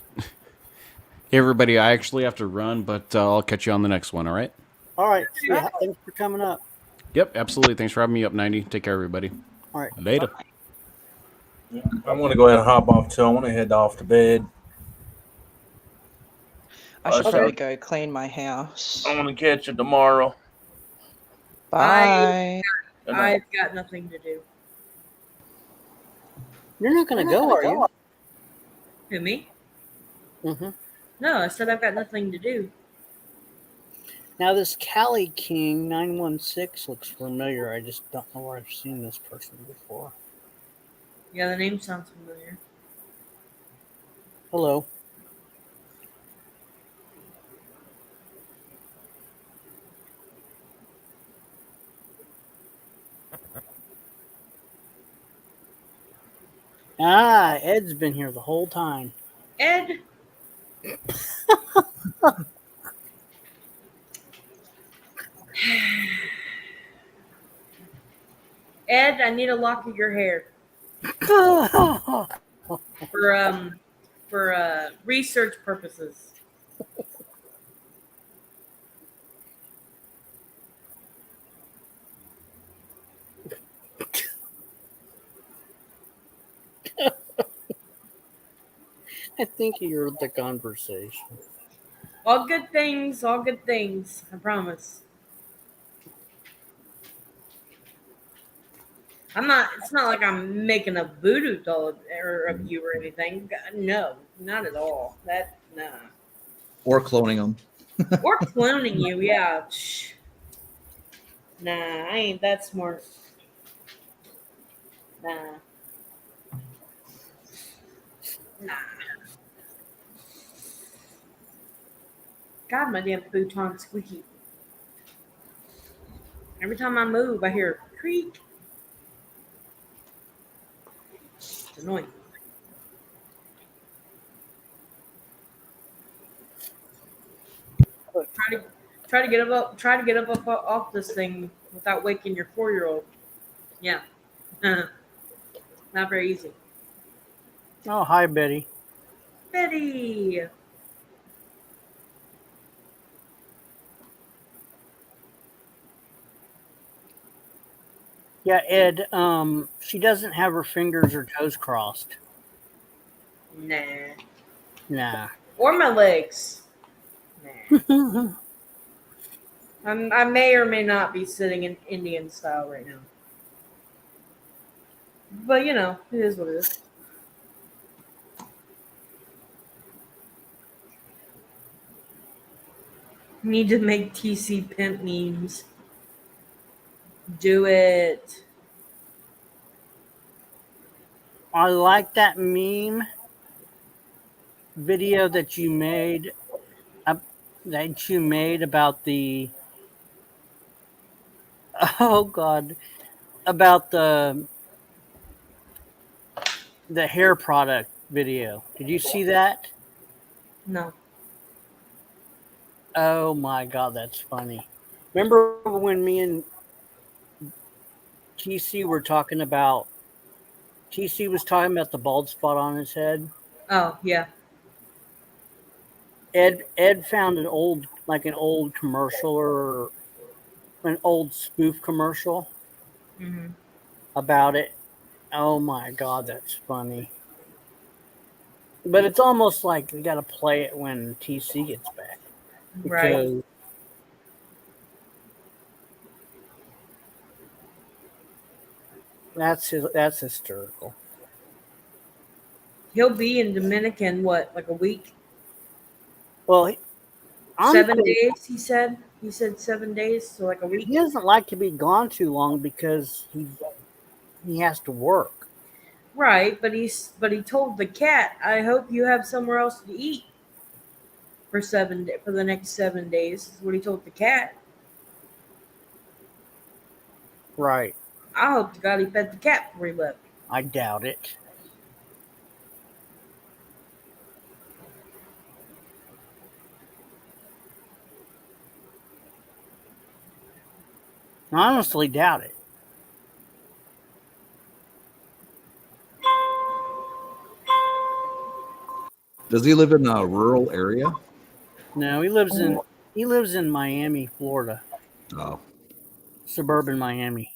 hey, everybody. I actually have to run, but I'll catch you on the next one. All right? All right, so thanks for coming up. Yep, absolutely. Thanks for having me up, 90. Take care, everybody. All right, Later. I want to go ahead and hop off too. I want to head off to bed. I should Okay. probably go clean my house. I want to catch you tomorrow. Bye. Good night. I've got nothing to do. you're not going to go, are you? Who, me? Mm-hmm. No, I said I've got nothing to do. Now this Cali King 916 looks familiar. I just don't know where I've seen this person before. Yeah, the name sounds familiar. Hello. Ah, Ed's been here the whole time. Ed. Ed, I need a lock of your hair for research purposes. I think you heard the conversation. All good things, all good things. I promise. I'm not. It's not like I'm making a voodoo doll of you or anything. No, not at all. That nah. Or cloning them. Or cloning you, yeah. Shh. Nah, I ain't that smart. Nah. Nah. God, my damn futon squeaky. Every time I move, I hear creak. It's annoying. Try to get up off this thing without waking your 4-year-old. Yeah. Not very easy. Oh, hi, Betty. Betty. Yeah, Ed, she doesn't have her fingers or toes crossed. Nah. Nah. Or my legs. Nah. I may or may not be sitting in Indian style right now. But you know, it is what it is. Need to make TC pimp memes. Do it. I like that meme video that you made about the oh god, about the hair product video. Did you see that? No. Oh my god, that's funny. Remember when me and TC were talking about TC was talking about the bald spot on his head? Oh yeah. Ed found an old commercial or an old spoof commercial Hmm. about it. Oh my god, that's funny. But it's almost like we got to play it when TC gets back Right. because that's hysterical. He'll be in Dominican what, like a week? Well, 7 honestly, days, he said. He said 7 days, so like a week. he doesn't like to be gone too long because he has to work. Right, but he told the cat, "I hope you have somewhere else to eat for for the next 7 days." Is what he told the cat. Right. I hope to God he fed the cat before he left. I doubt it. I honestly doubt it. Does he live in a rural area? No, he lives in Miami, Florida, Oh, suburban Miami.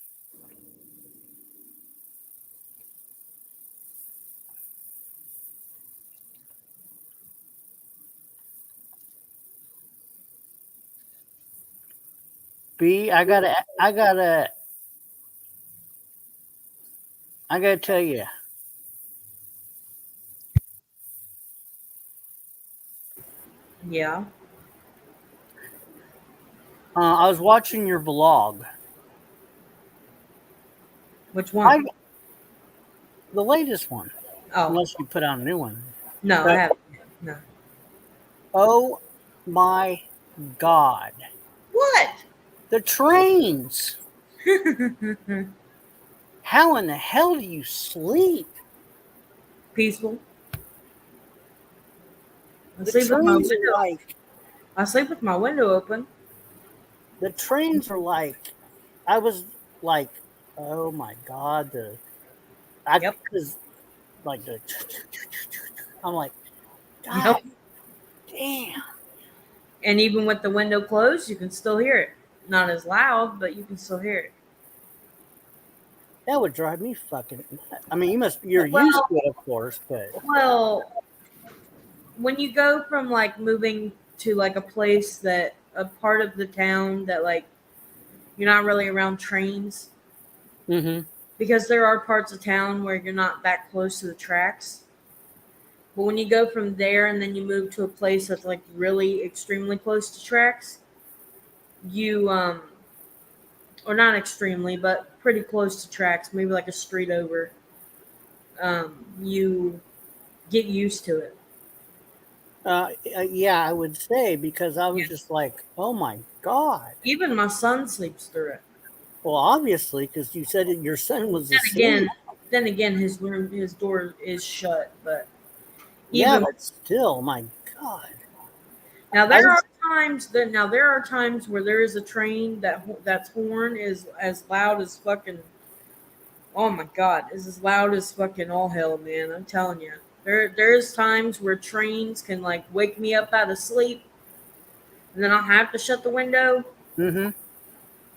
B, I gotta tell you, Yeah. I was watching your vlog. Which one? The latest one, Oh, unless you put out a new one. no, I But haven't. No. oh my God, What? the trains! How in the hell do you sleep? Peaceful. I The sleep with my trains are window. like I sleep with my window open. the trains are like. I was like, oh my God, Yep. because like the. I'm like, God Yep. damn. And even with the window closed, you can still hear it. Not as loud, but you can still hear it. That would drive me fucking. I mean, you're used Well, to it, of course, but well, when you go from like moving to like a place that a part of the town that like you're not really around trains, mm-hmm. because there are parts of town where you're not that close to the tracks. But when you go from there and then you move to a place that's like really extremely close to tracks, you or not extremely, but pretty close to tracks, maybe like a street over, you get used to it. Yeah, I would say because I was Yeah. just like, oh my God. Even my son sleeps through it. Well, obviously, because you said that your son was Then asleep. again, his door is shut. But Yeah, even but still, my God. now, I there are just, times where there is a train that's horn is as loud as fucking. Oh my God, is as loud as fucking all hell, man. I'm telling you. There's times where trains can like wake me up out of sleep, and then I'll have to shut the window. mm-hmm.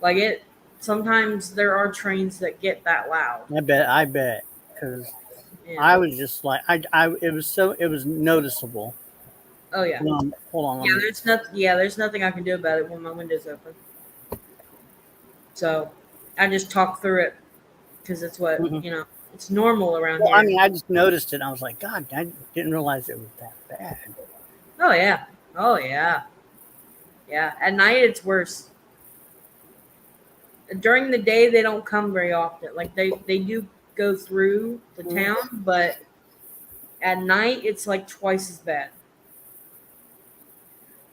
Like it. Sometimes there are trains that get that loud. I bet, because Yeah. I was just like, it was noticeable. Oh yeah. Hold on. Yeah, there's nothing I can do about it when my window's open. So I just talk through it because it's what Mhm. it's normal around Well, I here. mean, I just noticed it. And I was like, God, I didn't realize it was that bad. Oh yeah. Oh yeah. Yeah. At night it's worse. During the day they don't come very often. Like they do go through the town, but at night it's like twice as bad.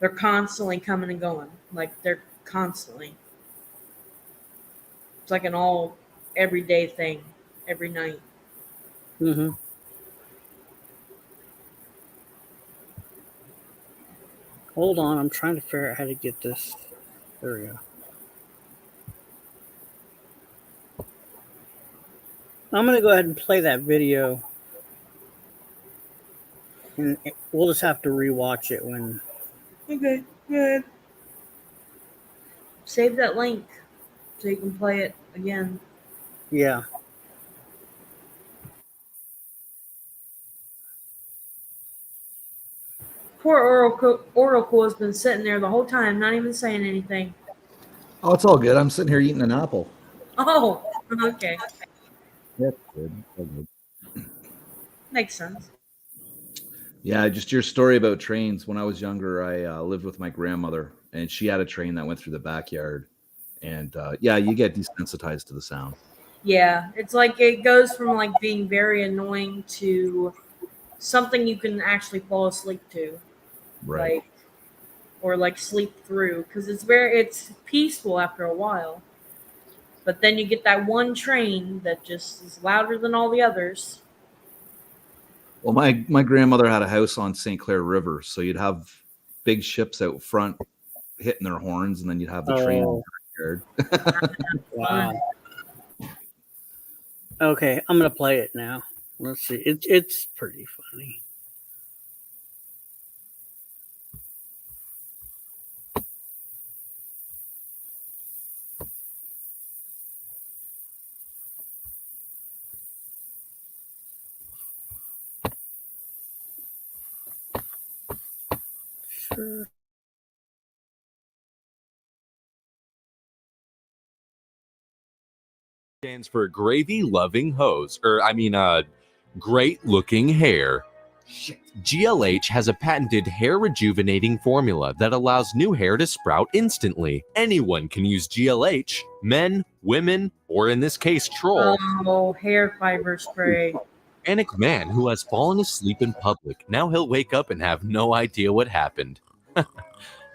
They're constantly coming and going. Like they're constantly. It's like an all everyday thing every night. Mm-hmm. Hold on, I'm trying to figure out how to get this. There we go. I'm gonna go ahead and play that video, and we'll just have to rewatch it when. Okay, good. Save that link so you can play it again. Yeah. Poor Oracle has been sitting there the whole time, not even saying anything. Oh, it's all good. I'm sitting here eating an apple. Oh, okay. That's good. All good. Makes sense. Yeah, just your story about trains. When I was younger, I lived with my grandmother, and she had a train that went through the backyard. And yeah, you get desensitized to the sound. Yeah, it's like it goes from like being very annoying to something you can actually fall asleep to, Right. like or like sleep through, because it's peaceful after a while. But then you get that one train that just is louder than all the others. Well, my grandmother had a house on St. Clair River, so you'd have big ships out front hitting their horns, and then you'd have the train in the backyard. Wow. Okay, I'm gonna play it now. Let's see. It's pretty funny. Sure. Stands for gravy loving hose, or I mean, great looking hair. GLH has a patented hair rejuvenating formula that allows new hair to sprout instantly. Anyone can use GLH, men, women, or in this case, trolls. Oh, hair fiber spray. Panic man who has fallen asleep in public. Now he'll wake up and have no idea what happened.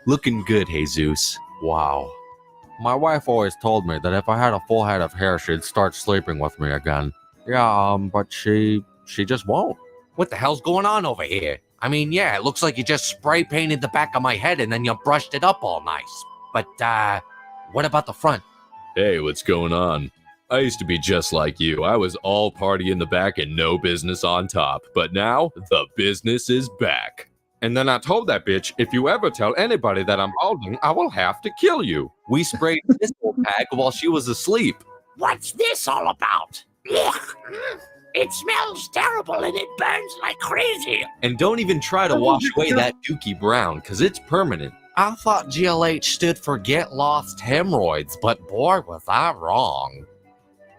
Looking good, Jesus. Wow. My wife always told me that if I had a full head of hair, she'd start sleeping with me again. Yeah, but she just won't. What the hell's going on over here? I mean, yeah, it looks like you just spray painted the back of my head and then you brushed it up all nice. But, what about the front? Hey, what's going on? I used to be just like you. I was all party in the back and no business on top. But now, the business is back. And then I told that bitch, if you ever tell anybody that I'm balding, I will have to kill you. We sprayed this whole pack while she was asleep. What's this all about? Ugh. It smells terrible and it burns like crazy. And don't even try to wash away that dookie brown, because it's permanent. I thought GLH stood for Get Lost Hemorrhoids, but boy, was I wrong.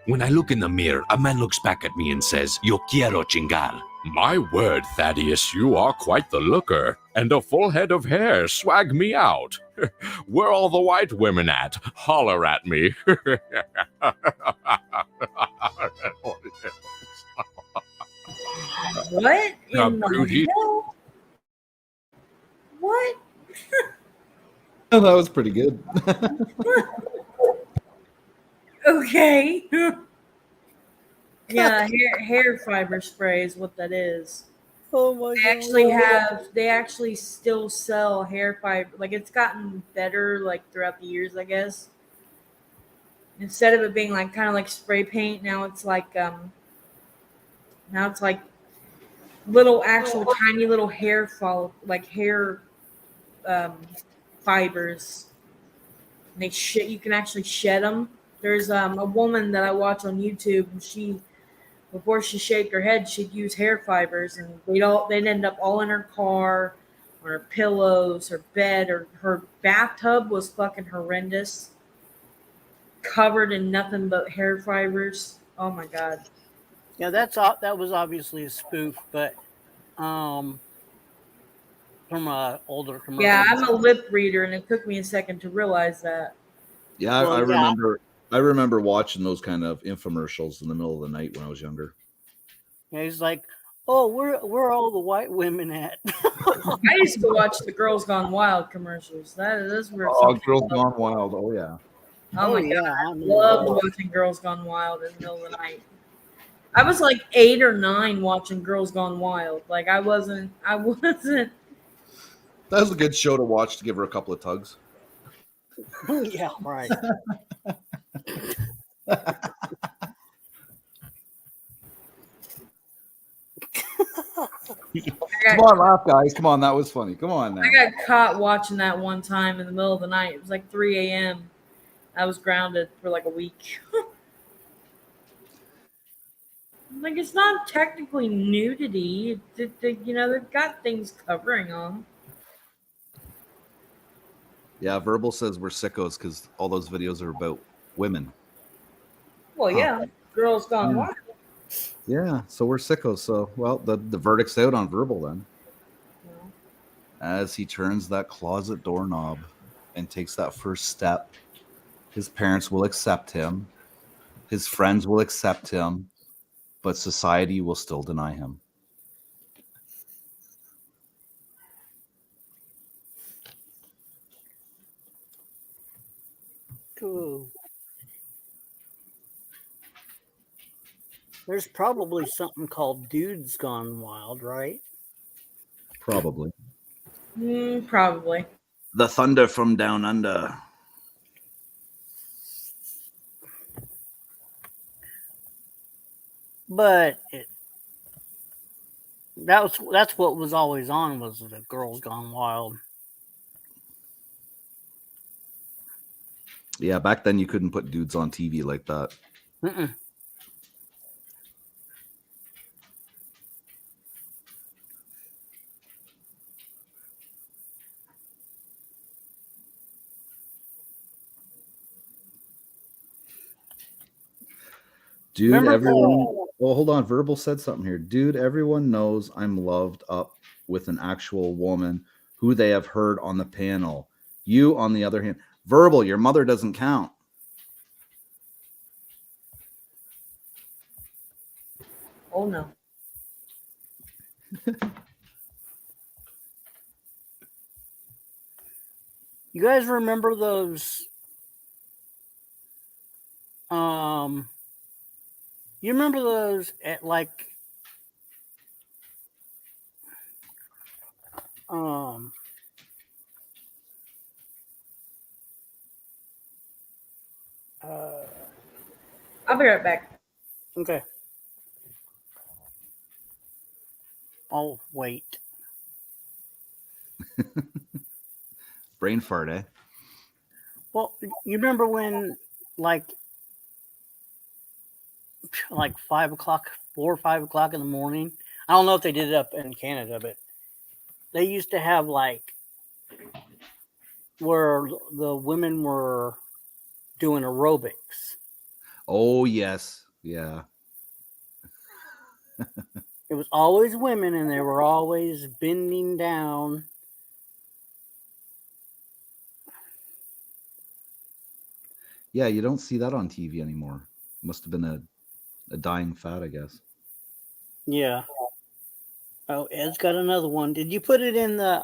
When I look in the mirror, a man looks back at me and says, Yo quiero chingar. My word, Thaddeus, you are quite the looker. And a full head of hair, swag me out. Where all the white women at? Holler at me. What Now, in the Broody. hell? What? Oh, that was pretty good. Okay. Yeah, hair fiber spray is what that is. Oh my They actually still sell hair fiber. Like, it's gotten better like throughout the years, I guess. Instead of it being like kind of like spray paint, now it's like little actual tiny little hair fibers. And you can actually shed them. There's a woman that I watch on YouTube, and before she shaved her head, she'd use hair fibers, and they'd end up all in her car, on her pillows, her bed, or her bathtub was fucking horrendous, covered in nothing but hair fibers. Oh my god. Yeah, that was obviously a spoof, but from a older commercial. Yeah, I'm a lip reader, and it took me a second to realize that. Yeah, I remember. I remember watching those kind of infomercials in the middle of the night when I was younger. Yeah, he's like, "Oh, where are all the white women at?" I used to watch the Girls Gone Wild commercials. That's where. Girls Gone Wild. Oh yeah. Oh my yeah, god, I I mean, loved watching Girls Gone Wild in the middle of the night. I was like 8 or 9 watching Girls Gone Wild. Like I wasn't. That was a good show to watch to give her a couple of tugs. Yeah, right. Come on, laugh, guys. Come on, that was funny. Come on now. I got caught watching that one time in the middle of the night. It was like 3 a.m. I was grounded for like a week. Like, it's not technically nudity. They've got things covering them. Yeah, Verbal says we're sickos because all those videos are about women. Well, yeah, Girls Gone Wild. Yeah, so we're sickos. So, well, the verdict's out on Verbal then. As he turns that closet doorknob and takes that first step, his parents will accept him. His friends will accept him, but society will still deny him. Cool. There's probably something called Dudes Gone Wild, right? Probably. Probably. The Thunder from Down Under. But that's what was always on, was the Girls Gone Wild. Yeah, back then you couldn't put dudes on TV like that. Mm-mm. Dude, Remember everyone Well, hold on. Verbal said something here. Dude, everyone knows I'm loved up with an actual woman who they have heard on the panel. You, on the other hand, Verbal, your mother doesn't count. Oh no. You guys remember those? You remember those at like um uh I'll be right back. okay. I'll wait. Brain fart, eh? Well, you remember when like 5 o'clock, 4 or 5 o'clock in the morning? I don't know if they did it up in Canada, but they used to have like where the women were doing aerobics. Oh, yes. Yeah. It was always women, and they were always bending down. Yeah, you don't see that on TV anymore. Must have been a dying fad, I guess. Yeah. Oh, Ed's got another one. Did you put it in the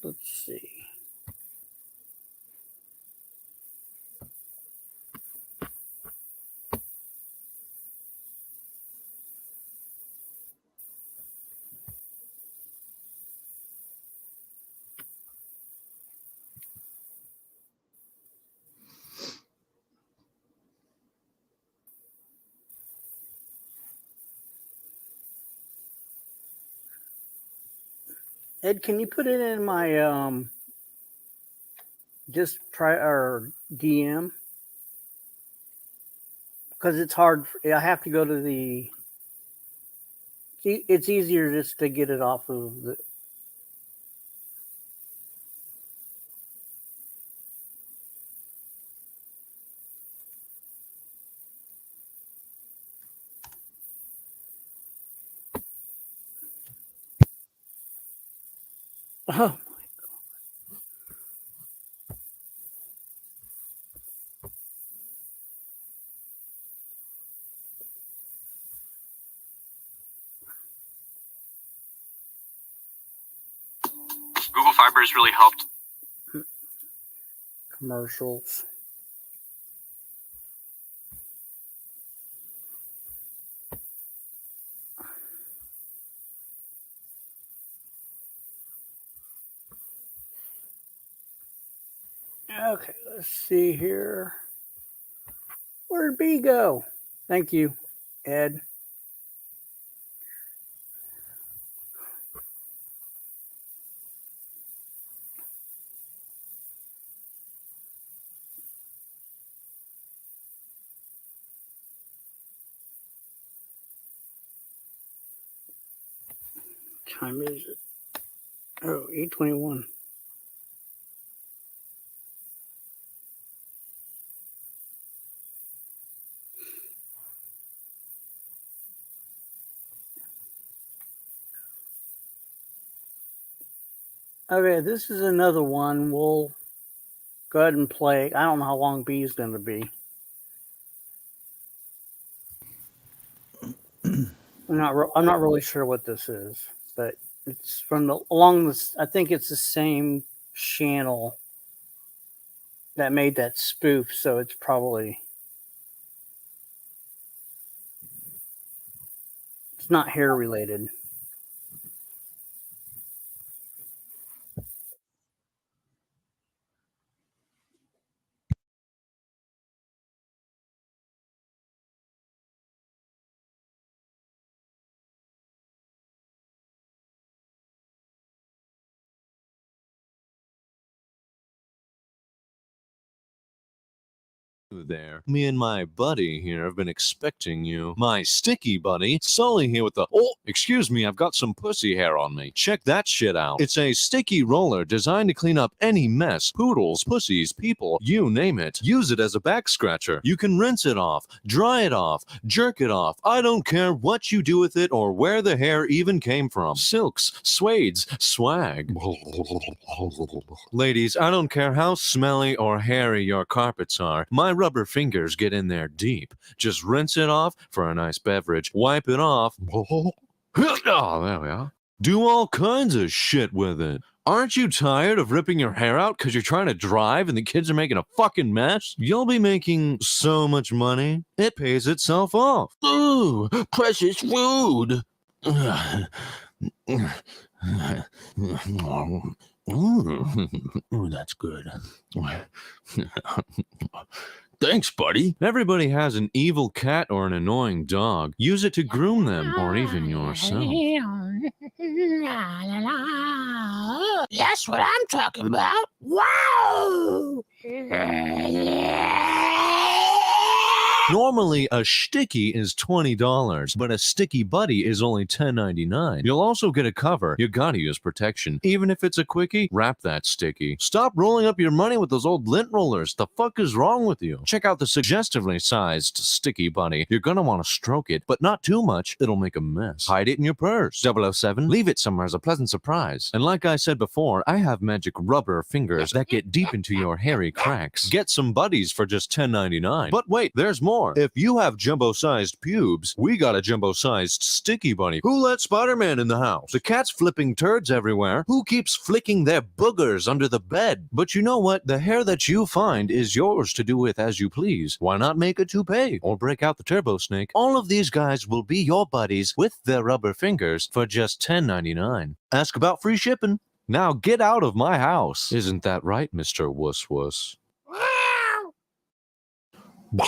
let's see. Ed, can you put it in my just try or DM? Because it's hard. I have to go to the. It's easier just to get it off of the. Oh, Google Fiber has really helped. commercials. Okay, let's see here. Where'd B go? Thank you, Ed. Time is it? Oh, 8:21. Okay, this is another one. We'll go ahead and play. I don't know how long B is going to be. I'm not really sure what this is, but it's from along this. I think it's the same channel that made that spoof, so it's probably it's not hair related. there. Me and my buddy here have been expecting you. My sticky buddy, Sully here with the... Oh, excuse me, I've got some pussy hair on me. Check that shit out. It's a sticky roller designed to clean up any mess. Poodles, pussies, people, you name it. Use it as a back scratcher. You can rinse it off, dry it off, jerk it off. I don't care what you do with it or where the hair even came from. Silks, suedes, swag. Ladies, I don't care how smelly or hairy your carpets are. My rubber fingers get in there deep. Just rinse it off for a nice beverage. Wipe it off. Oh, there we are. Do all kinds of shit with it. Aren't you tired of ripping your hair out because you're trying to drive and the kids are making a fucking mess? You'll be making so much money, it pays itself off. Ooh, precious food. Ooh, that's good. Thanks, buddy. Everybody has an evil cat or an annoying dog. Use it to groom them or even yourself. That's what I'm talking about. Wow! Normally, a sticky is $20, but a sticky buddy is only $10.99. You'll also get a cover. You gotta use protection. Even if it's a quickie, wrap that sticky. Stop rolling up your money with those old lint rollers. The fuck is wrong with you? Check out the suggestively sized sticky buddy. You're gonna want to stroke it, but not too much. It'll make a mess. Hide it in your purse. 007, leave it somewhere as a pleasant surprise. And like I said before, I have magic rubber fingers that get deep into your hairy cracks. Get some buddies for just $10.99. But wait, there's more. If you have jumbo-sized pubes, we got a jumbo-sized sticky bunny. Who let Spider-Man in the house? The cat's flipping turds everywhere. Who keeps flicking their boogers under the bed? But you know what? The hair that you find is yours to do with as you please. Why not make a toupee or break out the turbo snake? All of these guys will be your buddies with their rubber fingers for just $10.99. Ask about free shipping. Now get out of my house. Isn't that right, Mr. Wuss Wuss? That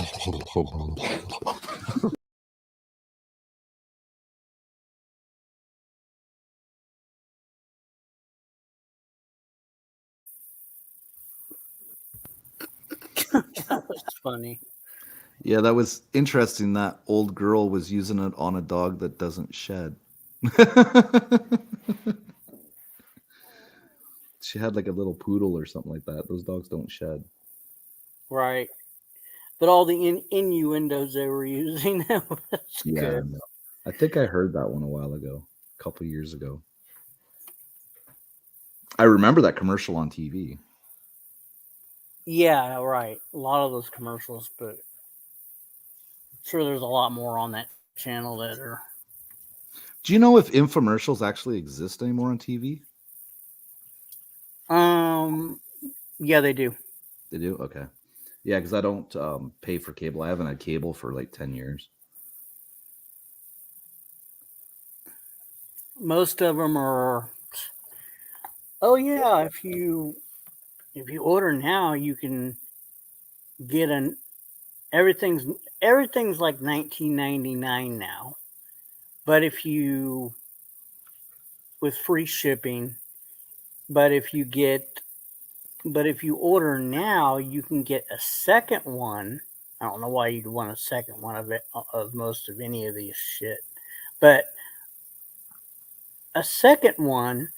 was funny. Yeah, that was interesting. That old girl was using it on a dog that doesn't shed. She had like a little poodle or something like that. Those dogs don't shed. Right. But all the innuendos they were using, that was Yeah, good. no. I think I heard that one a while ago, a couple years ago. I remember that commercial on TV. Yeah, right. A lot of those commercials, but I'm sure there's a lot more on that channel that are. Do you know if infomercials actually exist anymore on TV? Yeah, they do. They do? Okay. Yeah, because I don't pay for cable. I haven't had cable for like 10 years. Most of them are. Oh yeah, if you order now, you can get everything's like $19.99 now. But if you with free shipping, but if you order now, you can get a second one. I don't know why you'd want a second one of most of any of these shit, but a second one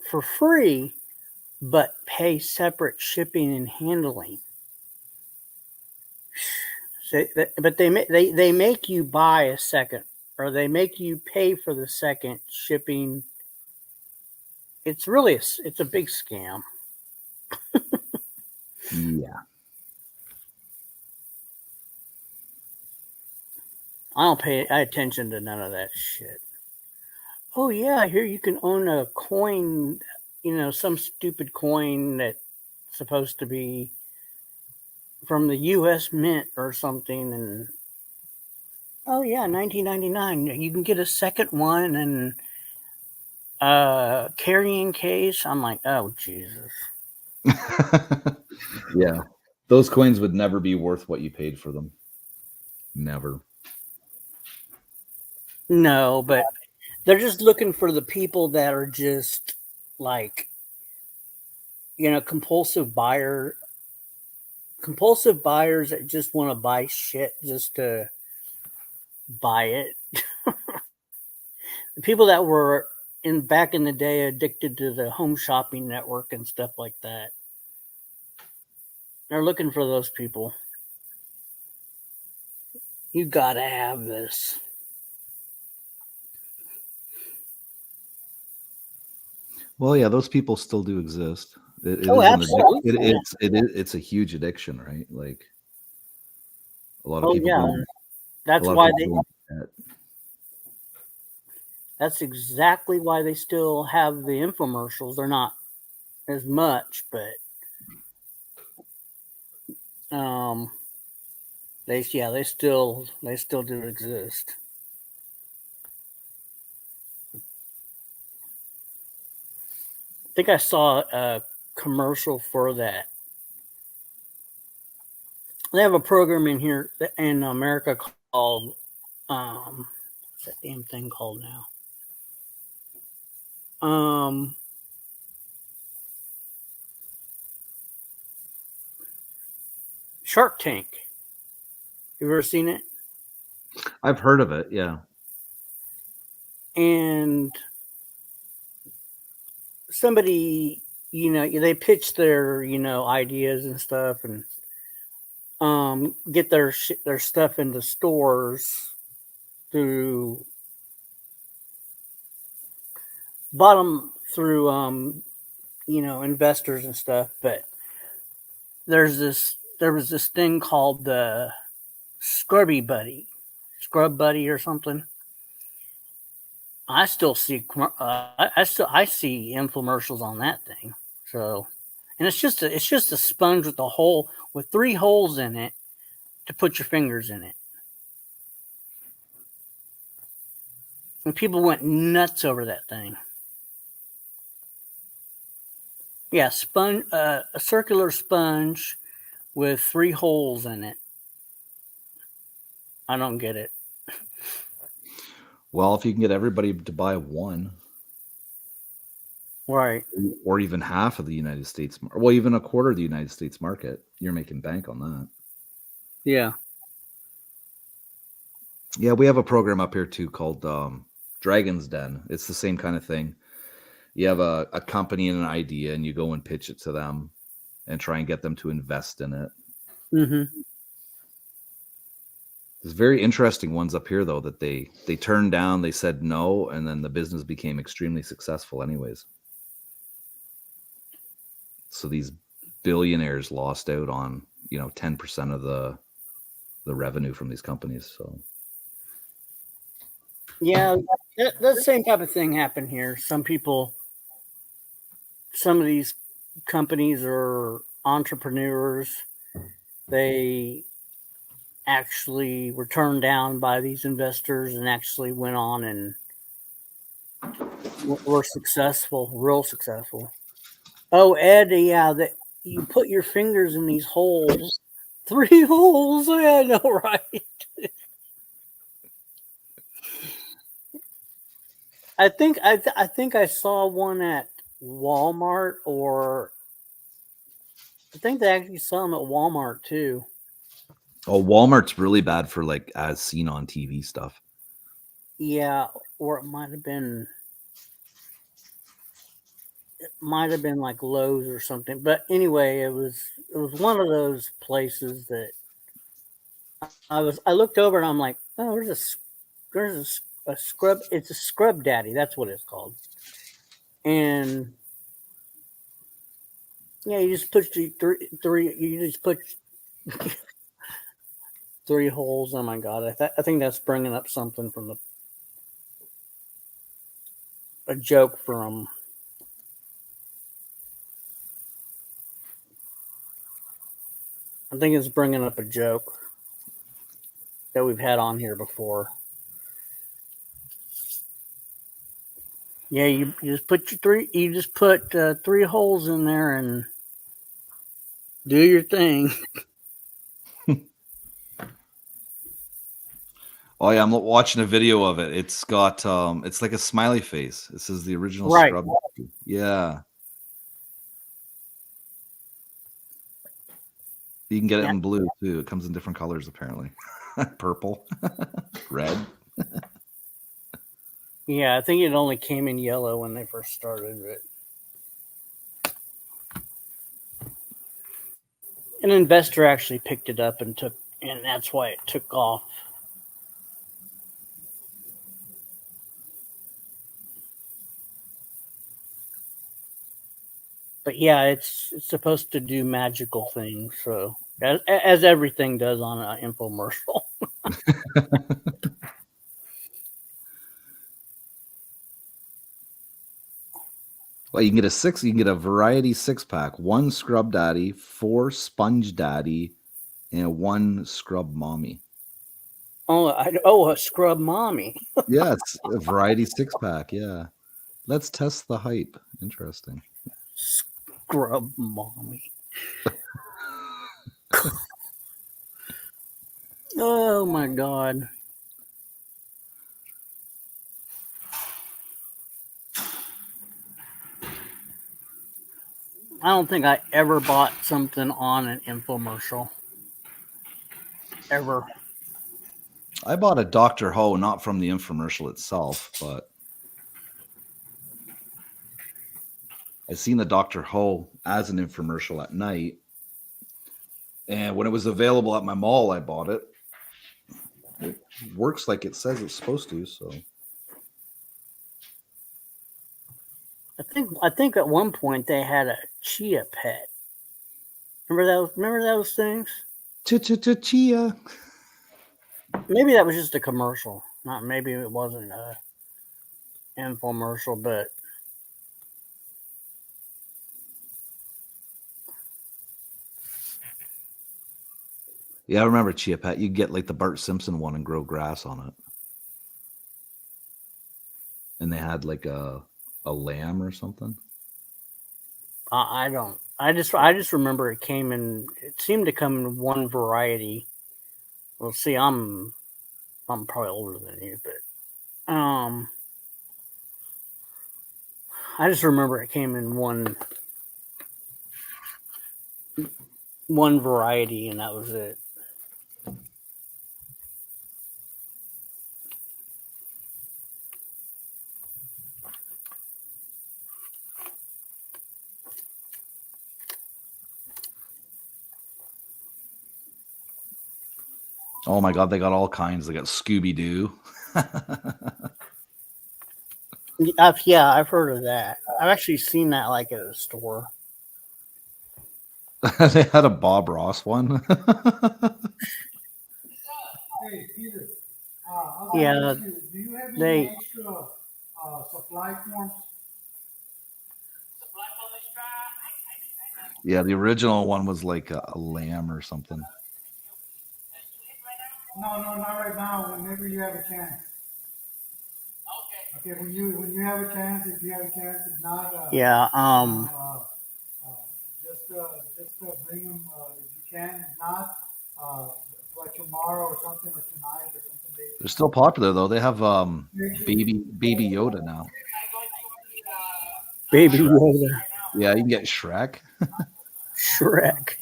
for free, but pay separate shipping and handling. So, but they make you buy a second, or they make you pay for the second shipping. It's really it's a big scam. Yeah. I don't pay attention to none of that shit. Oh yeah, here you can own a coin, some stupid coin that's supposed to be from the U.S. Mint or something, and oh yeah, $19.99. You can get a second one and carrying case. I'm like, oh Jesus. Yeah. Those coins would never be worth what you paid for them. Never. No, but they're just looking for the people that are just like, compulsive buyer compulsive buyers that just want to buy shit just to buy it. The people that were back in the day addicted to the home shopping network and stuff like that. They're looking for those people. You gotta have this. Well, yeah, those people still do exist. It Oh, is absolutely. it's a huge addiction, right? Like a lot of Oh people. yeah, go- that's a lot of why people they. go into debt. That's exactly why they still have the infomercials. They're not as much, but they still do exist. I think I saw a commercial for that. They have a program in here in America called what's that damn thing called now? Shark Tank. You ever seen it? I've heard of it. Yeah. And somebody, they pitch their, ideas and stuff, and get their stuff into stores through investors and stuff. But there was this thing called the Scrub Buddy or something. I still see I see infomercials on that thing. So, and it's just a sponge with 3 holes in it to put your fingers in it. And people went nuts over that thing. Yeah, a circular sponge with 3 holes in it. I don't get it. Well, if you can get everybody to buy one, right, or even half of the United States, well, even a quarter of the United States market, you're making bank on that. Yeah. Yeah, we have a program up here too called Dragon's Den. It's the same kind of thing. You have a company and an idea, and you go and pitch it to them and try and get them to invest in it. Mm-hmm. There's very interesting ones up here, though, that they turned down. They said no, and then the business became extremely successful anyways. So these billionaires lost out on 10% of the revenue from these companies. So yeah, that same type of thing happened here. Some of these companies are entrepreneurs. They actually were turned down by these investors and actually went on and were successful, real successful. Oh, Ed, yeah, that you put your fingers in these holes. 3 holes, yeah, I know, right? I think I saw one at Walmart, or I think they actually sell them at Walmart too. Oh, Walmart's really bad for like as seen on TV stuff. Yeah, or it might have been like Lowe's or something. But anyway, it was one of those places that I looked over and I'm like, oh, there's a scrub. It's a Scrub Daddy. That's what it's called. And yeah, you just put three. You just put 3 holes. Oh my god! I think that's bringing up something from a joke from. I think it's bringing up a joke that we've had on here before. Yeah, you just put You just put 3 holes in there and do your thing. Oh yeah, I'm watching a video of it. It's got it's like a smiley face. This is the original Right. Scrub. Yeah. You can get it Yeah. in blue too. It comes in different colors apparently. Purple, red. Yeah, I think it only came in yellow when they first started it. An investor actually picked it up and that's why it took off. But yeah, it's supposed to do magical things. So as everything does on an infomercial. Well, you can get you can get a variety 6-pack, 1 scrub daddy, 4 sponge daddy, and 1 scrub mommy. A scrub mommy. Yeah, it's a variety 6-pack. Yeah. Let's test the hype. Interesting. Scrub mommy. Oh my god. I don't think I ever bought something on an infomercial. Ever. I bought a Dr. Ho, not from the infomercial itself, but I seen the Dr. Ho as an infomercial at night. And when it was available at my mall, I bought it. It works like it says it's supposed to, so I think at one point they had a chia pet. Remember those things? Chia. Maybe that was just a commercial. Maybe it wasn't a infomercial, but Yeah, I remember Chia Pet. You get like the Bart Simpson one and grow grass on it. And they had like a lamb or something. I don't. I just remember it came in. It seemed to come in one variety. Well, see, I'm probably older than you, but I just remember it came in one variety, and that was it. Oh my god, they got all kinds. They got Scooby Doo. I've heard of that. I've actually seen that like at a store. They had a Bob Ross one. Hey, Peter. Yeah, Do you have they- any extra supply forms? Yeah, the original one was like a lamb or something. No, not right now. Whenever you have a chance. Okay, when you have a chance, if you have a chance, if not, Yeah. just bring them if you can. If not, like tomorrow or something, or tonight or something. They're still popular though. They have baby Yoda now. Baby Yoda. Yeah, you can get Shrek. Shrek.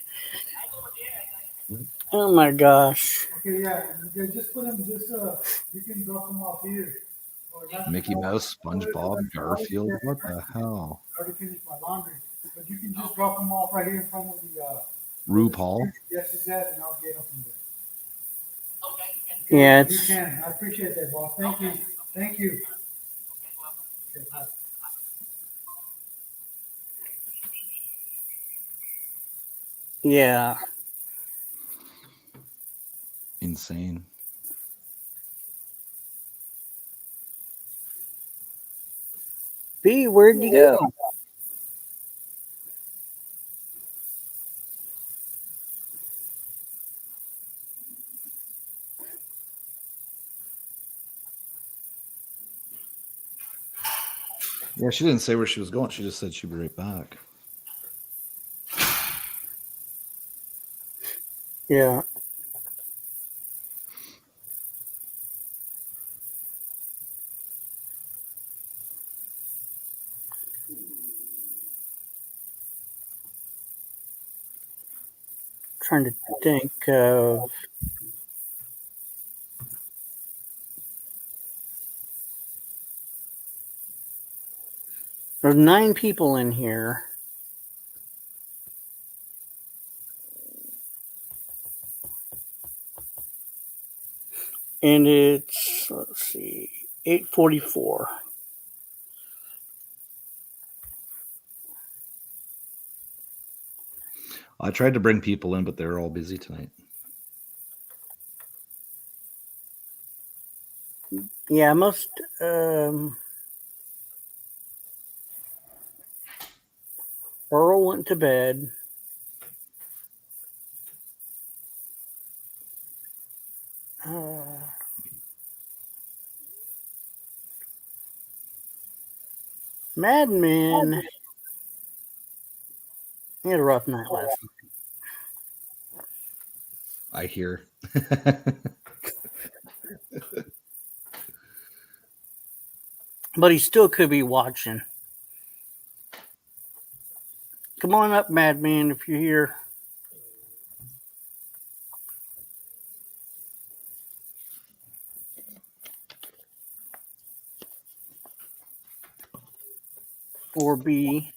Oh my gosh. Okay, yeah, just put them. You can drop them off here. Or not Mickey tomorrow. Mouse, SpongeBob, Garfield. What the hell? I already finished my laundry, but you can just drop them off right here in front of the. RuPaul. Yes, it's that, and I'll get them from there. Yeah, You can. I appreciate that, boss. Thank you. Thank you. Okay, bye. yeah. Insane. B, where'd you go? Yeah, she didn't say where she was going. She just said she'd be right back. Yeah. Trying to think of. There's 9 people in here. And it's, let's see, 8:44. I tried to bring people in, but they're all busy tonight. Yeah, most Earl went to bed. Madman. He had a rough night last night. I hear. But he still could be watching. Come on up, Madman, if you're here. Or B.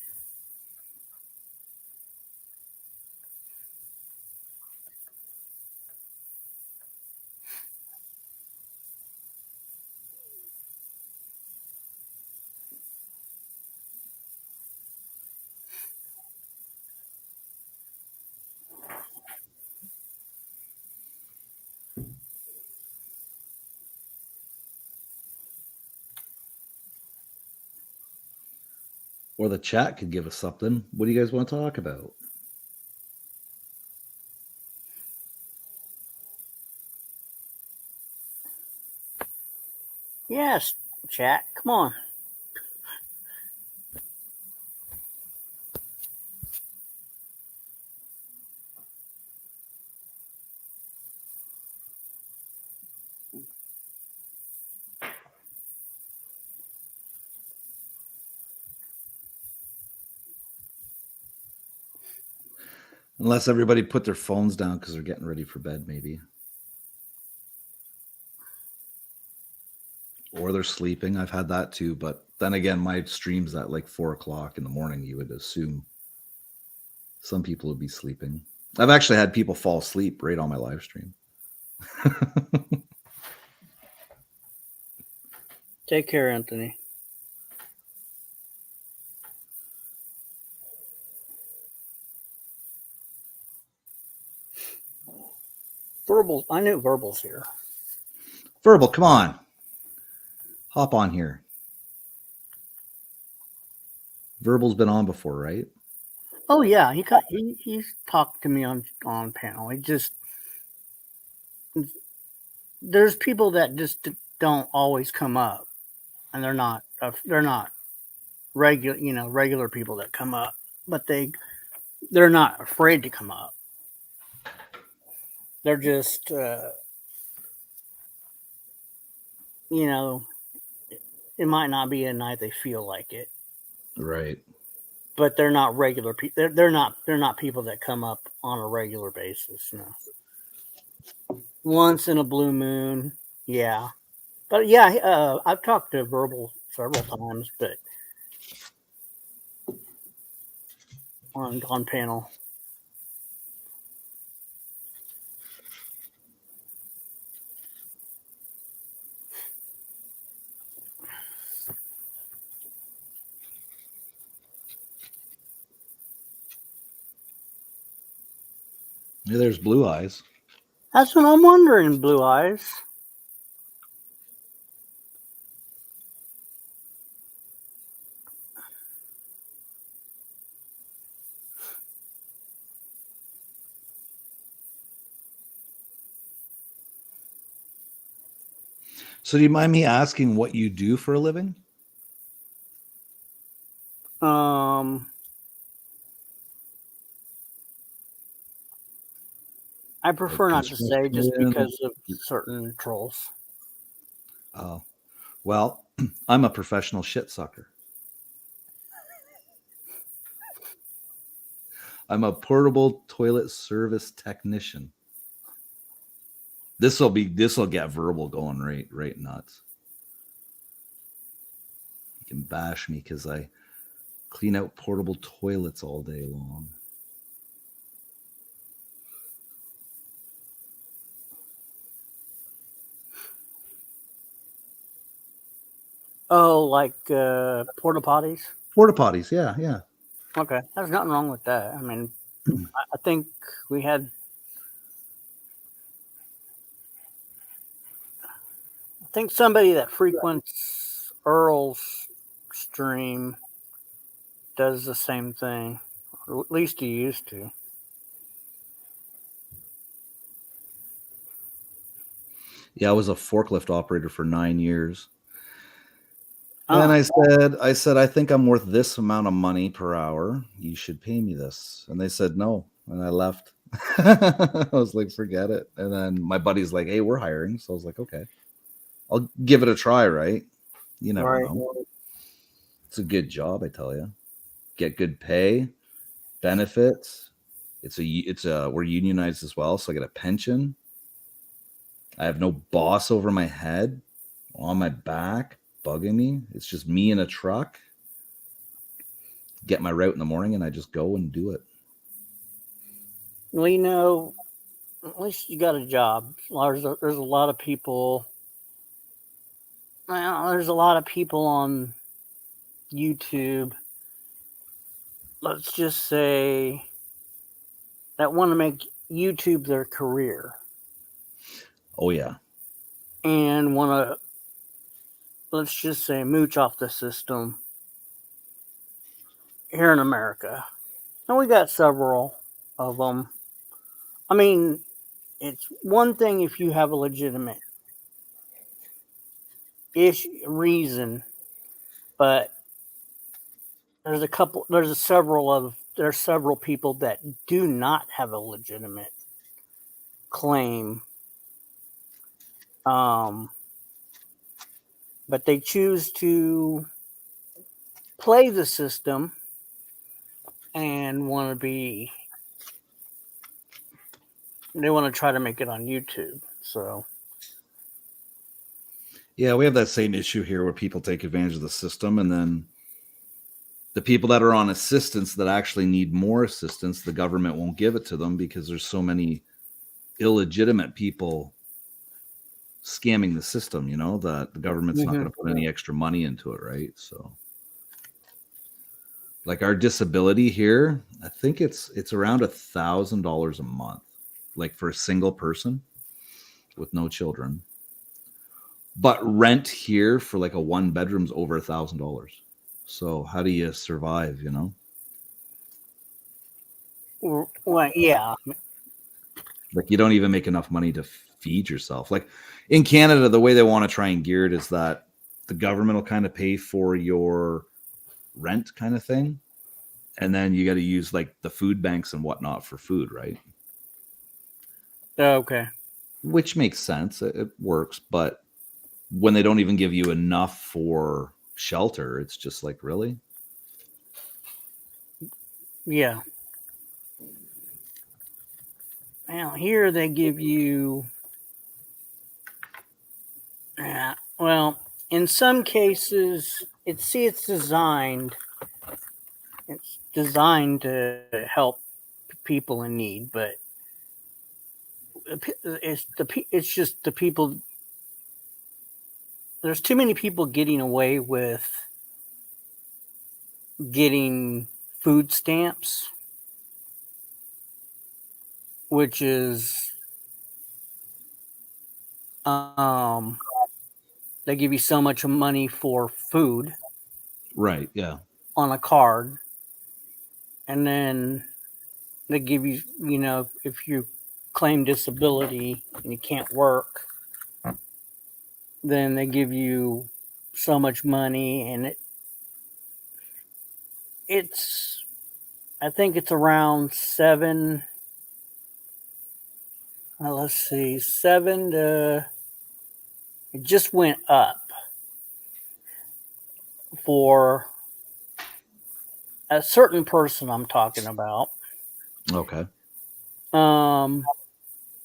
Or the chat could give us something. What do you guys want to talk about? Yes, chat. Come on. Unless everybody put their phones down because they're getting ready for bed, maybe. Or they're sleeping. I've had that too. But then again, my stream's at like 4 o'clock in the morning. You would assume some people would be sleeping. I've actually had people fall asleep right on my live stream. Take care, Anthony. Verbal. I knew Verbal's here. Verbal, come on. Hop on here. Verbal's been on before, right? Oh yeah, he's talked to me on panel. He just there's people that just don't always come up, and they're not regular people that come up, but they're not afraid to come up. They're just it might not be a night they feel like it. Right. But they're not regular people. They're not people that come up on a regular basis. No. Once in a blue moon, yeah. But yeah, I've talked to Verbal several times, but on panel. Yeah, there's Blue Eyes. That's what I'm wondering, Blue Eyes. So do you mind me asking what you do for a living? I prefer not to say just because of certain trolls. Oh, well, I'm a professional shit sucker. I'm a portable toilet service technician. This will get verbal going right nuts. You can bash me because I clean out portable toilets all day long. Oh, like porta potties. Porta potties, yeah. Okay, there's nothing wrong with that. I mean, I think we had. I think somebody that frequents Earl's stream does the same thing, or at least he used to. Yeah, I was a forklift operator for 9 years. Oh. And I said, I think I'm worth this amount of money per hour. You should pay me this. And they said no. And I left. I was like, forget it. And then my buddy's like, hey, we're hiring. So I was like, okay, I'll give it a try, right? You never know. It's a good job, I tell you. Get good pay, benefits. We're unionized as well, so I get a pension. I have no boss over my head, on my back, bugging me. It's just me in a truck. Get my route in the morning, and I just go and do it. Well, you know, at least you got a job. There's a lot of people. Well, there's a lot of people on YouTube. Let's just say that want to make YouTube their career. Oh yeah. And want to, let's just say, mooch off the system here in America. And we got several of them. I mean, it's one thing if you have a legitimate reason, but there's several people that do not have a legitimate claim. But they choose to play the system and they want to try to make it on YouTube. So yeah, we have that same issue here where people take advantage of the system, and then the people that are on assistance that actually need more assistance, the government won't give it to them because there's so many illegitimate people scamming the system, you know, that the government's not going to put any extra money into it, right? So like our disability here, I think it's around $1,000 a month, like for a single person with no children. But rent here for like a 1-bedroom's over $1,000. So how do you survive, you know? Well, yeah. Like you don't even make enough money to feed yourself. Like in Canada, the way they want to try and gear it is that the government will kind of pay for your rent kind of thing. And then you got to use like the food banks and whatnot for food, right? Okay. Which makes sense. It works. But when they don't even give you enough for shelter, it's just like, really? Yeah. Now here they give you, well, in some cases, it's designed to help people in need, but it's just the people. There's too many people getting away with getting food stamps, which is they give you so much money for food, right? Yeah, on a card, and then they give you, you know, if you claim disability and you can't work, then they give you so much money, and it's I think it's around 7 to, it just went up for a certain person I'm talking about. Okay.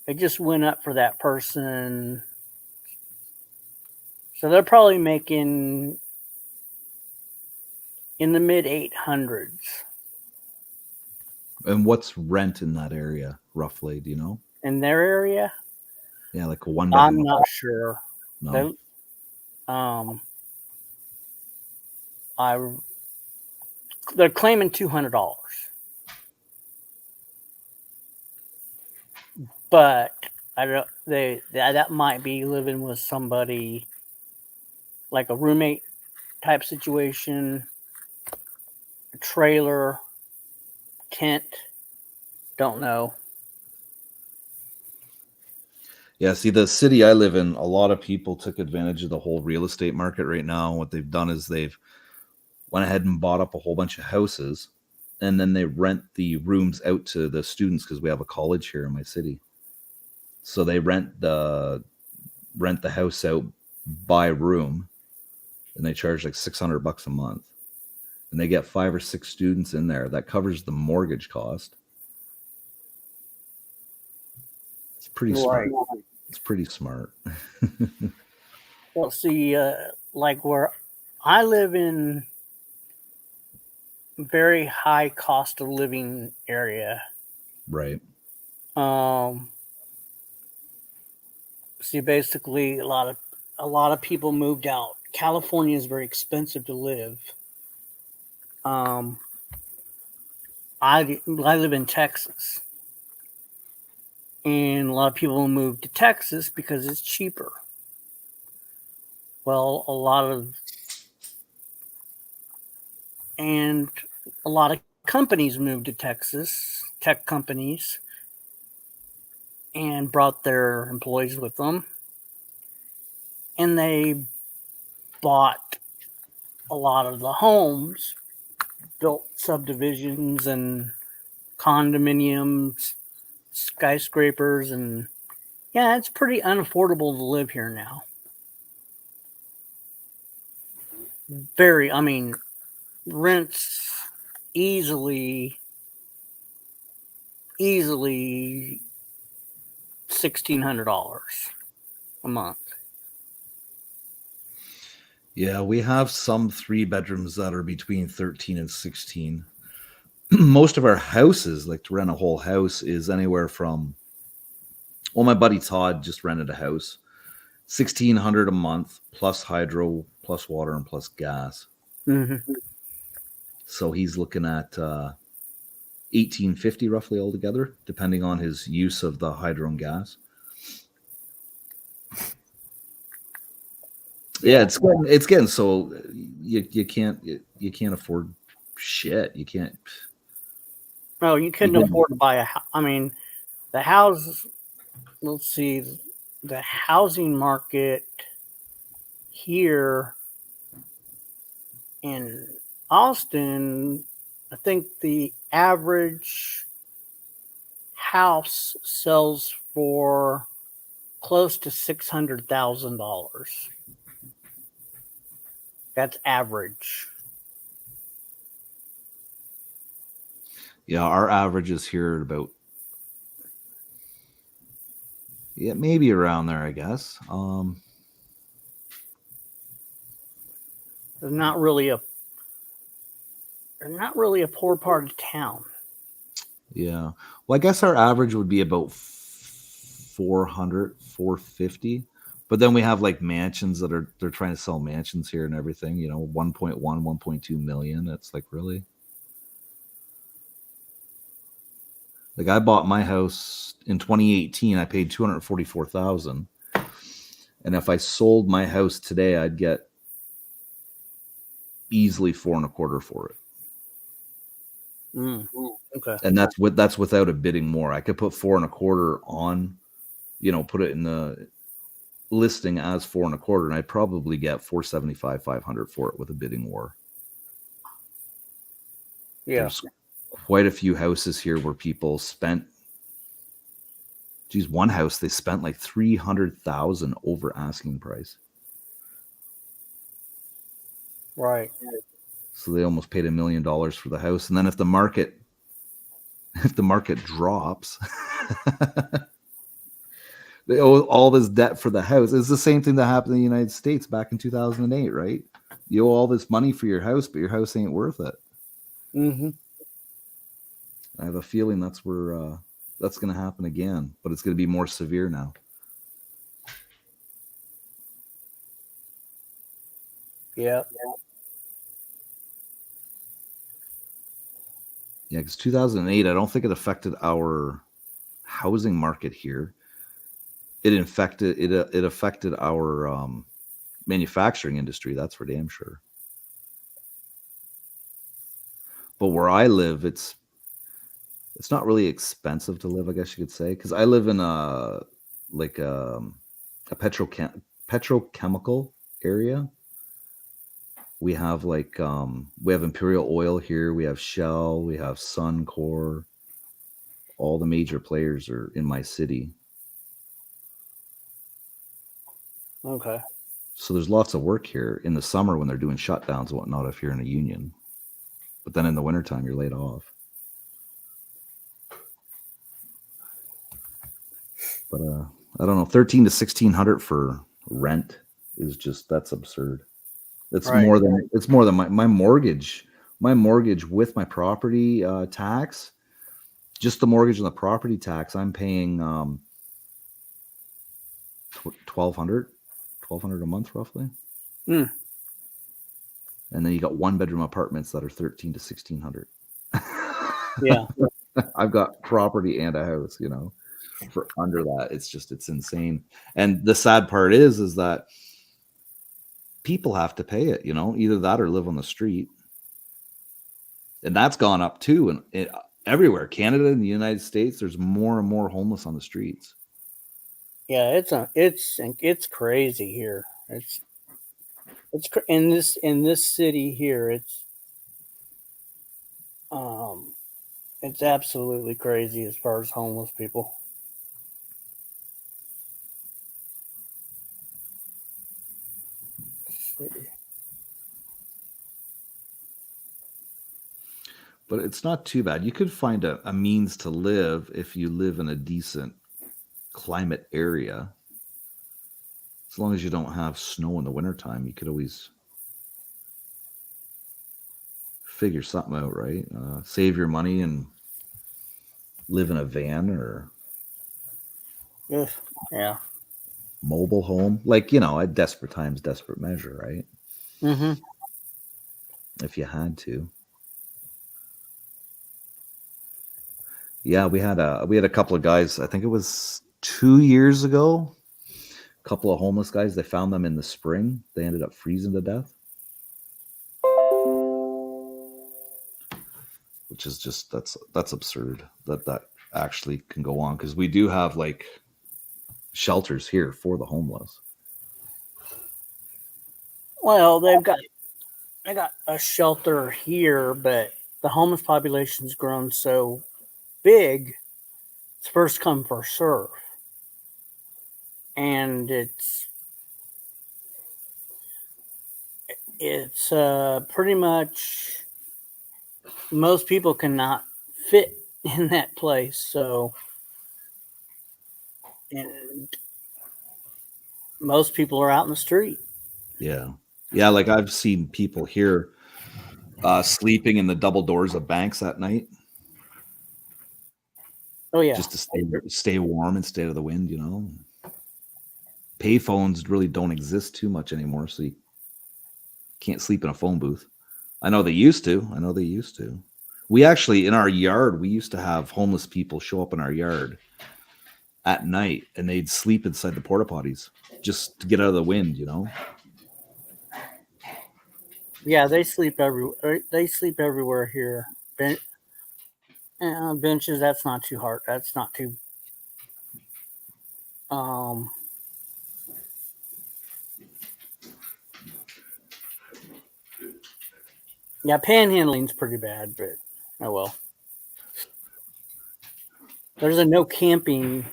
It just went up for that person. So they're probably making in the mid 800s. And what's rent in that area roughly? Do you know? In their area? Yeah, like a 1 I'm bedroom. not sure. No. They're claiming $200. But I don't. That might be living with somebody, like a roommate type situation, a trailer, tent. Don't know. Yeah, see, the city I live in, a lot of people took advantage of the whole real estate market right now. What they've done is they've went ahead and bought up a whole bunch of houses, and then they rent the rooms out to the students because we have a college here in my city. So they rent the house out by room, and they charge like $600 a month, and they get 5 or 6 students in there. That covers the mortgage cost. It's pretty smart. It's pretty smart. Well, see, like where I live in, very high cost of living area. Right. See, basically, a lot of people moved out. California is very expensive to live. I live in Texas, and a lot of people moved to Texas because it's cheaper. Well, a lot of companies moved to Texas, tech companies, and brought their employees with them. And they bought a lot of the homes, built subdivisions and condominiums, skyscrapers, and yeah, it's pretty unaffordable to live here now. Rents easily $1,600 a month. Yeah, we have some 3 bedrooms that are between 13 and 16. Most of our houses, like to rent a whole house, is anywhere from, well, my buddy Todd just rented a house, $1,600 a month plus hydro, plus water, and plus gas. Mm-hmm. So he's looking at $1,850 roughly altogether, depending on his use of the hydro and gas. Yeah, it's getting so you can't afford shit. You can't. No, you couldn't afford to buy a house. The house. Let's see, the housing market here in Austin, I think the average house sells for close to $600,000. That's average. Yeah, our average is here at about, yeah, maybe around there, I guess. They're not really a poor part of town. Yeah. Well, I guess our average would be about 400, 450. But then we have like mansions they're trying to sell mansions here and everything, 1.1, 1.2 million. It's like, really? Like, I bought my house in 2018. I paid $244,000. And if I sold my house today, I'd get easily 4.25 for it. Okay. And that's without a bidding more. I could put 4.25 on, put it in the listing as 4.25, and I'd probably get 475, 500 for it with a bidding war. Yeah. There's quite a few houses here where people spent, one house they spent like $300,000 over asking price. Right. So they almost paid $1 million for the house. And then if the market if the market drops, they owe all this debt for the house. It's the same thing that happened in the United States back in 2008, right? You owe all this money for your house, but your house ain't worth it. Mm-hmm. I have a feeling that's where that's going to happen again, but it's going to be more severe now. Yeah. Yeah, because 2008, I don't think it affected our housing market here. It affected our manufacturing industry. That's for damn sure. But where I live, it's not really expensive to live, I guess you could say, because I live in a petrochemical area. We have we have Imperial Oil here, we have Shell, we have Suncor. All the major players are in my city. Okay. So there's lots of work here in the summer when they're doing shutdowns and whatnot if you're in a union. But then in the wintertime, you're laid off. But I don't know, 13 to 1600 for rent is just, that's absurd. It's Right. more than my mortgage. My mortgage with my property tax, just the mortgage and the property tax, I'm paying $1,200 a month roughly. Mm. And then you got 1-bedroom apartments that are 13 to 1600. Yeah. I've got property and a house, for under that. It's insane. And the sad part is that people have to pay it, either that or live on the street. And that's gone up too. And everywhere, Canada and the United States, there's more and more homeless on the streets. Yeah, it's crazy here. In this city here. It's absolutely crazy as far as homeless people. But it's not too bad. You could find a means to live if you live in a decent climate area. As long as you don't have snow in the wintertime, you could always figure something out, right? Save your money and live in a van or yeah, mobile home. At desperate times, desperate measure, right? Mm-hmm. If you had to. Yeah, we had a couple of guys, I think it was 2 years ago, a couple of homeless guys. They found them in the spring. They ended up freezing to death. Which is just, that's absurd that actually can go on, because we do have shelters here for the homeless. Well, they got a shelter here, but the homeless population's grown so big, it's first come, first serve. And it's pretty much most people cannot fit in that place. So, and most people are out in the street. Yeah. Yeah, I've seen people here sleeping in the double doors of banks at night. Oh yeah. Just to stay warm and stay out of the wind, Payphones really don't exist too much anymore, so you can't sleep in a phone booth. I know they used to. We actually, in our yard, we used to have homeless people show up in our yard at night, and they'd sleep inside the porta potties just to get out of the wind, Yeah, they sleep everywhere. They sleep everywhere here. Benches. That's not too hard. That's not too. Yeah, panhandling's pretty bad, but oh well. There's a no camping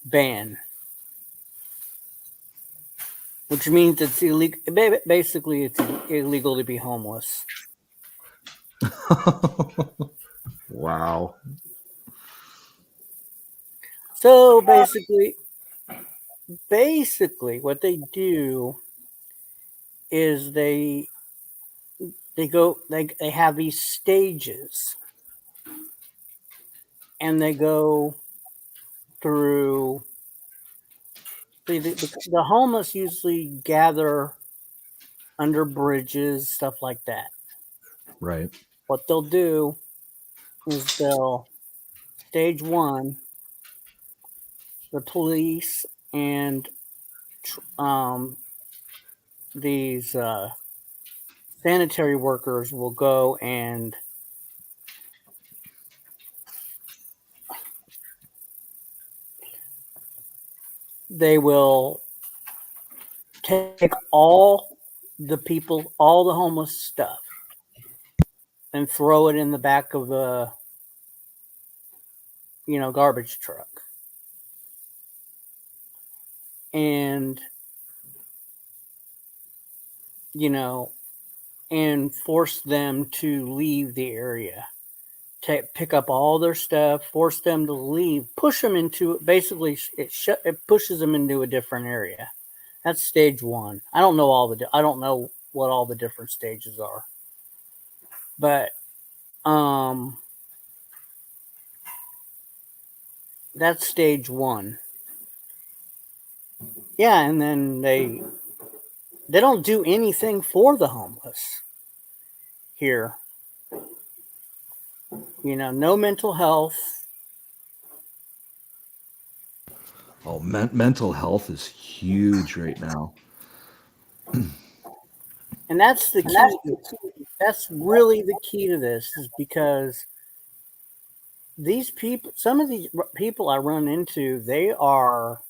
ban, which means it's illegal. Basically, it's illegal to be homeless. Wow. So basically what they do is they have these stages, and they go through the homeless usually gather under bridges, stuff like that. Right. What they'll do is they'll stage one, the police and these sanitary workers will go and they will take all the homeless stuff and throw it in the back of a garbage truck, and and force them to leave the area. Pick up all their stuff, force them to leave, push them into basically it pushes them into a different area. That's stage one. I don't know what all the different stages are, but that's stage one. Yeah, and then they don't do anything for the homeless here. No mental health. Oh, mental health is huge right now. And that's the key. That's really the key to this, is because some of these people I run into, they are,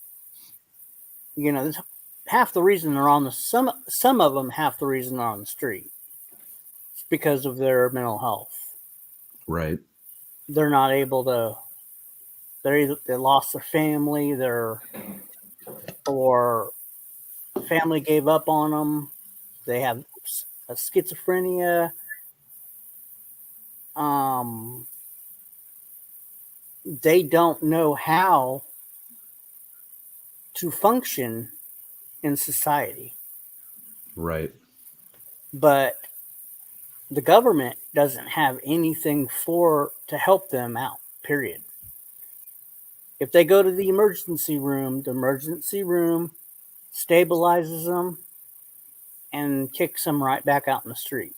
half the reason they're on some of them, half the reason they're on the street. It's because of their mental health. Right. They're not able to, they lost their family, or family gave up on them. They have a schizophrenia. They don't know how to function in society. Right. But the government doesn't have anything to help them out, period. If they go to the emergency room stabilizes them and kicks them right back out in the street.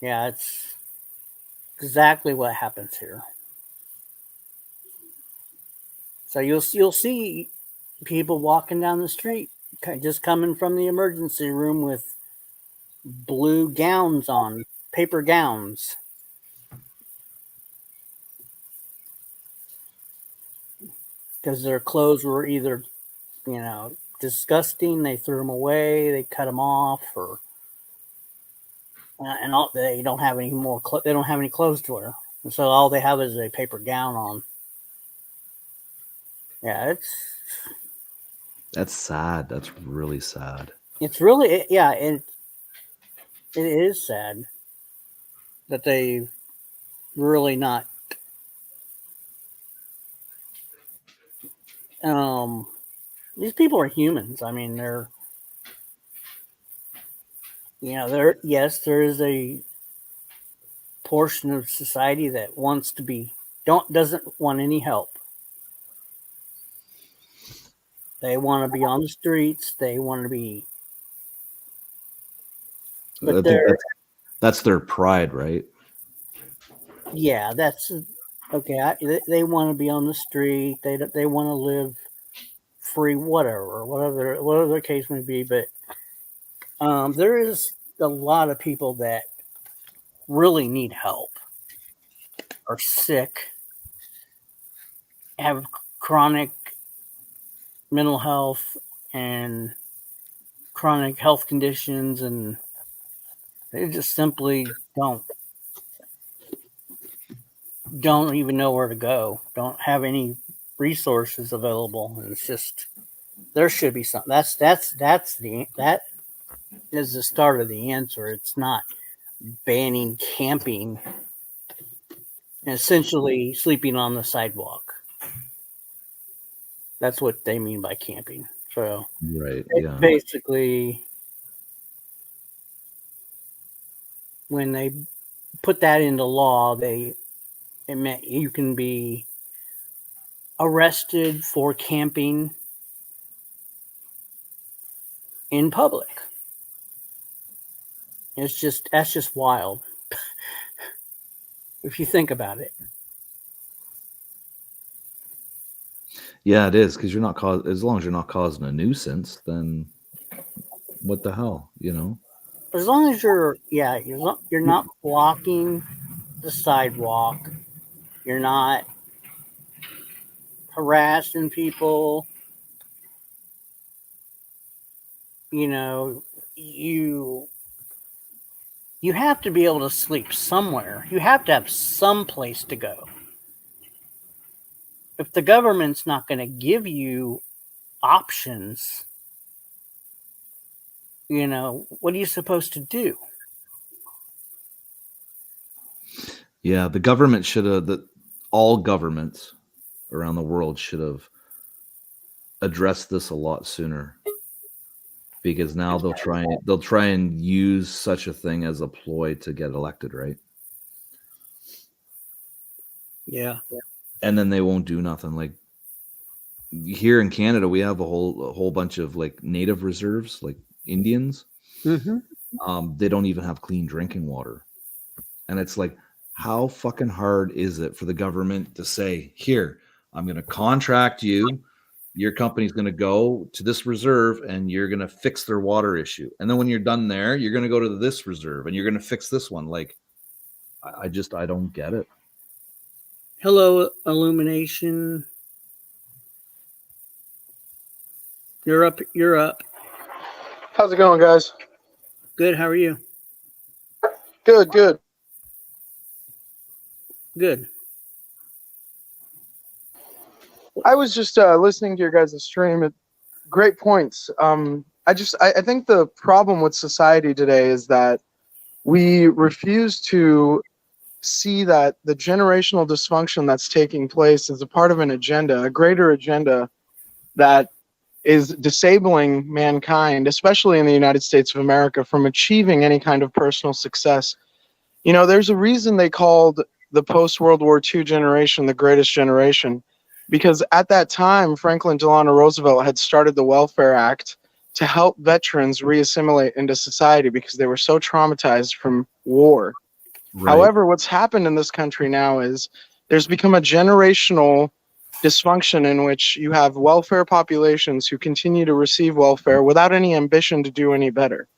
Yeah, it's exactly what happens here. So you'll see people walking down the street, just coming from the emergency room with blue gowns on, paper gowns. Because their clothes were either, disgusting, they threw them away, they cut them off, or they don't have any more. They don't have any clothes to wear, and so all they have is a paper gown on. Yeah, that's sad. That's really sad. It's really it is sad that they really not. These people are humans. I mean, there is a portion of society that doesn't want any help. They want to be on the streets. They want to be. But that's their pride, right? Yeah, that's okay. They want to be on the street. They want to live free, whatever the case may be. But there is a lot of people that really need help, are sick, have chronic mental health and chronic health conditions, and they just simply don't even know where to go, don't have any resources available. And it's just, there should be something. That is the start of the answer. It's not banning camping and essentially sleeping on the sidewalk. That's what they mean by camping. So Right. Yeah. basically, when they put that into law, it meant you can be arrested for camping in public. That's just wild. If you think about it. Yeah, it is, because as long as you're not causing a nuisance, then what the hell, you know? As long as you're not blocking the sidewalk, you're not harassing people, you know, you have to be able to sleep somewhere. You have to have some place to go. If the government's not going to give you options, you know, what are you supposed to do? Yeah, the government should have, all governments around the world should have addressed this a lot sooner. Because now they'll try and use such a thing as a ploy to get elected, right? Yeah. And then they won't do nothing. Like here in Canada, we have a whole bunch of like native reserves, like Indians. Mm-hmm. They don't even have clean drinking water. And it's like, how fucking hard is it for the government to say, here, I'm going to contract you. Your company's going to go to this reserve and you're going to fix their water issue. And then when you're done there, you're going to go to this reserve and you're going to fix this one. Like, I don't get it. Hello, Illumination. You're up. How's it going, guys? Good. How are you? Good. Good. I was just listening to your guys' stream. Great points. I think the problem with society today is that we refuse to see that the generational dysfunction that's taking place is a part of an agenda, a greater agenda that is disabling mankind, especially in the United States of America, from achieving any kind of personal success. You know, there's a reason they called the post-World War II generation the greatest generation, because at that time, Franklin Delano Roosevelt had started the Welfare Act to help veterans reassimilate into society because they were so traumatized from war. Right. However, what's happened in this country now is there's become a generational dysfunction in which you have welfare populations who continue to receive welfare without any ambition to do any better.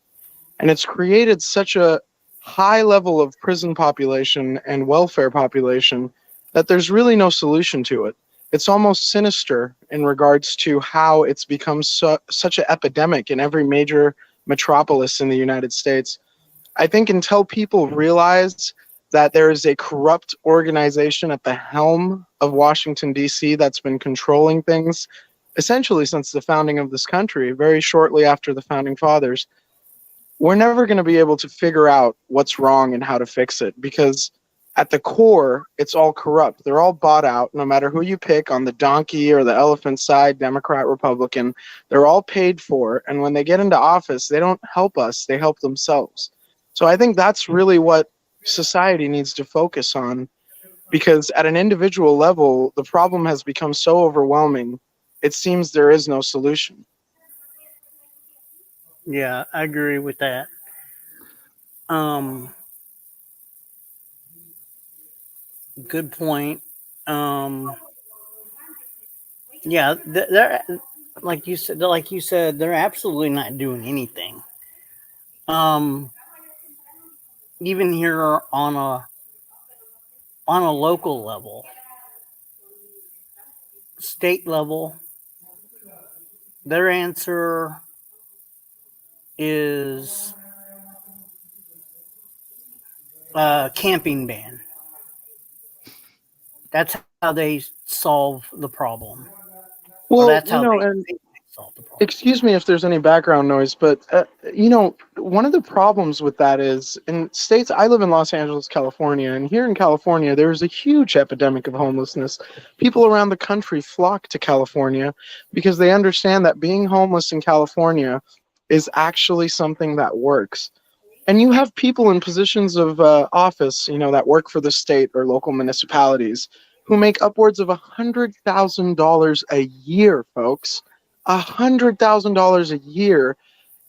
And it's created such a high level of prison population and welfare population that there's really no solution to it. It's almost sinister in regards to how it's become such an epidemic in every major metropolis in the United States. I think until people realize that there is a corrupt organization at the helm of Washington, D.C. that's been controlling things essentially since the founding of this country, very shortly after the Founding Fathers, we're never going to be able to figure out what's wrong and how to fix it, because at the core, it's all corrupt. They're all bought out, no matter who you pick on the donkey or the elephant side, Democrat, Republican. They're all paid for, and when they get into office, they don't help us, they help themselves. So I think that's really what society needs to focus on, because at an individual level, the problem has become so overwhelming, it seems there is no solution. Yeah, I agree with that. Good point. Yeah, they're like you said, they're absolutely not doing anything. Even here on a local level, state level, their answer is camping ban. That's how they solve the problem. Well, that's you how know, they and solve the problem. Excuse me if there's any background noise, but one of the problems with that is in states. I live in Los Angeles, California, and here in California, there's a huge epidemic of homelessness. People around the country flock to California because they understand that being homeless in California is actually something that works. And you have people in positions of office, that work for the state or local municipalities who make upwards of $100,000 a year, folks. $100,000 a year,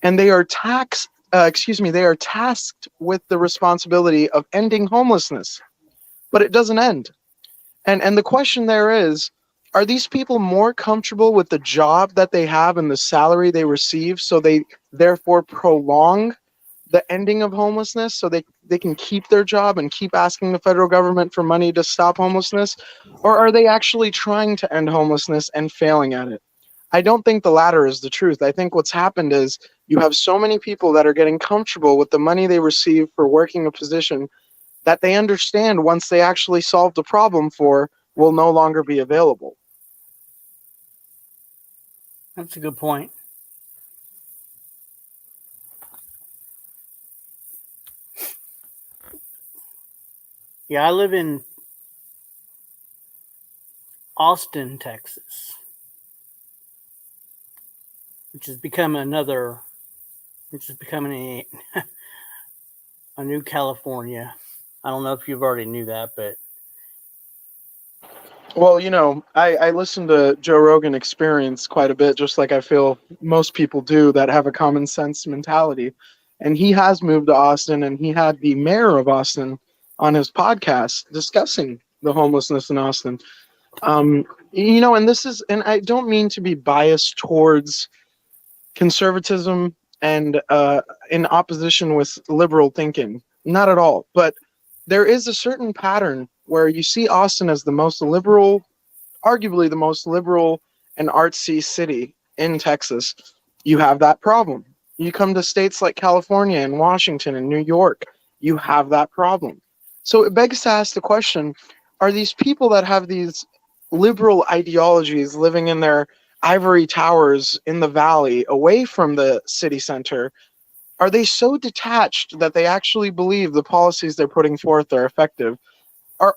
and they are they are tasked with the responsibility of ending homelessness, but it doesn't end. And the question there is, are these people more comfortable with the job that they have and the salary they receive, so they therefore prolong the ending of homelessness so they can keep their job and keep asking the federal government for money to stop homelessness? Or are they actually trying to end homelessness and failing at it? I don't think the latter is the truth. I think what's happened is you have so many people that are getting comfortable with the money they receive for working a position that they understand once they actually solve the problem for will no longer be available. That's a good point. Yeah, I live in Austin, Texas, which is becoming a new California. I don't know if you've already knew that, but Well, I listen to Joe Rogan Experience quite a bit, just like I feel most people do that have a common sense mentality. And he has moved to Austin, and he had the mayor of Austin on his podcast discussing the homelessness in Austin. And I don't mean to be biased towards conservatism and in opposition with liberal thinking. Not at all. But there is a certain pattern where you see Austin as the most liberal, arguably the most liberal and artsy city in Texas. You have that problem. You come to states like California and Washington and New York, you have that problem. So it begs to ask the question, are these people that have these liberal ideologies living in their ivory towers in the valley away from the city center, are they so detached that they actually believe the policies they're putting forth are effective?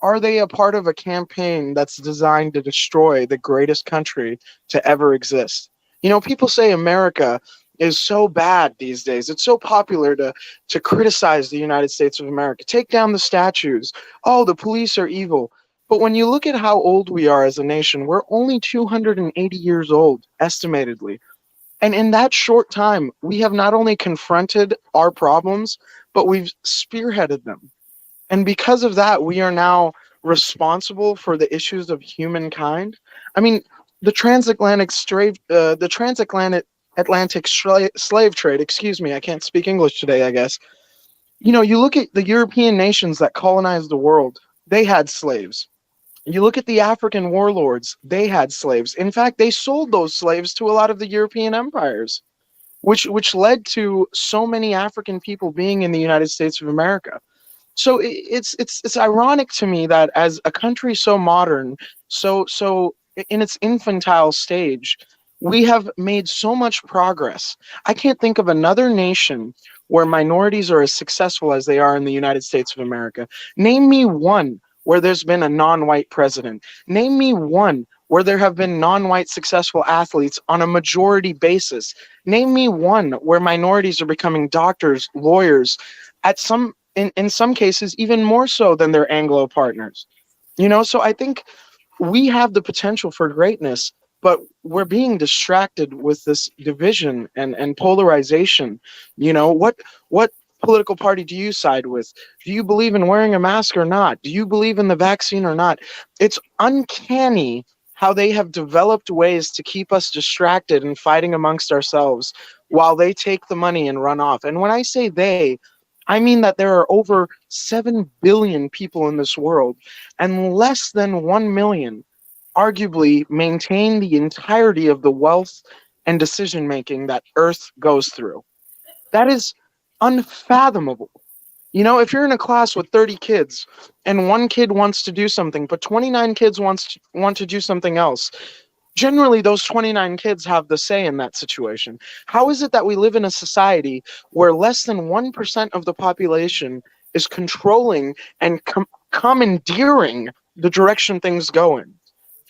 Are they a part of a campaign that's designed to destroy the greatest country to ever exist? People say America is so bad these days. It's so popular to criticize the United States of America. Take down the statues. Oh, the police are evil. But when you look at how old we are as a nation, we're only 280 years old, estimatedly. And in that short time, we have not only confronted our problems, but we've spearheaded them. And because of that, we are now responsible for the issues of humankind. I mean, the transatlantic slave trade, excuse me, I can't speak English today, I guess. You look at the European nations that colonized the world, they had slaves. You look at the African warlords, they had slaves. In fact, they sold those slaves to a lot of the European empires, which led to so many African people being in the United States of America. So it's ironic to me that as a country so modern, so in its infantile stage, we have made so much progress. I can't think of another nation where minorities are as successful as they are in the United States of America. Name me one where there's been a non-white president. Name me one where there have been non-white successful athletes on a majority basis. Name me one where minorities are becoming doctors, lawyers, in some cases even more so than their Anglo partners. So I think we have the potential for greatness, but we're being distracted with this division and polarization. What political party do you side with? Do you believe in wearing a mask or not? Do you believe in the vaccine or not? It's uncanny how they have developed ways to keep us distracted and fighting amongst ourselves while they take the money and run off. And when I say they, I mean that there are over 7 billion people in this world, and less than 1 million arguably maintain the entirety of the wealth and decision making that Earth goes through. That is unfathomable. If you're in a class with 30 kids and one kid wants to do something, but 29 kids want to do something else, generally those 29 kids have the say in that situation. How is it that we live in a society where less than 1% of the population is controlling and commandeering the direction things go in?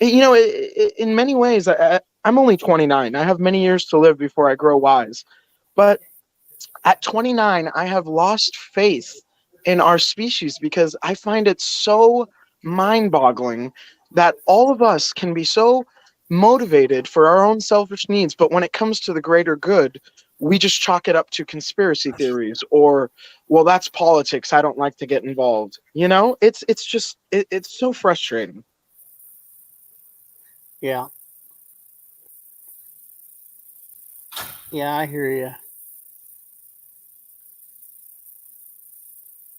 You know, in many ways, I'm only 29. I have many years to live before I grow wise. But at 29, I have lost faith in our species because I find it so mind-boggling that all of us can be so motivated for our own selfish needs, but when it comes to the greater good, we just chalk it up to conspiracy theories or, well, that's politics. I don't like to get involved. You know, it's just it's so frustrating. Yeah. Yeah, I hear you.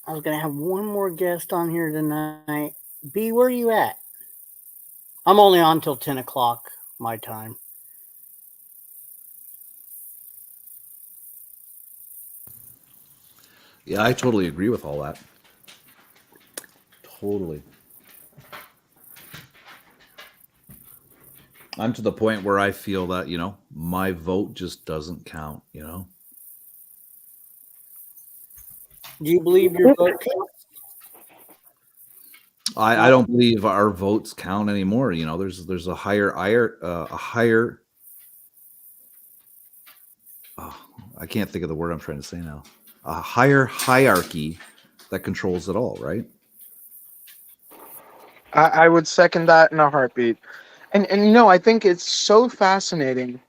I was going to have one more guest on here tonight. B, where are you at? I'm only on till 10 o'clock my time. Yeah, I totally agree with all that. Totally. I'm to the point where I feel that, you know, my vote just doesn't count, you know? Do you believe your vote counts? I don't believe our votes count anymore. You know, there's a higher I can't think of the word I'm trying to say now. A higher hierarchy that controls it all, right? I would second that in a heartbeat. And you know, I think it's so fascinating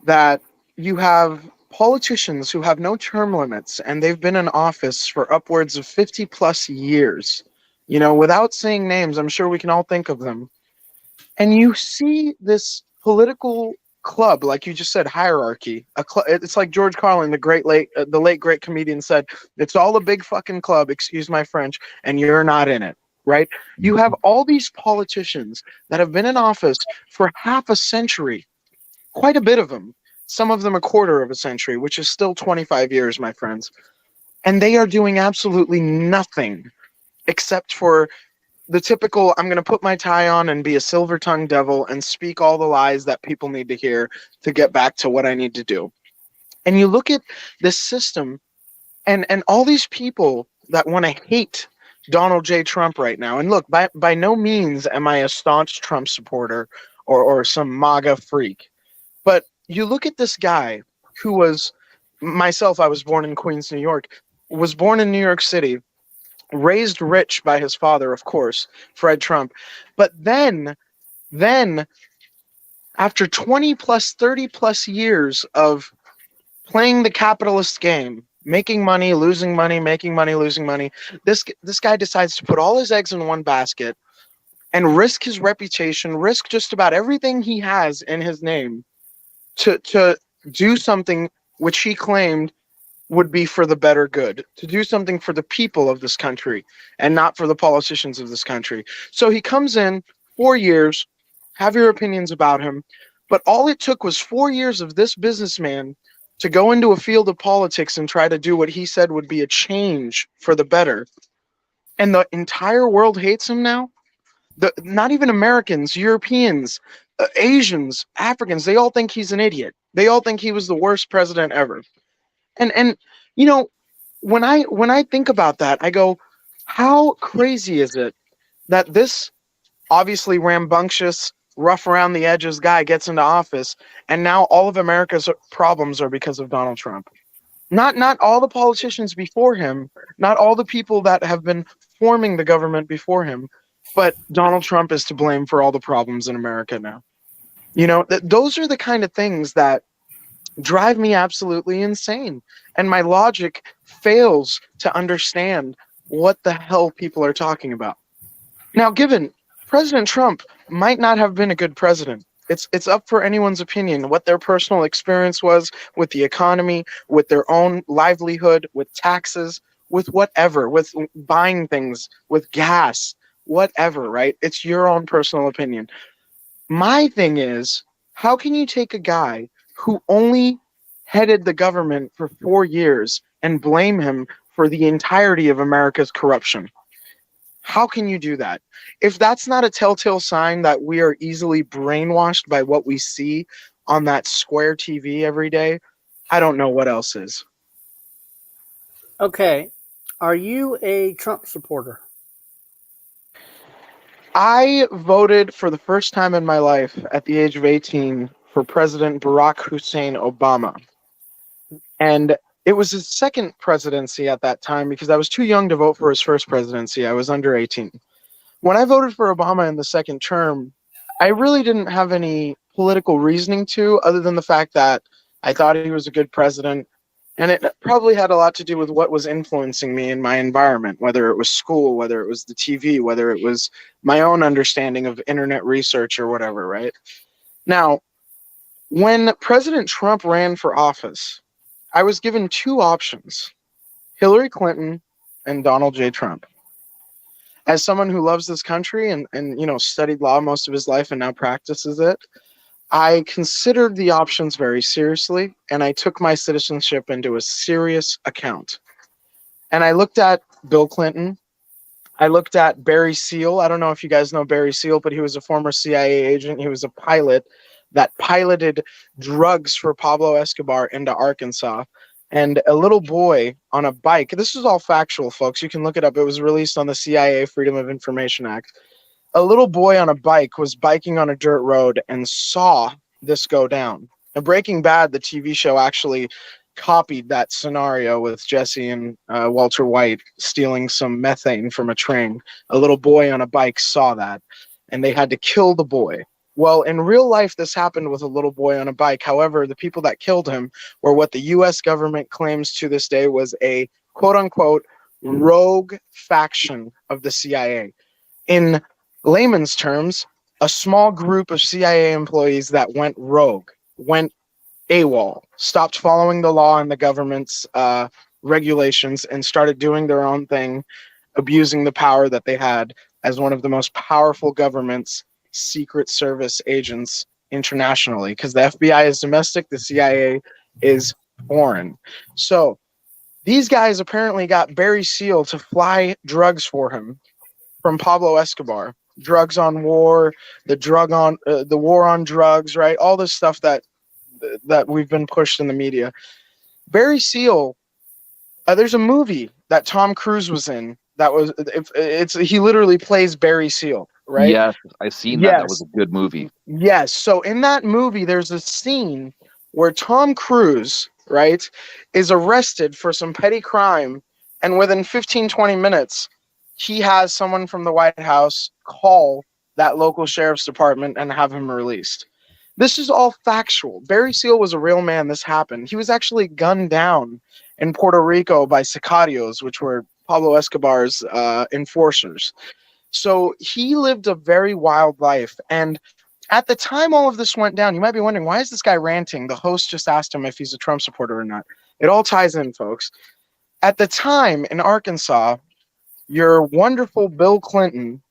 that you have politicians who have no term limits and they've been in office for upwards of 50 plus years. You know, without saying names, I'm sure we can all think of them. And you see this political club, like you just said, hierarchy. It's like George Carlin, the late great comedian, said, "It's all a big fucking club." Excuse my French, and you're not in it, right? You have all these politicians that have been in office for half a century, quite a bit of them. Some of them a quarter of a century, which is still 25 years, my friends. And they are doing absolutely nothing except for the typical, I'm going to put my tie on and be a silver-tongued devil and speak all the lies that people need to hear to get back to what I need to do. And you look at this system and all these people that want to hate Donald J. Trump right now. And look, by no means am I a staunch Trump supporter or some MAGA freak. But you look at this guy who was, myself, I was born in Queens, New York, was born in New York City, raised rich by his father, of course, Fred Trump. But then after 20 plus, 30 plus years of playing the capitalist game, making money, losing money, making money, losing money, this guy decides to put all his eggs in one basket and risk his reputation, risk just about everything he has in his name to do something which he claimed would be for the better good, to do something for the people of this country and not for the politicians of this country. So he comes in 4 years, have your opinions about him, but all it took was 4 years of this businessman to go into a field of politics and try to do what he said would be a change for the better. And the entire world hates him now. Not even Americans, Europeans, Asians, Africans, they all think he's an idiot. They all think he was the worst president ever. And you know, when I think about that, I go, how crazy is it that this obviously rambunctious, rough around the edges guy gets into office, and now all of America's problems are because of Donald Trump? Not all the politicians before him, not all the people that have been forming the government before him, but Donald Trump is to blame for all the problems in America now. You know, those are the kind of things that drive me absolutely insane. And my logic fails to understand what the hell people are talking about. Now, given President Trump might not have been a good president, it's up for anyone's opinion what their personal experience was with the economy, with their own livelihood, with taxes, with whatever, with buying things, with gas, whatever, right? It's your own personal opinion. My thing is, how can you take a guy who only headed the government for 4 years and blame him for the entirety of America's corruption? How can you do that? If that's not a telltale sign that we are easily brainwashed by what we see on that square TV every day, I don't know what else is. Okay. Are you a Trump supporter? I voted for the first time in my life at the age of 18 for President Barack Hussein Obama. And it was his second presidency at that time because I was too young to vote for his first presidency. I was under 18. When I voted for Obama in the second term, I really didn't have any political reasoning to, other than the fact that I thought he was a good president. And it probably had a lot to do with what was influencing me in my environment, whether it was school, whether it was the TV, whether it was my own understanding of internet research or whatever, right? Now, when President Trump ran for office, I was given two options, Hillary Clinton and Donald J. Trump. As someone who loves this country and studied law most of his life and now practices it, I considered the options very seriously, and I took my citizenship into a serious account. And I looked at Bill Clinton. I looked at Barry Seal. I don't know if you guys know Barry Seal, but he was a former CIA agent. He was a pilot that piloted drugs for Pablo Escobar into Arkansas. And a little boy on a bike, this is all factual, folks. You can look it up. It was released on the CIA Freedom of Information Act. A little boy on a bike was biking on a dirt road and saw this go down. Now, Breaking Bad, the TV show, actually copied that scenario with Jesse and Walter White stealing some methane from a train. A little boy on a bike saw that, and they had to kill the boy. Well, in real life, this happened with a little boy on a bike. However, the people that killed him were what the U.S. government claims to this day was a quote-unquote rogue faction of the CIA. In layman's terms, a small group of CIA employees that went rogue, went AWOL, stopped following the law and the government's regulations and started doing their own thing, abusing the power that they had as one of the most powerful governments, Secret Service agents internationally, because the FBI is domestic, the CIA is foreign. So these guys apparently got Barry Seal to fly drugs for him from Pablo Escobar. Drugs on war, the war on drugs, right? All this stuff that we've been pushed in the media. Barry Seal, there's a movie that Tom Cruise was in that was he literally plays Barry Seal, right? Yes, I've seen that. Yes. That was a good movie. Yes. So in that movie, there's a scene where Tom Cruise, right, is arrested for some petty crime, and within 15, 20 minutes, he has someone from the White House call that local sheriff's department and have him released. This is all factual. Barry Seal was a real man. This happened. He was actually gunned down in Puerto Rico by sicarios, which were Pablo Escobar's enforcers. So he lived a very wild life. And at the time all of this went down, you might be wondering, why is this guy ranting? The host just asked him if he's a Trump supporter or not. It all ties in, folks. At the time in Arkansas, your wonderful Bill Clinton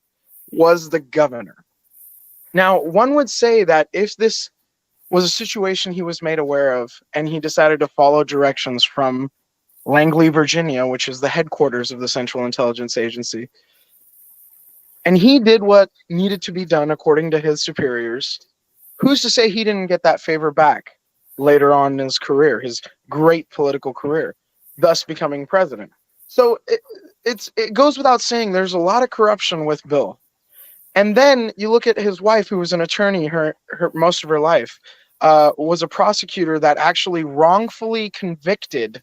was the governor. Now, one would say that if this was a situation he was made aware of and he decided to follow directions from Langley, Virginia, which is the headquarters of the Central Intelligence Agency, and he did what needed to be done according to his superiors, who's to say he didn't get that favor back later on in his career, his great political career, thus becoming president? So it goes without saying there's a lot of corruption with Bill. And then you look at his wife, who was an attorney her most of her life, was a prosecutor that actually wrongfully convicted,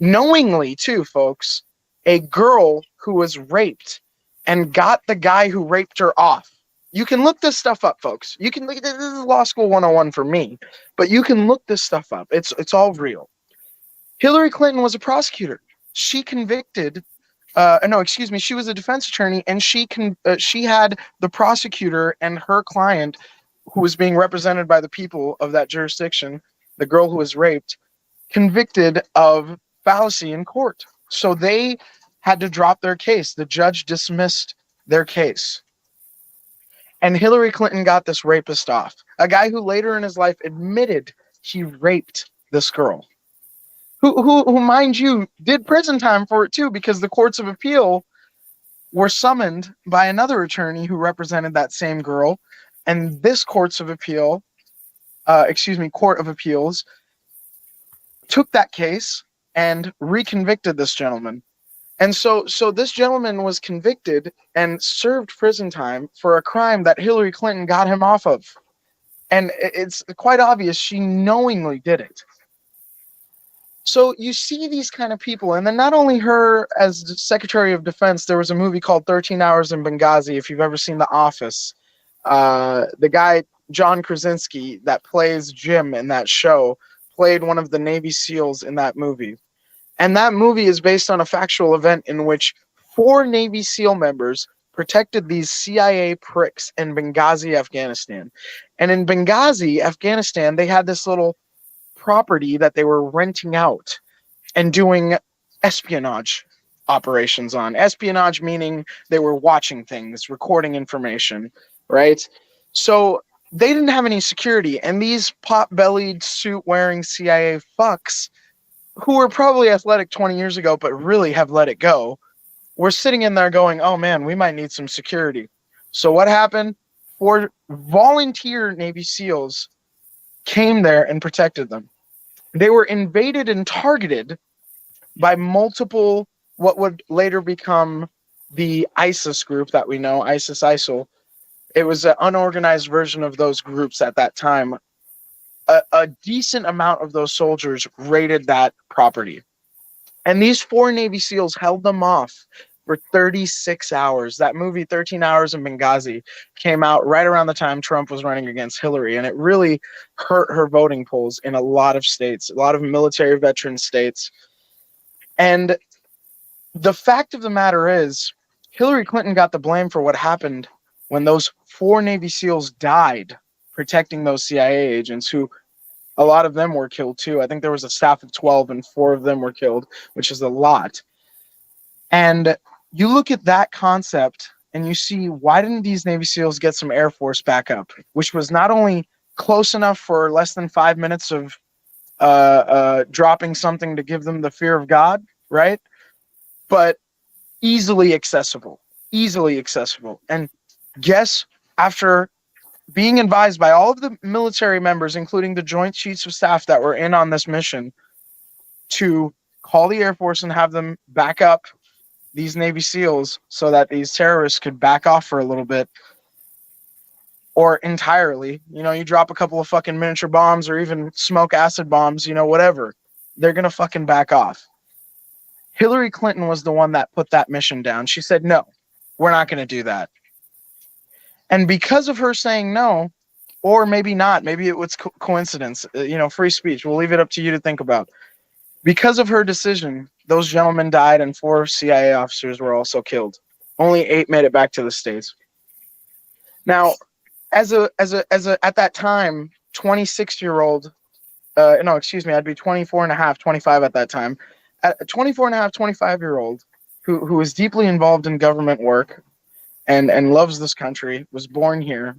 knowingly too, folks, a girl who was raped and got the guy who raped her off. You can look this stuff up, folks. You can look. This is law school 101 for me, but you can look this stuff up. It's all real. Hillary Clinton was a prosecutor. She convicted. She was a defense attorney, and she had the prosecutor and her client, who was being represented by the people of that jurisdiction, the girl who was raped, convicted of fallacy in court. So they had to drop their case. The judge dismissed their case. And Hillary Clinton got this rapist off, a guy who later in his life admitted he raped this girl. Who, mind you, did prison time for it too, because the courts of appeal were summoned by another attorney who represented that same girl, and this Court of Appeals took that case and reconvicted this gentleman. And so this gentleman was convicted and served prison time for a crime that Hillary Clinton got him off of. And it's quite obvious she knowingly did it. So you see these kind of people, and then not only her as Secretary of Defense, there was a movie called 13 Hours in Benghazi, if you've ever seen The Office. The guy, John Krasinski, that plays Jim in that show, played one of the Navy SEALs in that movie. And that movie is based on a factual event in which 4 Navy SEAL members protected these CIA pricks in Benghazi, Afghanistan. And in Benghazi, Afghanistan, they had this little property that they were renting out and doing espionage operations on. Espionage meaning they were watching things, recording information, right? So they didn't have any security, and these pot-bellied, suit-wearing CIA fucks, who were probably athletic 20 years ago but really have let it go, were sitting in there going, oh man, we might need some security. So what happened? 4 volunteer Navy SEALs came there and protected them. They were invaded and targeted by multiple, what would later become the ISIS group that we know, ISIL. It was an unorganized version of those groups at that time. A decent amount of those soldiers raided that property. And these 4 Navy SEALs held them off for 36 hours. That movie, 13 Hours in Benghazi, came out right around the time Trump was running against Hillary, and it really hurt her voting polls in a lot of states, a lot of military veteran states. And the fact of the matter is, Hillary Clinton got the blame for what happened when those 4 Navy SEALs died protecting those CIA agents, who a lot of them were killed too. I think there was a staff of 12 and 4 of them were killed, which is a lot. And you look at that concept and you see, why didn't these Navy SEALs get some Air Force backup, which was not only close enough for less than 5 minutes of dropping something to give them the fear of God, right? But easily accessible. And guess, after being advised by all of the military members, including the Joint Chiefs of Staff that were in on this mission, to call the Air Force and have them back up these Navy SEALs so that these terrorists could back off for a little bit, or entirely, you drop a couple of fucking miniature bombs or even smoke acid bombs, whatever, they're going to fucking back off. Hillary Clinton was the one that put that mission down. She said, no, we're not going to do that. And because of her saying no, or maybe not, maybe it was coincidence, free speech, we'll leave it up to you to think about. Because of her decision, those gentlemen died and 4 CIA officers were also killed. Only 8 made it back to the States. Now, at that time, 26-year-old, I'd be 24 and a half, 25 at that time. A 24 and a half, 25-year-old who is deeply involved in government work and loves this country, was born here,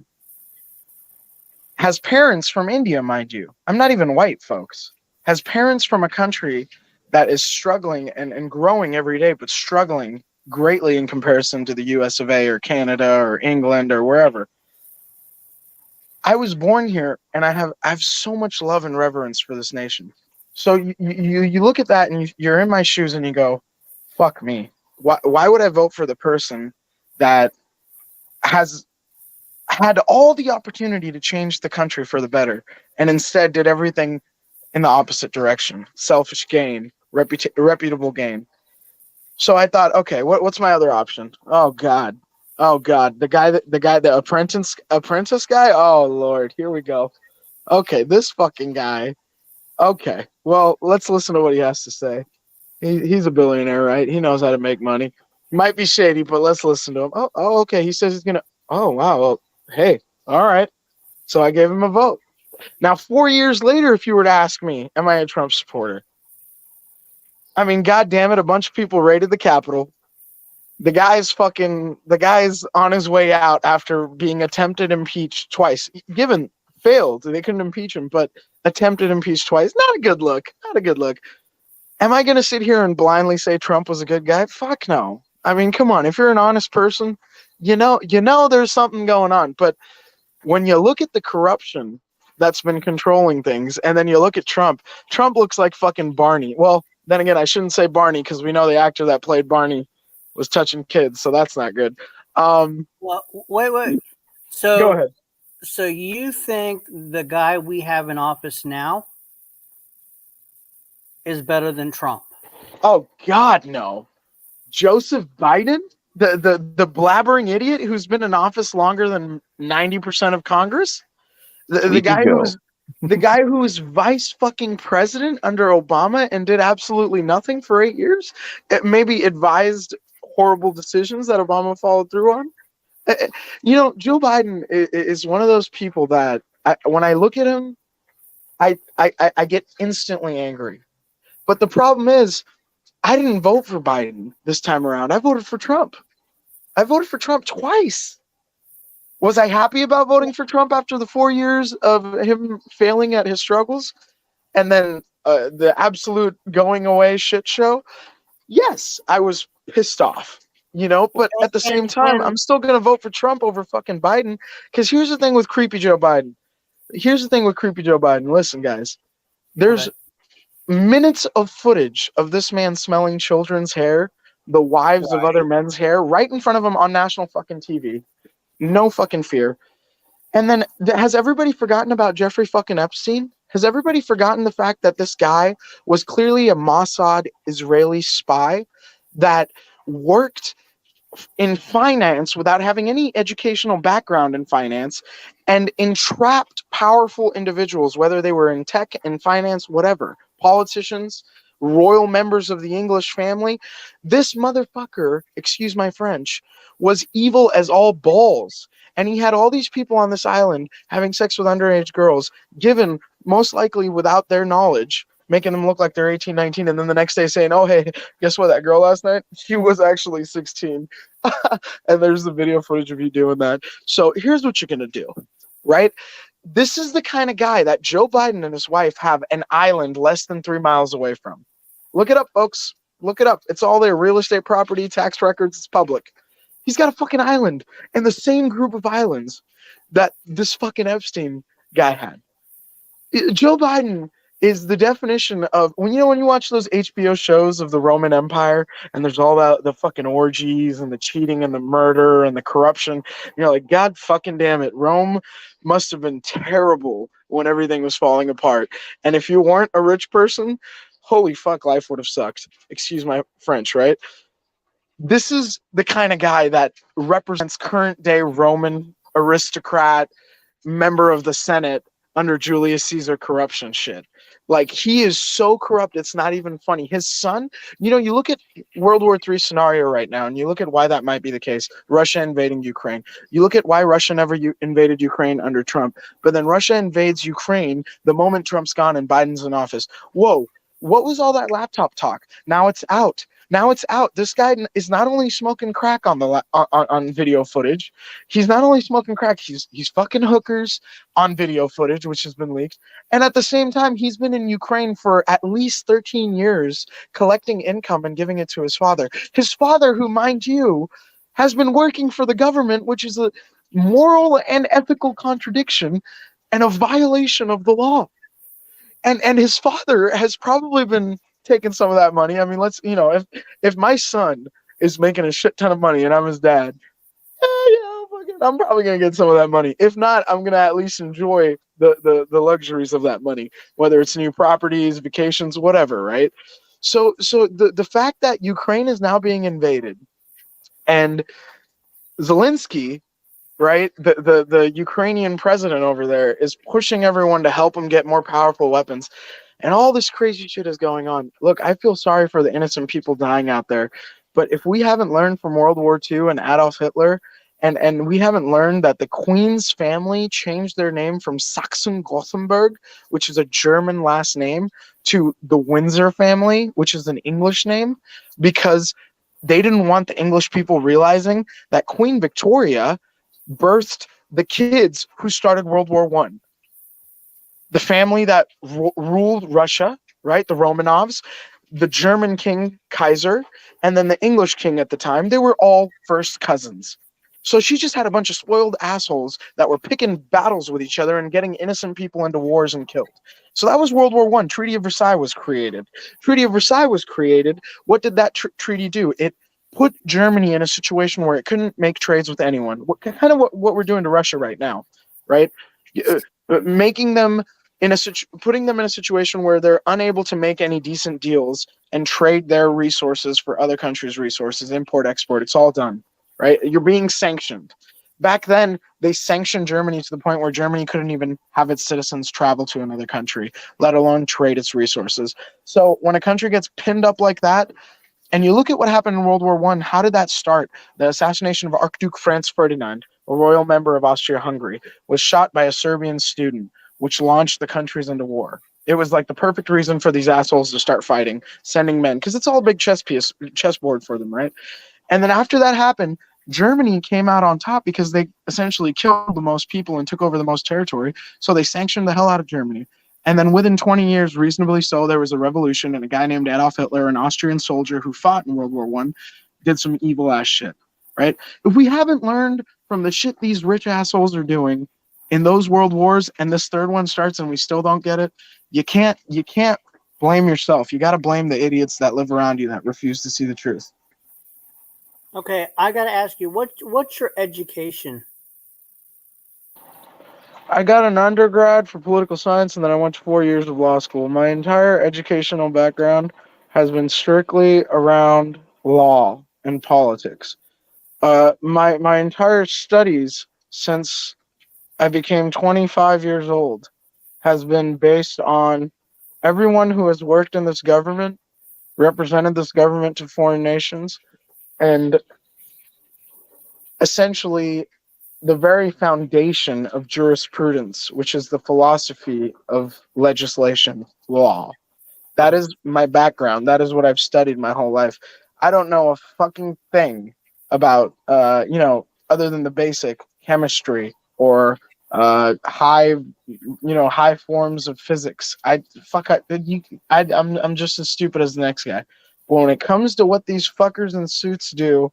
has parents from India, mind you. I'm not even white, folks. Has parents from a country that is struggling and growing every day, but struggling greatly in comparison to the US of A or Canada or England or wherever. I was born here, and I have so much love and reverence for this nation. So you look at that, and you're in my shoes, and you go, fuck me. Why would I vote for the person that has had all the opportunity to change the country for the better, and instead did everything in the opposite direction? Selfish gain, reputable gain. So I thought, okay, what's my other option? Oh God, the apprentice guy. Oh Lord, here we go. Okay, this fucking guy. Okay, well, let's listen to what he has to say. He's a billionaire, right? He knows how to make money. Might be shady, but let's listen to him. Oh, okay. He says he's gonna. Oh wow. Well, hey, all right. So I gave him a vote. Now, 4 years later, if you were to ask me, am I a Trump supporter? I mean, God damn it, a bunch of people raided the Capitol. The guy's on his way out after being attempted impeached twice. Failed. They couldn't impeach him, but attempted impeached twice. Not a good look. Am I going to sit here and blindly say Trump was a good guy? Fuck no. I mean, come on. If you're an honest person, you know there's something going on. But when you look at the corruption that's been controlling things, and then you look at Trump looks like fucking Barney. Well, then again, I shouldn't say Barney because we know the actor that played Barney was touching kids, so that's not good. Well, wait. So Go ahead. So you think the guy we have in office now is better than Trump? Oh God, no. Joseph Biden, the blabbering idiot who's been in office longer than 90% of Congress, the guy who was vice fucking president under Obama and did absolutely nothing for 8 years, maybe advised horrible decisions that Obama followed through on. Joe Biden is one of those people that when I look at him, I get instantly angry. But the problem is, I didn't vote for Biden this time around. I voted for Trump. I voted for Trump twice. Was I happy about voting for Trump after the 4 years of him failing at his struggles and then the absolute going away shit show? Yes, I was pissed off, but at the same time, I'm still going to vote for Trump over fucking Biden. Because here's the thing with creepy Joe Biden. Listen, guys, there's minutes of footage of this man smelling children's hair, the wives of other men's hair, right in front of him on national fucking TV. No fucking fear. And then has everybody forgotten about Jeffrey fucking Epstein? Has everybody forgotten the fact that this guy was clearly a Mossad Israeli spy that worked in finance without having any educational background in finance and entrapped powerful individuals, whether they were in tech, in finance, whatever, politicians, royal members of the English family? This motherfucker, excuse my French, was evil as all balls. And he had all these people on this island having sex with underage girls, given most likely without their knowledge, making them look like they're 18, 19, and then the next day saying, oh, hey, guess what, that girl last night? She was actually 16. And there's the video footage of you doing that. So here's what you're going to do, right? This is the kind of guy that Joe Biden and his wife have an island less than 3 miles away from. Look it up, folks. Look it up. It's all there. Real estate, property, tax records. It's public. He's got a fucking island and the same group of islands that this fucking Epstein guy had. Joe Biden is the definition of when you watch those HBO shows of the Roman Empire and there's all the fucking orgies and the cheating and the murder and the corruption. You're like, God fucking damn it. Rome must have been terrible when everything was falling apart. And if you weren't a rich person, holy fuck, life would have sucked. Excuse my French, right? This is the kind of guy that represents current day Roman aristocrat, member of the Senate under Julius Caesar corruption shit. Like, he is so corrupt, it's not even funny. His son, you look at World War III scenario right now, and you look at why that might be the case. Russia invading Ukraine. You look at why Russia never invaded Ukraine under Trump. But then Russia invades Ukraine the moment Trump's gone and Biden's in office. Whoa, what was all that laptop talk? Now it's out. This guy is not only smoking crack on video footage. He's not only smoking crack. He's fucking hookers on video footage, which has been leaked. And at the same time, he's been in Ukraine for at least 13 years, collecting income and giving it to his father. His father, who, mind you, has been working for the government, which is a moral and ethical contradiction and a violation of the law. And his father has probably been taking some of that money. I mean, if my son is making a shit ton of money and I'm his dad, I'm probably gonna get some of that money. If not, I'm gonna at least enjoy the luxuries of that money, whether it's new properties, vacations, whatever, right? So the fact that Ukraine is now being invaded and Zelensky, right, the Ukrainian president over there, is pushing everyone to help him get more powerful weapons. And all this crazy shit is going on. Look, I feel sorry for the innocent people dying out there. But if we haven't learned from World War II and Adolf Hitler, and we haven't learned that the Queen's family changed their name from Saxon-Gothenburg, which is a German last name, to the Windsor family, which is an English name, because they didn't want the English people realizing that Queen Victoria birthed the kids who started World War I. The family that ruled Russia, right, the Romanovs, the German king, Kaiser, and then the English king at the time, they were all first cousins. So she just had a bunch of spoiled assholes that were picking battles with each other and getting innocent people into wars and killed. So that was World War One. Treaty of Versailles was created. Treaty of Versailles was created. What did that treaty do? It put Germany in a situation where it couldn't make trades with anyone. Kind of what we're doing to Russia right now, right? Making them putting them in a situation where they're unable to make any decent deals and trade their resources for other countries' resources, import, export. It's all done, right? You're being sanctioned. Back then, they sanctioned Germany to the point where Germany couldn't even have its citizens travel to another country, let alone trade its resources. So when a country gets pinned up like that, and you look at what happened in World War One, how did that start? The assassination of Archduke Franz Ferdinand, a royal member of Austria-Hungary, was shot by a Serbian student, which launched the countries into war. It was like the perfect reason for these assholes to start fighting, sending men, because it's all a big chessboard for them, right? And then after that happened, Germany came out on top because they essentially killed the most people and took over the most territory. So they sanctioned the hell out of Germany. And then within 20 years, reasonably so, there was a revolution, and a guy named Adolf Hitler, an Austrian soldier who fought in World War I, did some evil ass shit, right? If we haven't learned from the shit these rich assholes are doing in those world wars, and this third one starts and we still don't get it, you can't blame yourself. You got to blame the idiots that live around you that refuse to see the truth. Okay, I got to ask you, what's your education? I got an undergrad for political science, and then I went to 4 years of law school. My entire educational background has been strictly around law and politics. My entire studies since I became 25 years old has been based on everyone who has worked in this government, represented this government to foreign nations, and essentially the very foundation of jurisprudence, which is the philosophy of legislation, law. That is my background. That is what I've studied my whole life. I don't know a fucking thing about, other than the basic chemistry or high forms of physics. I'm just as stupid as the next guy. But when it comes to what these fuckers in suits do,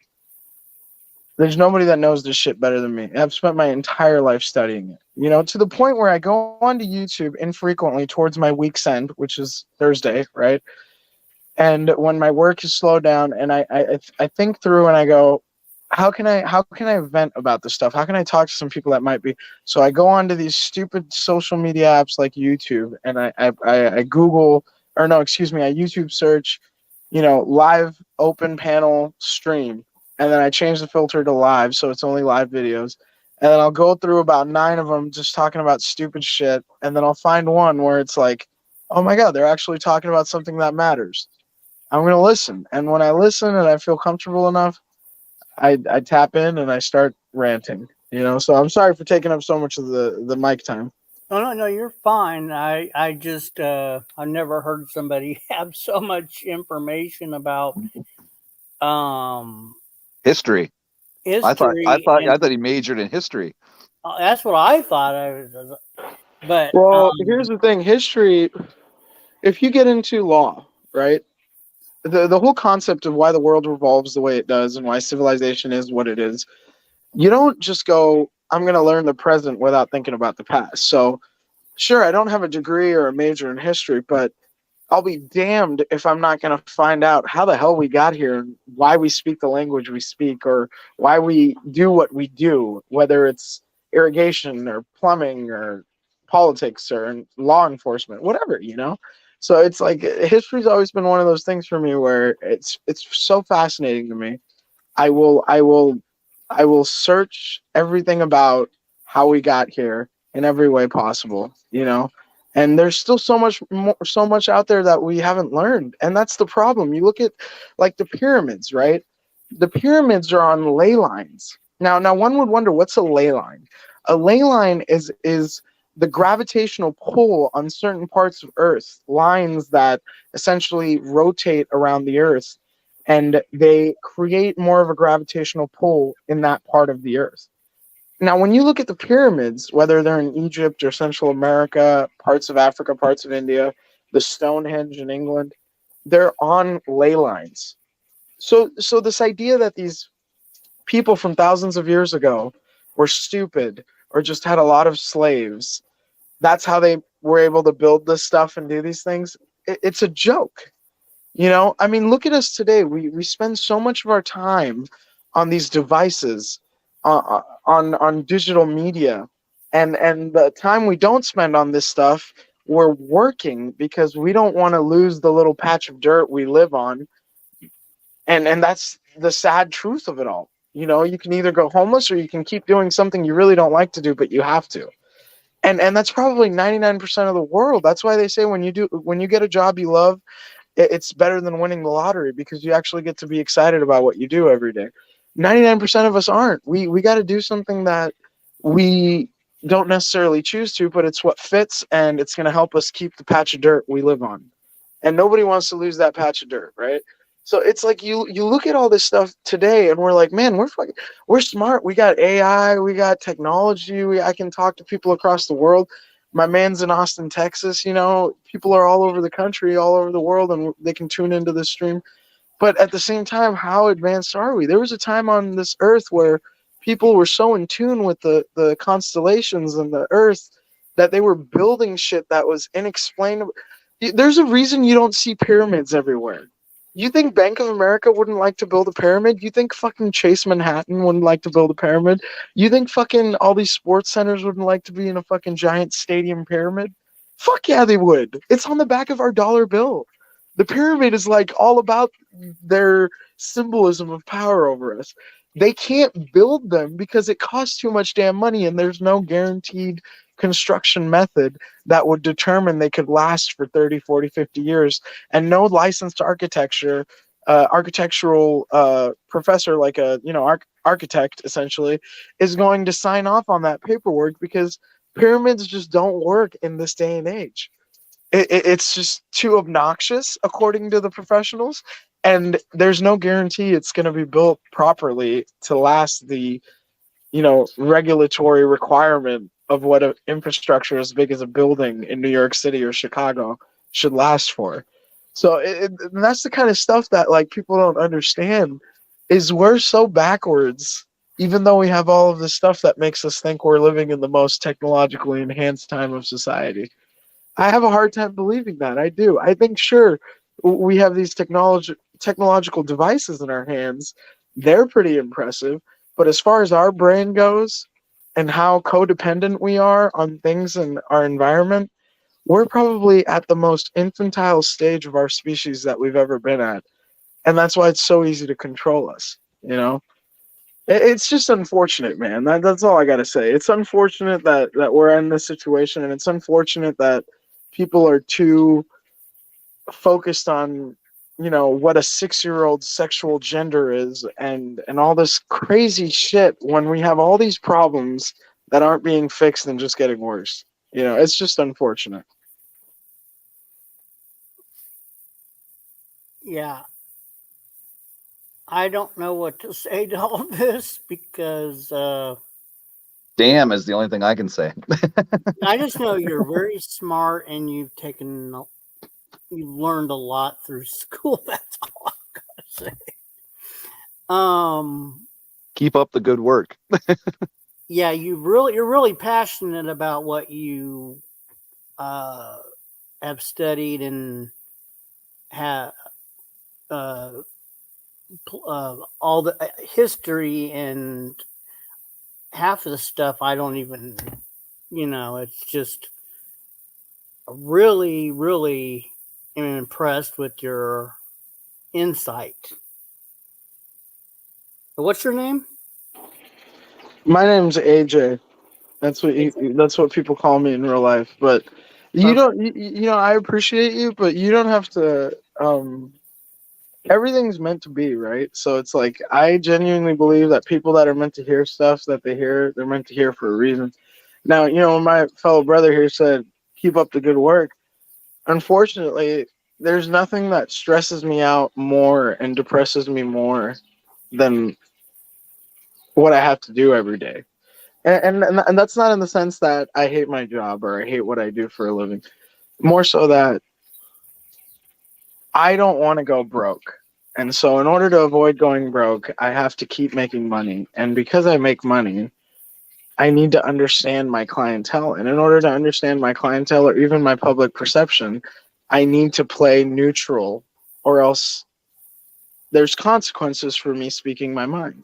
there's nobody that knows this shit better than me. I've spent my entire life studying it, to the point where I go onto YouTube infrequently towards my week's end, which is Thursday, right? And when my work is slowed down, and I think through and I go, how can I vent about this stuff? How can I talk to some people that might be? So I go onto these stupid social media apps like YouTube, and I Google, or no, excuse me, I YouTube search, live open panel stream. And then I change the filter to live, so it's only live videos. And then I'll go through about 9 of them just talking about stupid shit. And then I'll find one where it's like, oh my God, they're actually talking about something that matters. I'm going to listen. And when I listen and I feel comfortable enough, I tap in and I start ranting. So I'm sorry for taking up so much of the mic time. No, you're fine. I just I've never heard somebody have so much information about History. I thought he majored in history. That's what I thought. But here's the thing: history. If you get into law, right, the whole concept of why the world revolves the way it does and why civilization is what it is, you don't just go, I'm going to learn the present without thinking about the past. So, sure, I don't have a degree or a major in history, but I'll be damned if I'm not going to find out how the hell we got here and why we speak the language we speak or why we do what we do, whether it's irrigation or plumbing or politics or law enforcement, whatever, So it's like history's always been one of those things for me where it's so fascinating to me. I will search everything about how we got here in every way possible, And there's still so much out there that we haven't learned. And that's the problem. You look at like the pyramids, right? The pyramids are on ley lines. Now one would wonder, what's a ley line? A ley line is the gravitational pull on certain parts of Earth, lines that essentially rotate around the Earth, and they create more of a gravitational pull in that part of the Earth. Now, when you look at the pyramids, whether they're in Egypt or Central America, parts of Africa, parts of India, the Stonehenge in England, they're on ley lines. So this idea that these people from thousands of years ago were stupid or just had a lot of slaves, that's how they were able to build this stuff and do these things. It's a joke. I mean, look at us today. We spend so much of our time on these devices, on digital media, and the time we don't spend on this stuff, we're working because we don't want to lose the little patch of dirt we live on. And that's the sad truth of it all. You can either go homeless or you can keep doing something you really don't like to do, but you have to. And that's probably 99% of the world. That's why they say when you get a job you love, it's better than winning the lottery, because you actually get to be excited about what you do every day. 99% of us aren't. We got to do something that we don't necessarily choose to, but it's what fits, and it's going to help us keep the patch of dirt we live on. And nobody wants to lose that patch of dirt, right? So it's like you look at all this stuff today, and we're like, man, we're smart. We got AI, we got technology. I can talk to people across the world. My man's in Austin, Texas. People are all over the country, all over the world, and they can tune into this stream. But at the same time, how advanced are we? There was a time on this earth where people were so in tune with the constellations and the earth that they were building shit that was inexplainable. There's a reason you don't see pyramids everywhere. You think Bank of America wouldn't like to build a pyramid? You think fucking Chase Manhattan wouldn't like to build a pyramid? You think fucking all these sports centers wouldn't like to be in a fucking giant stadium pyramid? Fuck yeah, they would. It's on the back of our dollar bill. The pyramid is like all about their symbolism of power over us. They can't build them because it costs too much damn money, and there's no guaranteed construction method that would determine they could last for 30, 40, 50 years. And no licensed architectural professor, like a architect essentially, is going to sign off on that paperwork, because pyramids just don't work in this day and age. It's just too obnoxious, according to the professionals, and there's no guarantee it's going to be built properly to last the regulatory requirement of what an infrastructure as big as a building in New York City or Chicago should last for. So that's the kind of stuff that like people don't understand, is we're so backwards, even though we have all of this stuff that makes us think we're living in the most technologically enhanced time of society. I have a hard time believing that. I do. I think, sure, we have these technological devices in our hands. They're pretty impressive. But as far as our brain goes and how codependent we are on things in our environment, we're probably at the most infantile stage of our species that we've ever been at. And that's why it's so easy to control us, It's just unfortunate, man. That's all I got to say. It's unfortunate that we're in this situation, and it's unfortunate that people are too focused on what a 6-year-old sexual gender is and all this crazy shit, when we have all these problems that aren't being fixed and just getting worse. It's just unfortunate. Yeah. I don't know what to say to all this, because Damn is the only thing I can say. I just know you're very smart and you've learned a lot through school. That's all I'm gonna say. Keep up the good work. Yeah, you're really passionate about what you have studied and have all the history, and half of the stuff I don't even, it's just really, really am impressed with your insight. What's your name? My name's AJ. That's what people call me in real life. But you don't, I appreciate you, but you don't have to. Everything's meant to be, right? So it's like, I genuinely believe that people that are meant to hear stuff that they hear, they're meant to hear for a reason. Now, when my fellow brother here said, keep up the good work, unfortunately, there's nothing that stresses me out more and depresses me more than what I have to do every day. And that's not in the sense that I hate my job or I hate what I do for a living. More so that I don't want to go broke. And so in order to avoid going broke, I have to keep making money. And because I make money, I need to understand my clientele. And in order to understand my clientele or even my public perception, I need to play neutral, or else there's consequences for me speaking my mind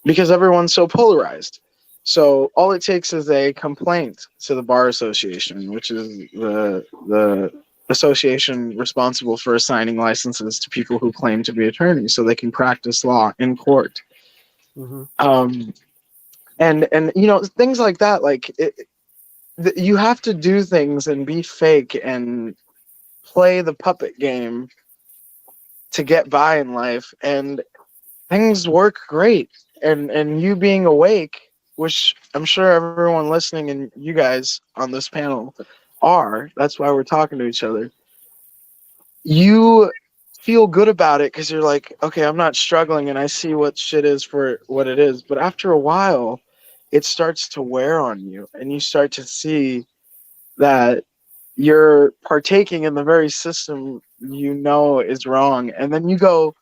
because everyone's so polarized. So all it takes is a complaint to the Bar Association, which is the association responsible for assigning licenses to people who claim to be attorneys so they can practice law in court. Mm-hmm. And you know, things like that, like you have to do things and be fake and play the puppet game to get by in life, and things work great. And you being awake, which I'm sure everyone listening and you guys on this panel are, that's why we're talking to each other. You feel good about it because you're like, okay, I'm not struggling and I see what shit is for what it is. But after a while, it starts to wear on you and you start to see that you're partaking in the very system you know is wrong. And then you go,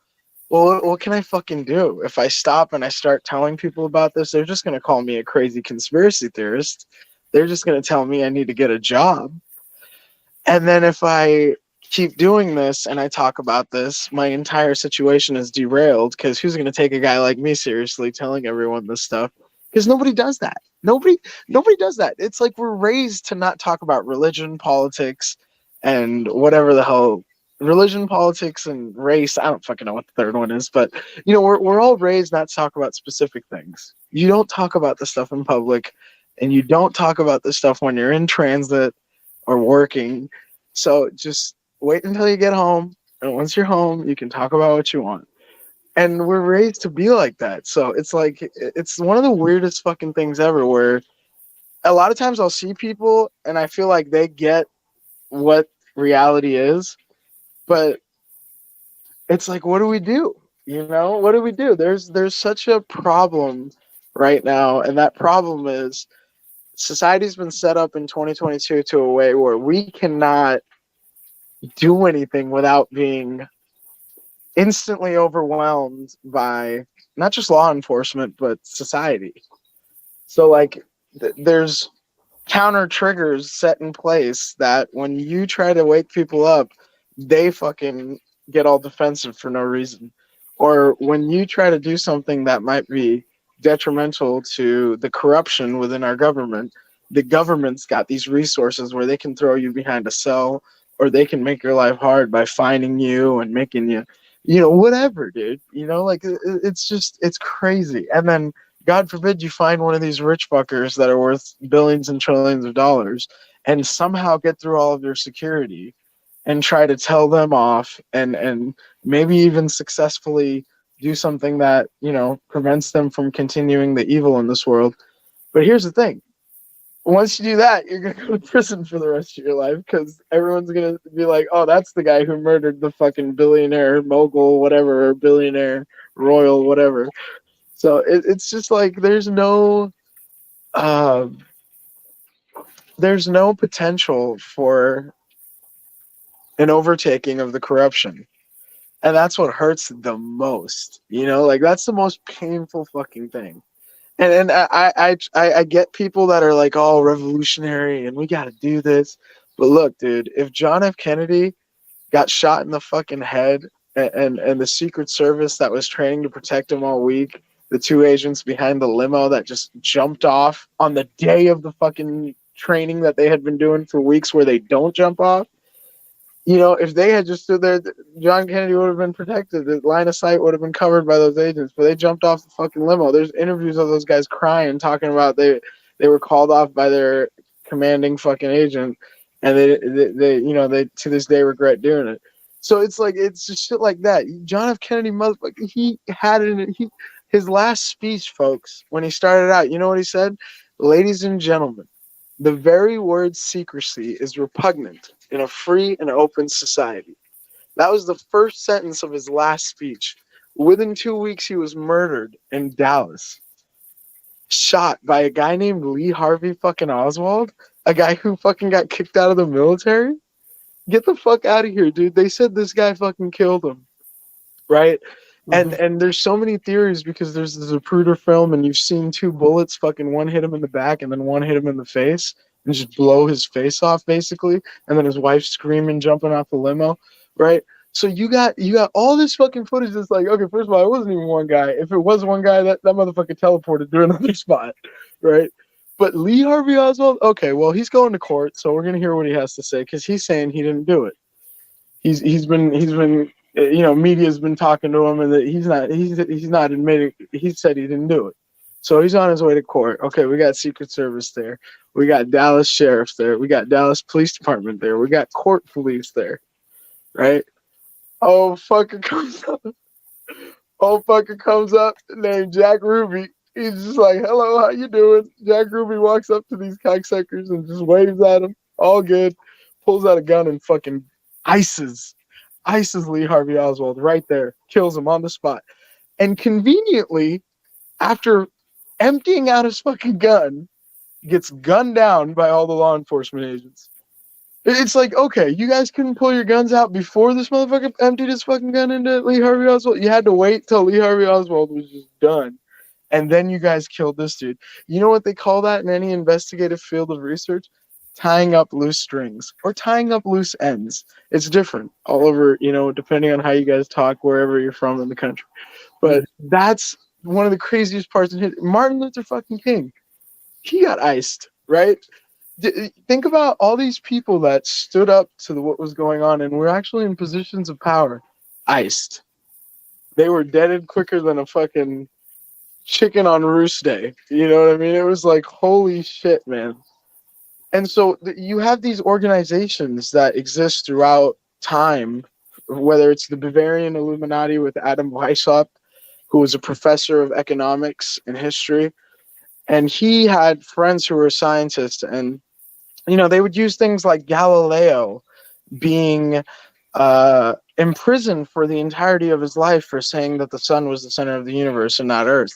well, what can I fucking do? If I stop and I start telling people about this, they're just going to call me a crazy conspiracy theorist. They're just going to tell me I need to get a job. And then if I keep doing this and I talk about this, my entire situation is derailed because who's going to take a guy like me seriously telling everyone this stuff? Because nobody does that. Nobody does that. It's like we're raised to not talk about religion, politics, and whatever the hell. Religion, politics, and race. I don't fucking know what the third one is, but you know, we're all raised not to talk about specific things. You don't talk about the stuff in public, and you don't talk about the stuff when you're in transit or working. So just wait until you get home, and once you're home, you can talk about what you want. And we're raised to be like that. So it's like it's one of the weirdest fucking things ever. Where a lot of times I'll see people, and I feel like they get what reality is. But it's like, what do we do? You know, what do we do? There's such a problem right now, and that problem is society's been set up in 2022 to a way where we cannot do anything without being instantly overwhelmed by not just law enforcement but society. So like there's counter triggers set in place that when you try to wake people up, they fucking get all defensive for no reason. Or when you try to do something that might be detrimental to the corruption within our government, the government's got these resources where they can throw you behind a cell, or they can make your life hard by fining you and making you, you know, whatever, dude. You know, like it's just, it's crazy. And then God forbid you find one of these rich fuckers that are worth billions and trillions of dollars and somehow get through all of their security and try to tell them off and maybe even successfully do something that, you know, prevents them from continuing the evil in this world. But here's the thing. Once you do that, you're going to go to prison for the rest of your life because everyone's going to be like, oh, that's the guy who murdered the fucking billionaire mogul, whatever, or billionaire royal, whatever. So it's just like there's no potential for an overtaking of the corruption. And that's what hurts the most. You know, like that's the most painful fucking thing. And I get people that are like, oh, revolutionary and we got to do this. But look, dude, if John F. Kennedy got shot in the fucking head and the Secret Service that was training to protect him all week, the two agents behind the limo that just jumped off on the day of the fucking training that they had been doing for weeks where they don't jump off, you know, if they had just stood there, John Kennedy would have been protected. The line of sight would have been covered by those agents, but they jumped off the fucking limo. There's interviews of those guys crying, talking about they were called off by their commanding fucking agent, and they you know, they to this day regret doing it. So it's like, it's just shit like that. John F. Kennedy, motherfucker, he had it. His last speech, folks, when he started out, you know what he said? Ladies and gentlemen, the very word secrecy is repugnant in a free and open society. That was the first sentence of his last speech. Within 2 weeks, he was murdered in Dallas. Shot by a guy named Lee Harvey fucking Oswald, a guy who fucking got kicked out of the military. Get the fuck out of here, dude. They said this guy fucking killed him, right? And there's so many theories because there's the Zapruder film, and you've seen two bullets fucking one hit him in the back and then one hit him in the face and just blow his face off basically, and then his wife screaming, jumping off the limo, right? So you got all this fucking footage that's like, okay, first of all, it wasn't even one guy. If it was one guy, that motherfucker teleported to another spot, right? But Lee Harvey Oswald, okay, well, he's going to court, so we're gonna hear what he has to say because he's saying he didn't do it. He's been you know, media's been talking to him, and that he's not admitting. He said he didn't do it, so he's on his way to court. Okay, we got Secret Service there, we got Dallas Sheriff there, we got Dallas Police Department there, we got court police there, right? Oh fucker comes up named Jack Ruby. He's just like, hello, how you doing? Jack Ruby walks up to these cocksuckers and just waves at them. All good. Pulls out a gun and fucking ices Lee Harvey Oswald right there. Kills him on the spot. And conveniently, after emptying out his fucking gun, gets gunned down by all the law enforcement agents. It's like, okay, you guys couldn't pull your guns out before this motherfucker emptied his fucking gun into Lee Harvey Oswald? You had to wait till Lee Harvey Oswald was just done. And then you guys killed this dude. You know what they call that in any investigative field of research? Tying up loose strings or tying up loose ends. It's different all over, you know, depending on how you guys talk, wherever you're from in the country. But that's one of the craziest parts in history. Martin Luther fucking King, he got iced, right? Think about all these people that stood up to what was going on and were actually in positions of power, iced. They were deaded quicker than a fucking chicken on roost day. You know what I mean? It was like, holy shit, man. And so you have these organizations that exist throughout time, whether it's the Bavarian Illuminati with Adam Weishaupt, who was a professor of economics and history, and he had friends who were scientists, and you know, they would use things like Galileo being imprisoned for the entirety of his life for saying that the sun was the center of the universe and not Earth.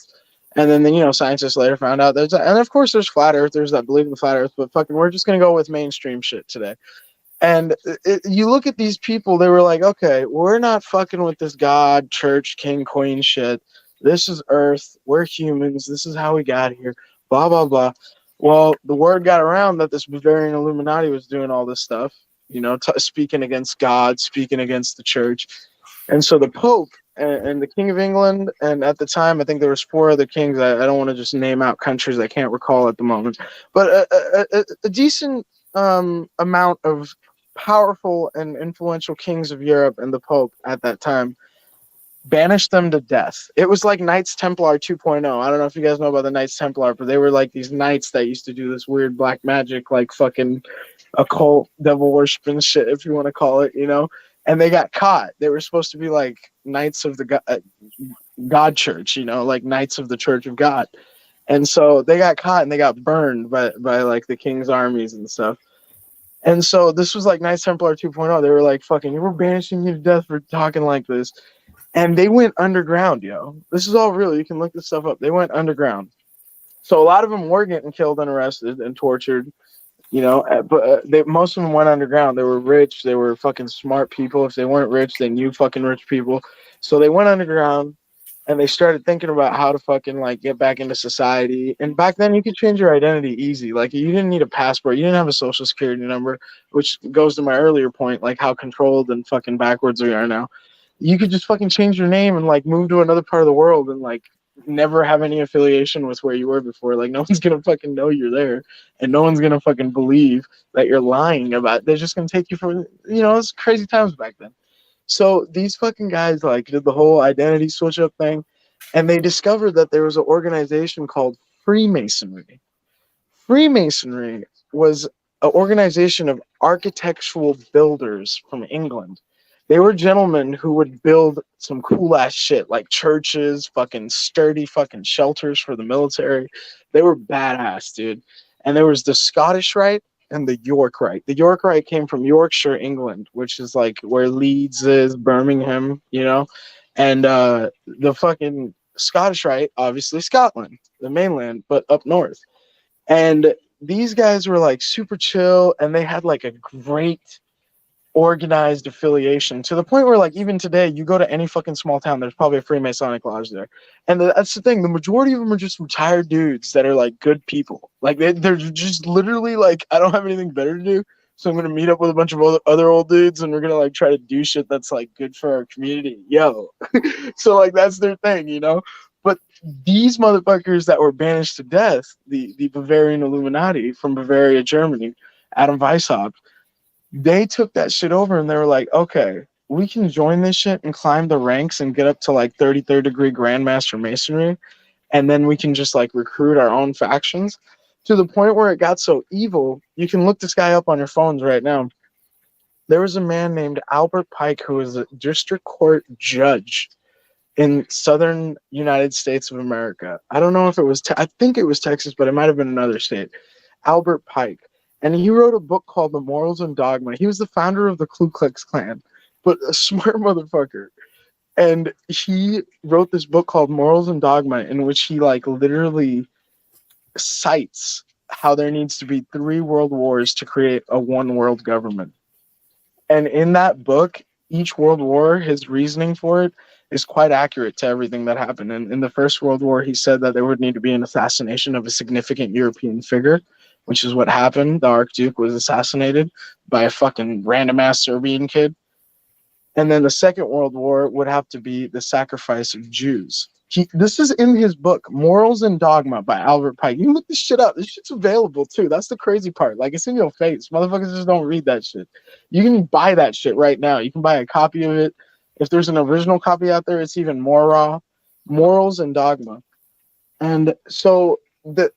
And then, you know, scientists later found out there's, and of course there's flat earthers that believe in the flat earth, but fucking, we're just going to go with mainstream shit today. And you look at these people, they were like, okay, we're not fucking with this God, church, king, queen shit. This is Earth. We're humans. This is how we got here. Blah, blah, blah. Well, the word got around that this Bavarian Illuminati was doing all this stuff, you know, speaking against God, speaking against the church. And so the Pope and the King of England, and at the time, I think there was 4 other kings. I don't want to just name out countries I can't recall at the moment. But a decent amount of powerful and influential kings of Europe and the Pope at that time banished them to death. It was like Knights Templar 2.0. I don't know if you guys know about the Knights Templar, but they were like these knights that used to do this weird black magic, like fucking occult devil worshiping shit, if you want to call it, you know. And they got caught. They were supposed to be like knights of the God Church, you know, like knights of the Church of God. And so they got caught and they got burned by like the king's armies and stuff. And so this was like Knights Templar 2.0. They were like, fucking, we're banishing you to death for talking like this. And they went underground, yo. This is all real. You can look this stuff up. They went underground. So a lot of them were getting killed and arrested and tortured, you know, but most of them went underground. They were rich. They were fucking smart people. If they weren't rich, they knew fucking rich people. So they went underground and they started thinking about how to fucking like get back into society. And back then you could change your identity easy. Like you didn't need a passport. You didn't have a social security number, which goes to my earlier point, like how controlled and fucking backwards we are now. You could just fucking change your name and like move to another part of the world and like never have any affiliation with where you were before. Like no one's gonna fucking know you're there, and no one's gonna fucking believe that you're lying about. They're just gonna take you for, you know, it's crazy times back then. So these fucking guys like did the whole identity switch up thing, and they discovered that there was an organization called Freemasonry. Freemasonry was an organization of architectural builders from England. They were gentlemen who would build some cool ass shit like churches, fucking sturdy fucking shelters for the military. They were badass, dude. And there was the Scottish Rite and the York Rite. The York Rite came from Yorkshire, England, which is like where Leeds is, Birmingham, you know. And the fucking Scottish Rite, obviously Scotland, the mainland, but up north. And these guys were like super chill, and they had like a great organized affiliation to the point where, like, even today, you go to any fucking small town, there's probably a Freemasonic lodge there. And that's the thing. The majority of them are just retired dudes that are like good people. Like they're just literally like, I don't have anything better to do, so I'm gonna meet up with a bunch of other old dudes, and we're gonna like try to do shit that's like good for our community. Yo, so like that's their thing, you know. But these motherfuckers that were banished to death, the Bavarian Illuminati from Bavaria, Germany, Adam Weishaupt, they took that shit over and they were like, okay, we can join this shit and climb the ranks and get up to like 33rd degree Grandmaster Masonry, and then we can just like recruit our own factions, to the point where it got so evil. You can look this guy up on your phones right now. There was a man named Albert Pike who was a district court judge in southern United States of America. I don't know if it was, I think it was Texas, but it might have been another state. Albert Pike. And he wrote a book called The Morals and Dogma. He was the founder of the Ku Klux Klan, but a smart motherfucker. And he wrote this book called Morals and Dogma, in which he like literally cites how there needs to be 3 world wars to create a one world government. And in that book, each world war, his reasoning for it is quite accurate to everything that happened. And in the First World War, he said that there would need to be an assassination of a significant European figure, which is what happened. The Archduke was assassinated by a fucking random ass Serbian kid. And then the Second World War would have to be the sacrifice of Jews. This is in his book, Morals and Dogma by Albert Pike. You can look this shit up. This shit's available too. That's the crazy part. Like, it's in your face. Motherfuckers just don't read that shit. You can buy that shit right now. You can buy a copy of it. If there's an original copy out there, it's even more raw. Morals and Dogma. And so the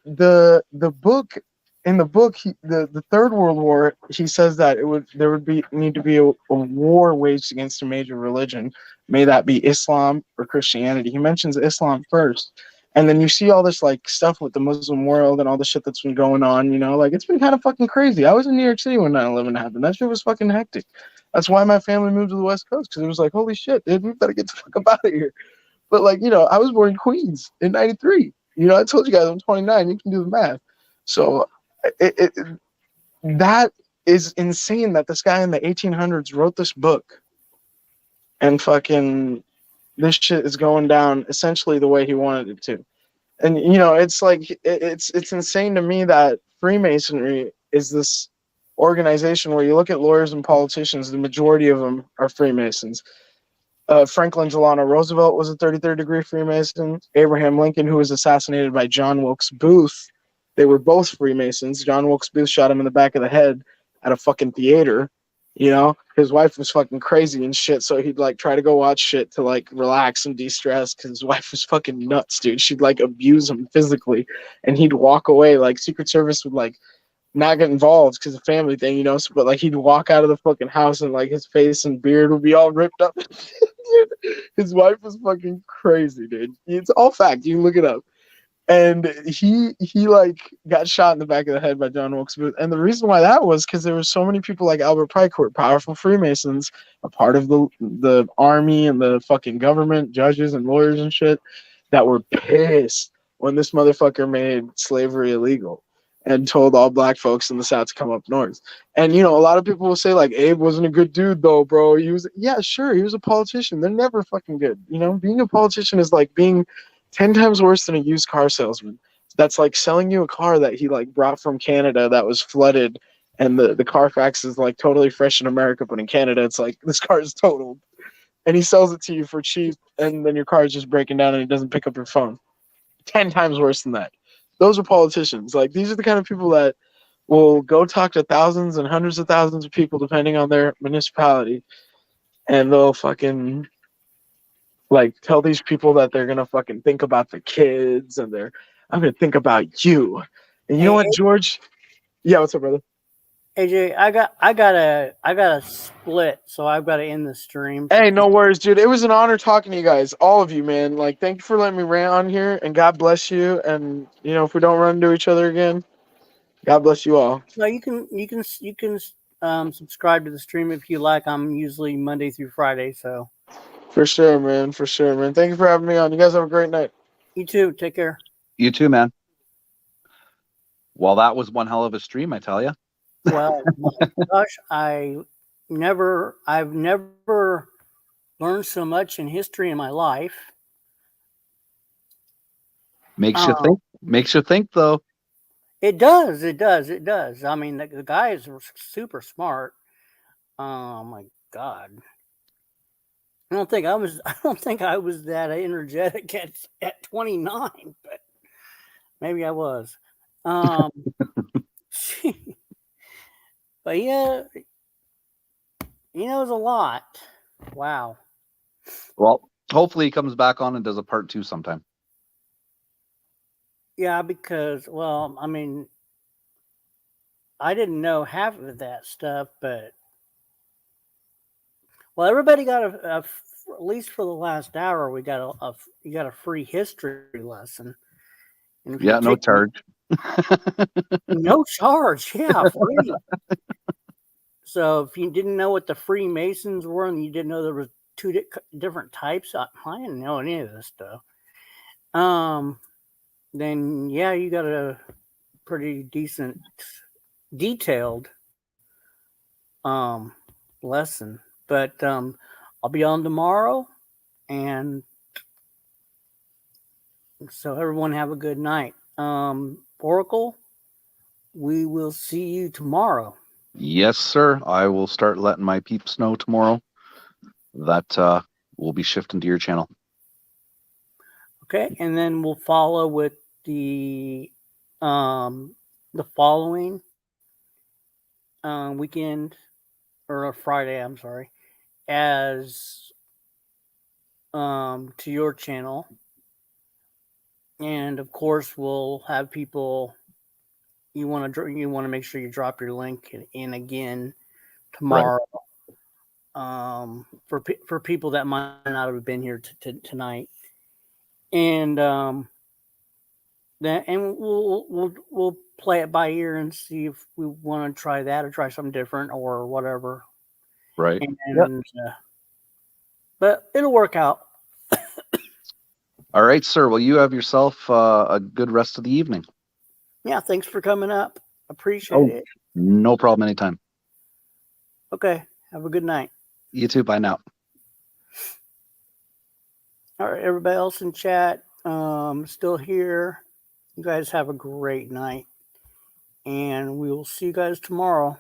book, in the book, the Third World War, he says that there would need to be a war waged against a major religion. May that be Islam or Christianity. He mentions Islam first, and then you see all this like stuff with the Muslim world and all the shit that's been going on. You know, like it's been kind of fucking crazy. I was in New York City when 9/11 happened. That shit was fucking hectic. That's why my family moved to the West Coast, because it was like, holy shit, dude, we better get the fuck up out of here. But like, you know, I was born in Queens in '93. You know, I told you guys I'm 29. You can do the math. So that is insane that this guy in the 1800s wrote this book, and fucking this shit is going down essentially the way he wanted it to. And you know, it's like it's insane to me that Freemasonry is this organization where you look at lawyers and politicians, the majority of them are Freemasons. Franklin Delano Roosevelt was a 33rd degree Freemason. Abraham Lincoln, who was assassinated by John Wilkes Booth, they were both Freemasons. John Wilkes Booth shot him in the back of the head at a fucking theater. You know, his wife was fucking crazy and shit, so he'd like try to go watch shit to like relax and de-stress, because his wife was fucking nuts, dude. She'd like abuse him physically, and he'd walk away. Like Secret Service would like not get involved because of family thing, you know. So, but like he'd walk out of the fucking house and like his face and beard would be all ripped up. His wife was fucking crazy, dude. It's all fact. You can look it up. And he like got shot in the back of the head by John Wilkes Booth. And the reason why that was because there were so many people like Albert Pike who were powerful Freemasons, a part of the army and the fucking government, judges and lawyers and shit, that were pissed when this motherfucker made slavery illegal and told all black folks in the South to come up north. And, you know, a lot of people will say, like, Abe wasn't a good dude, though, bro. He was, yeah, sure, he was a politician. They're never fucking good. You know, being a politician is like being 10 times worse than a used car salesman. That's like selling you a car that he like brought from Canada that was flooded, and the Carfax is like totally fresh in America, but in Canada it's like this car is totaled, and he sells it to you for cheap, and then your car is just breaking down and he doesn't pick up your phone. 10 times worse than that. Those are politicians. Like, these are the kind of people that will go talk to thousands and hundreds of thousands of people depending on their municipality, and they'll fucking like tell these people that they're gonna fucking think about the kids, and I'm gonna think about you. And you know what, George? Yeah, what's up, brother? AJ, I got a split, so I've got to end the stream. Hey, no worries, dude. It was an honor talking to you guys, all of you, man. Like, thank you for letting me rant on here, and God bless you. And you know, if we don't run into each other again, God bless you all. No, you can subscribe to the stream if you like. I'm usually Monday through Friday, so. For sure, man. For sure, man. Thank you for having me on. You guys have a great night. You too. Take care. You too, man. Well, that was one hell of a stream, I tell you. Well, gosh, I I've never learned so much in history in my life. Makes you think. Makes you think, though. It does. It does. It does. I mean, the guys are super smart. Oh my God. I don't think I was. I don't think I was that energetic at 29, but maybe I was. But yeah, he knows a lot. Wow. Well, hopefully he comes back on and does a part 2 sometime. Yeah, because I mean, I didn't know half of that stuff, but everybody got at least for the last hour, we got you got a free history lesson. And if you Yeah, no take charge. no charge, yeah, free. So if you didn't know what the Freemasons were, and you didn't know there was two different types, I didn't know any of this stuff. Then yeah, you got a pretty decent, detailed lesson. But I'll be on tomorrow, and so everyone have a good night. Oracle, we will see you tomorrow. Yes, sir. I will start letting my peeps know tomorrow that we'll be shifting to your channel. Okay, and then we'll follow with the following weekend or Friday. I'm sorry, as to your channel, and of course we'll have people. You want to make sure you drop your link in again tomorrow. Right. For people that might not have been here tonight, and then we'll play it by ear and see if we want to try that or try something different or whatever. Right. And but it'll work out. All right, sir. Well, you have yourself a good rest of the evening. Yeah, thanks for coming up. Appreciate it. No problem anytime. Okay. Have a good night. You too. Bye now. All right, everybody else in chat, still here. You guys have a great night. And we will see you guys tomorrow.